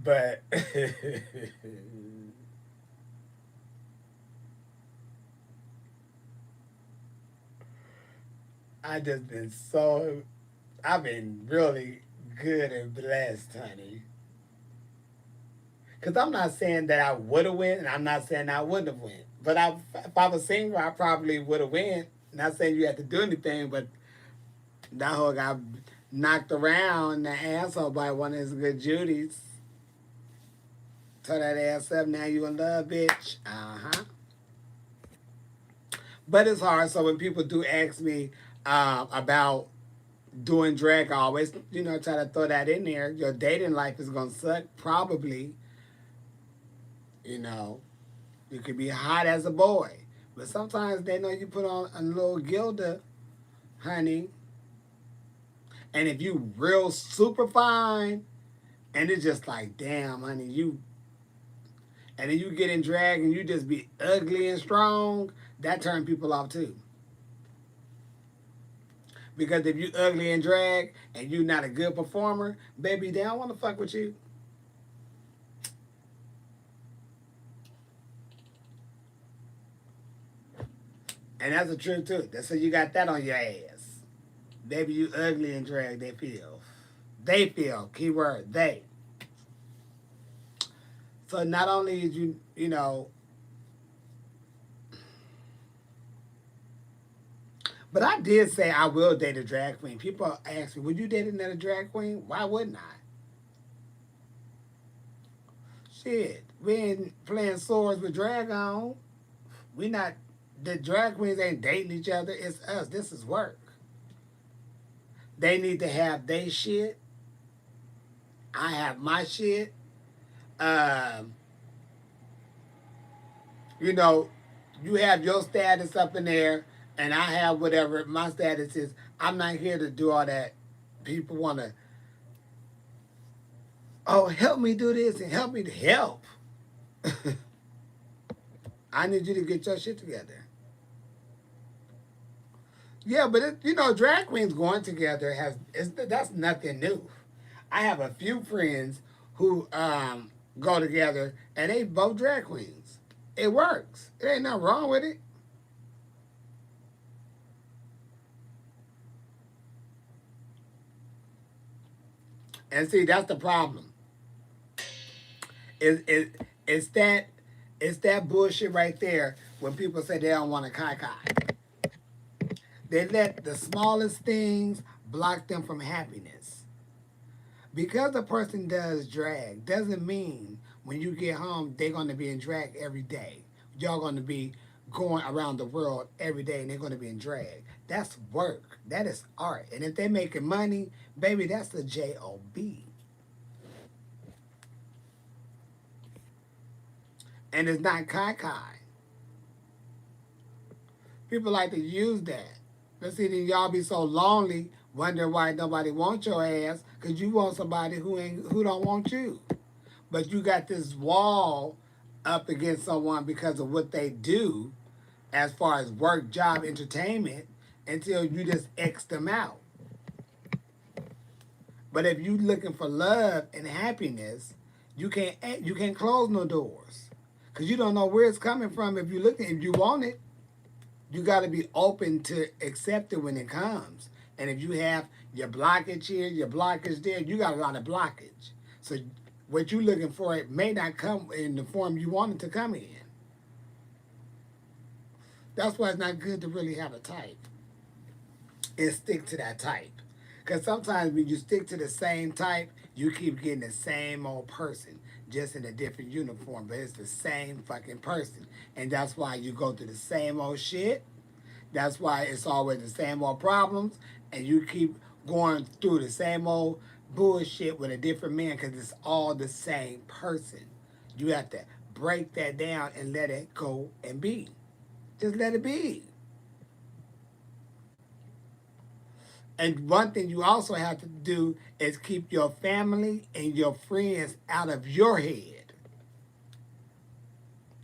But I just been so, I've been really good and blessed, honey. Because I'm not saying that I would have went, and I'm not saying I wouldn't have went. But if I was single, I probably would have went. Not saying you had to do anything, but that hoe got knocked around in the asshole by one of his good Judies. Tell that ass up, now you in love, bitch. Uh-huh. But it's hard, so when people do ask me about doing drag, I always, try to throw that in there. Your dating life is going to suck, probably. You know, you could be hot as a boy. But sometimes they know you put on a little Gilda, honey. And if you real super fine, and it's just like, damn, honey, and then you get in drag and you just be ugly and strong, that turn people off too. Because if you ugly and drag and you not a good performer, baby, they don't want to fuck with you. And that's the truth too. That's so you got that on your ass. Baby, you ugly and drag, they feel. They feel. Keyword, they. So not only is but I did say I will date a drag queen. People ask me, would you date another drag queen? Why wouldn't I? Shit, we ain't playing swords with drag on. We not The drag queens ain't dating each other. It's us. This is work. They need to have their shit. I have my shit. Um, you know, you have your status up in there, and I have whatever my status is. I'm not here to do all that. People want to, oh, help me do this and help me to help. I need you to get your shit together. Yeah, but drag queens going together that's nothing new. I have a few friends who go together, and they both drag queens. It works. It ain't nothing wrong with it. And see, that's the problem. It's that it's that bullshit right there when people say they don't want to kai kai. They let the smallest things block them from happiness. Because a person does drag doesn't mean when you get home they're going to be in drag every day. Y'all going to be going around the world every day and they're going to be in drag. That's work. That is art. And if they're making money, baby, that's the job. And it's not kai kai. People like to use that. But see, then y'all be so lonely, wondering why nobody wants your ass, because you want somebody who don't want you. But you got this wall up against someone because of what they do as far as work, job, entertainment, until you just X them out. But if you looking for love and happiness, you can't close no doors. Cause you don't know where it's coming from if you want it. You got to be open to accept it when it comes. And if you have your blockage here, your blockage there, you got a lot of blockage. So what you're looking for, it may not come in the form you want it to come in. That's why it's not good to really have a type and stick to that type. Because sometimes when you stick to the same type, you keep getting the same old person, just in a different uniform, but it's the same fucking person. And that's why you go through the same old shit. That's why it's always the same old problems, and you keep going through the same old bullshit with a different man because it's all the same person. You have to break that down and let it go and be. Just let it be. And one thing you also have to do is keep your family and your friends out of your head.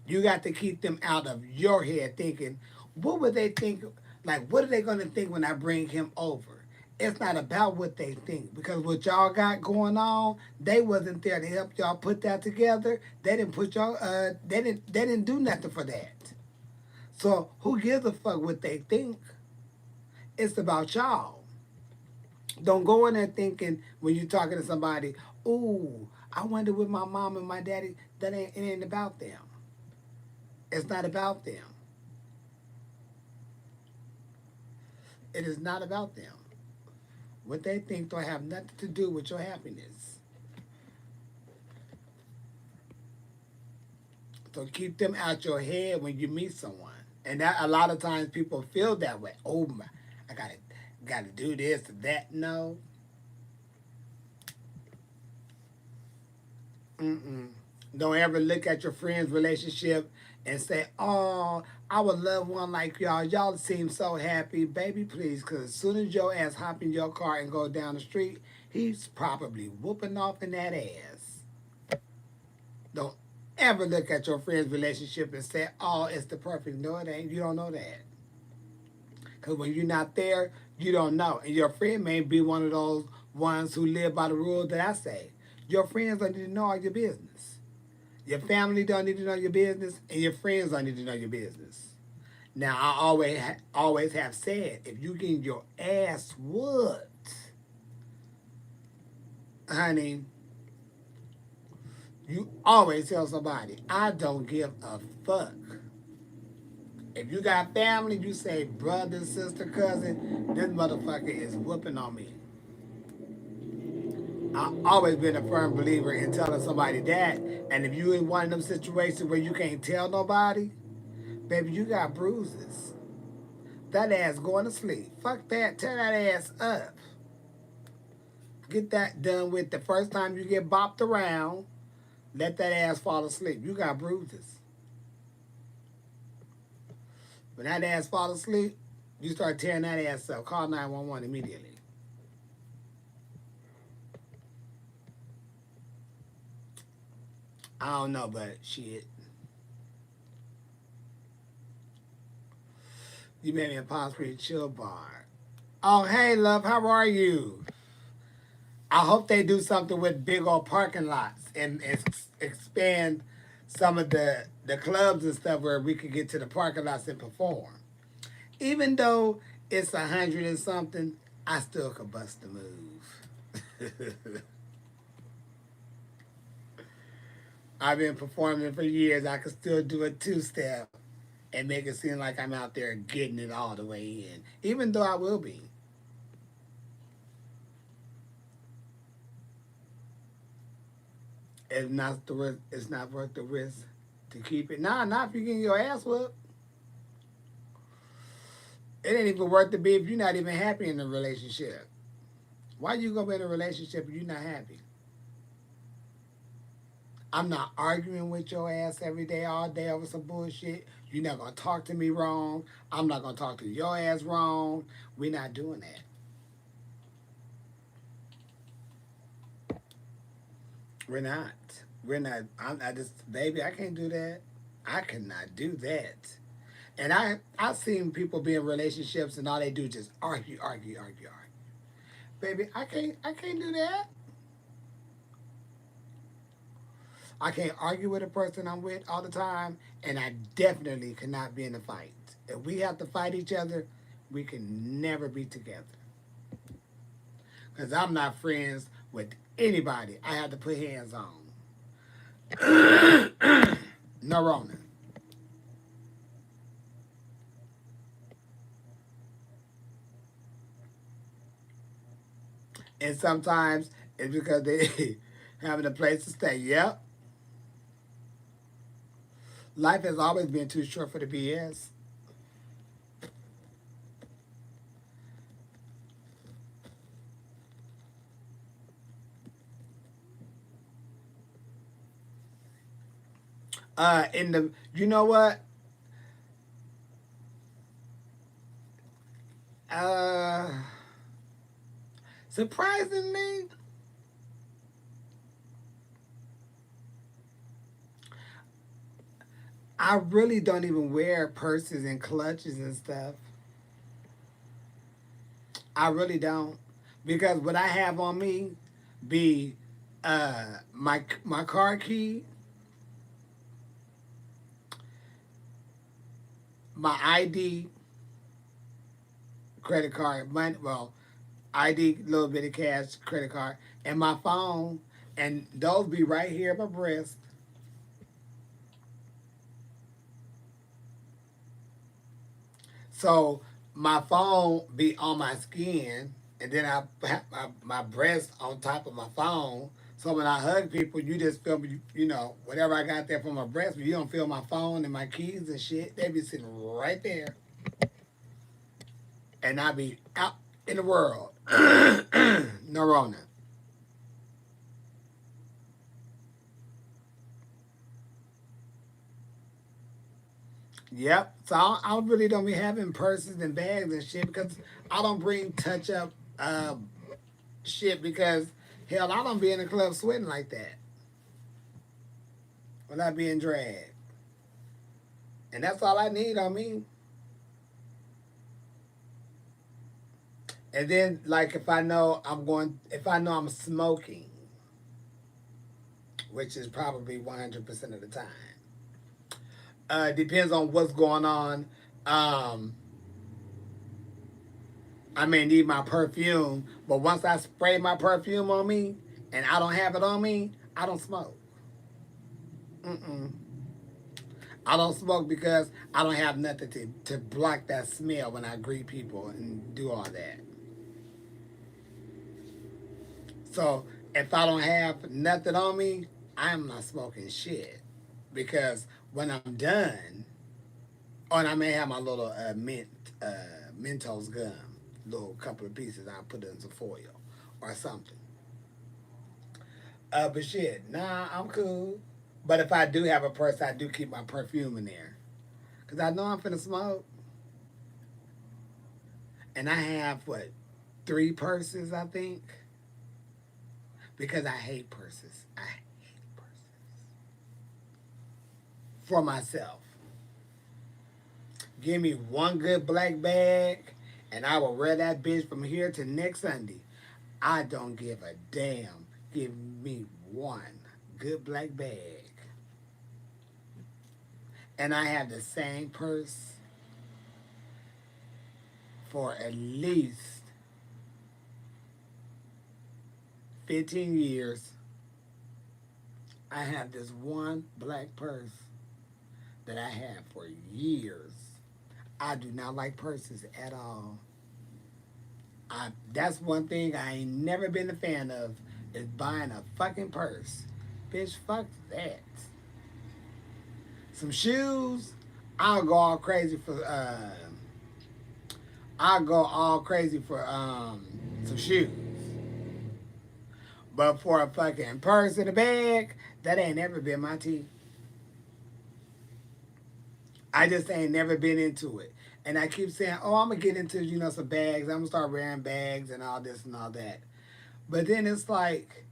You got to keep them out of your head thinking, what would they think? Like, what are they going to think when I bring him over? It's not about what they think because what y'all got going on, they wasn't there to help y'all put that together. They didn't put y'all. They didn't do nothing for that. So who gives a fuck what they think? It's about y'all. Don't go in there thinking when you're talking to somebody, ooh, I wonder what my mom and my daddy. It ain't about them. It's not about them. It is not about them. What they think don't have nothing to do with your happiness. So keep them out your head when you meet someone. And that a lot of times people feel that way. Oh my, I gotta do this or that. No. Mm-mm. Don't ever look at your friend's relationship and say, "Oh, I would love one like y'all. Y'all seem so happy, baby. Please, because as soon as your ass hop in your car and go down the street, he's probably whooping off in that ass." Don't ever look at your friend's relationship and say, "Oh, it's the perfect." No, it ain't. You don't know that. Because when you're not there, you don't know. And your friend may be one of those ones who live by the rules that I say. Your friends don't need to know all your business. Your family don't need to know your business, and your friends don't need to know your business. Now, I always have said, if you getting your ass whooped, honey, you always tell somebody, I don't give a fuck. If you got family, you say brother, sister, cousin, this motherfucker is whooping on me. I've always been a firm believer in telling somebody that. And if you in one of them situations where you can't tell nobody, Baby, you got bruises. That ass going to sleep. Fuck that. Tear that ass up. Get that done with the first time you get bopped around. Let that ass fall asleep. You got bruises. When that ass fall asleep, you start tearing that ass up. Call 911 immediately. I don't know, but shit. You made me a Palm Springs chill bar. Oh, hey, love, how are you? I hope they do something with big old parking lots and expand some of the clubs and stuff where we could get to the parking lots and perform. Even though it's 100 and something, I still could bust the move. I've been performing for years. I could still do a two-step and make it seem like I'm out there getting it all the way in, even though I will be. It's not worth the risk to keep it. Nah, not if you're getting your ass whooped. It ain't even worth the be if you're not even happy in the relationship. Why you gonna be in a relationship if you're not happy? I'm not arguing with your ass every day, all day over some bullshit. You're not gonna talk to me wrong. I'm not gonna talk to your ass wrong. We're not doing that. We're not. We're not. I just, baby, I can't do that. I cannot do that. And I've seen people be in relationships and all they do is just argue, argue, argue, argue. Baby, I can't do that. I can't argue with a person I'm with all the time, and I definitely cannot be in a fight. If we have to fight each other, we can never be together. Because I'm not friends with anybody I have to put hands on. No Rona. And sometimes it's because they having a place to stay. Yep. Life has always been too short for the BS. In the, you know what? Uh, Surprisingly, I really don't even wear purses and clutches and stuff. I really don't, because what I have on me be my car key, my ID, credit card, money, well, ID, little bit of cash, credit card, and my phone, and those be right here at my breast. So my phone be on my skin, and then I have my breast on top of my phone. So when I hug people, you just feel me, whatever I got there from my breast, but you don't feel my phone and my keys and shit. They be sitting right there, and I be out in the world. No Rona. Yep. So I really don't be having purses and bags and shit because I don't bring touch up uh, shit because hell, I don't be in the club sweating like that without being dragged. And that's all I need on me. And then like if I know I'm smoking, which is probably 100% of the time. Depends on what's going on. Um, I may need my perfume, but once I spray my perfume on me and I don't have it on me, I don't smoke. Mm-mm. I don't smoke because I don't have nothing to block that smell when I greet people and do all that. So if I don't have nothing on me, I'm not smoking shit. Because when I'm done, Oh, and I may have my little Mentos gum, little couple of pieces. I'll put it in some foil or something. But shit, nah, I'm cool. But if I do have a purse, I do keep my perfume in there. Because I know I'm finna smoke. And I have, what, 3 purses, I think? Because I hate purses. I hate purses. For myself. Give me one good black bag, and I will wear that bitch from here to next Sunday. I don't give a damn. Give me one good black bag. And I have the same purse for at least 15 years. I have this one black purse that I have for years. I do not like purses at all. That's one thing I ain't never been a fan of is buying a fucking purse. Bitch, fuck that. Some shoes, I'll go all crazy for I'll go all crazy for some shoes. But for a fucking purse in a bag, that ain't never been my tea. I just ain't never been into it. And I keep saying, oh, I'm gonna get into, some bags. I'm gonna start wearing bags and all this and all that. But then it's like,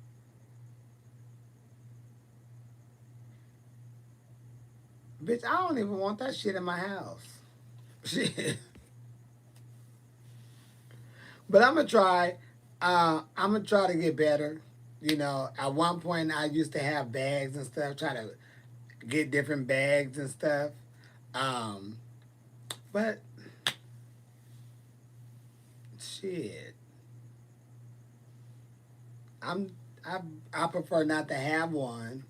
bitch, I don't even want that shit in my house. Shit. But I'm gonna try. I'm gonna try to get better. At one point I used to have bags and stuff, try to get different bags and stuff. Um, but shit, I'm I I prefer not to have one,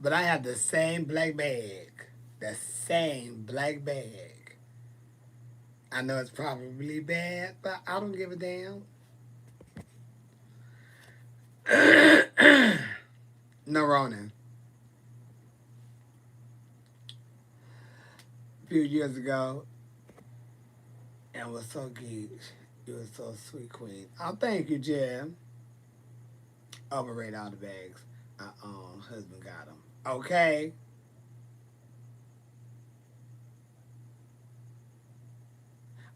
but I have the same black bag, the same black bag. I know it's probably bad, but I don't give a damn. No, Ronan. A few years ago, and was so geek. You was so sweet, queen. Oh, thank you, Jim. Overrate all the bags. Husband got them. Okay.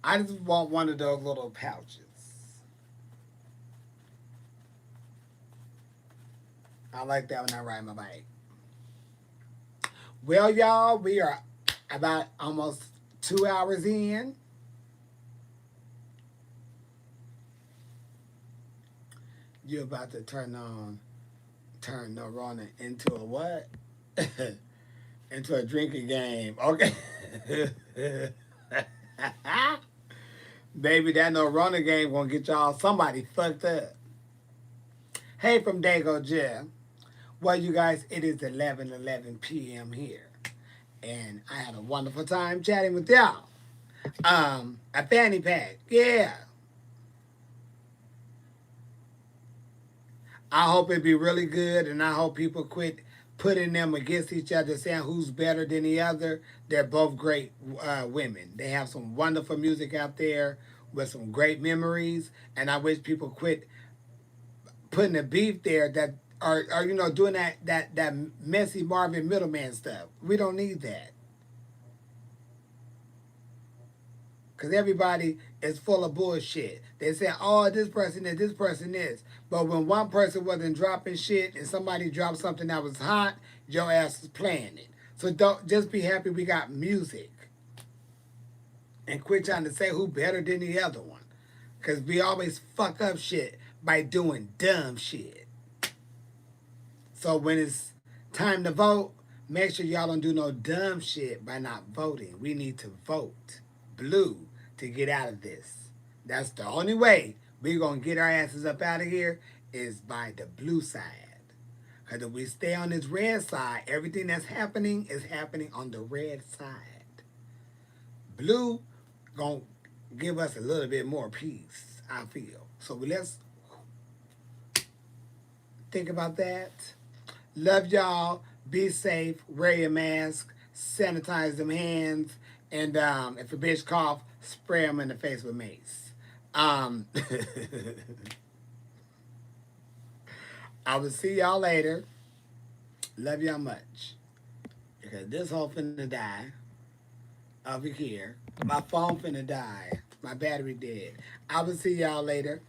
I just want one of those little pouches. I like that when I ride my bike. Well, y'all, we are about almost 2 hours in. You're about to turn no running into a what? Into a drinking game. Okay. Baby, that no running game gonna get y'all somebody fucked up. Hey from Dago Jim. Well, you guys, it is 11:11 p.m. here. And I had a wonderful time chatting with y'all. A fanny pack. Yeah. I hope it be really good, and I hope people quit putting them against each other, saying who's better than the other. They're both great women. They have some wonderful music out there with some great memories, and I wish people quit putting the beef there that are doing that messy Marvin middleman stuff. We don't need that. Because everybody is full of bullshit. They say, oh, this person is. But when one person wasn't dropping shit and somebody dropped something that was hot, your ass is playing it. So don't just be happy we got music. And quit trying to say who better than the other one. Because we always fuck up shit by doing dumb shit. So when it's time to vote, make sure y'all don't do no dumb shit by not voting. We need to vote blue to get out of this. That's the only way we're going to get our asses up out of here is by the blue side. Because if we stay on this red side, everything that's happening is happening on the red side. Blue going to give us a little bit more peace, I feel. So let's think about that. Love y'all. Be safe. Wear your mask. Sanitize them hands. And if a bitch cough, spray him in the face with mace. Um, I will see y'all later. Love y'all much. Because this hoe finna die over here. My phone finna die. My battery dead. I will see y'all later.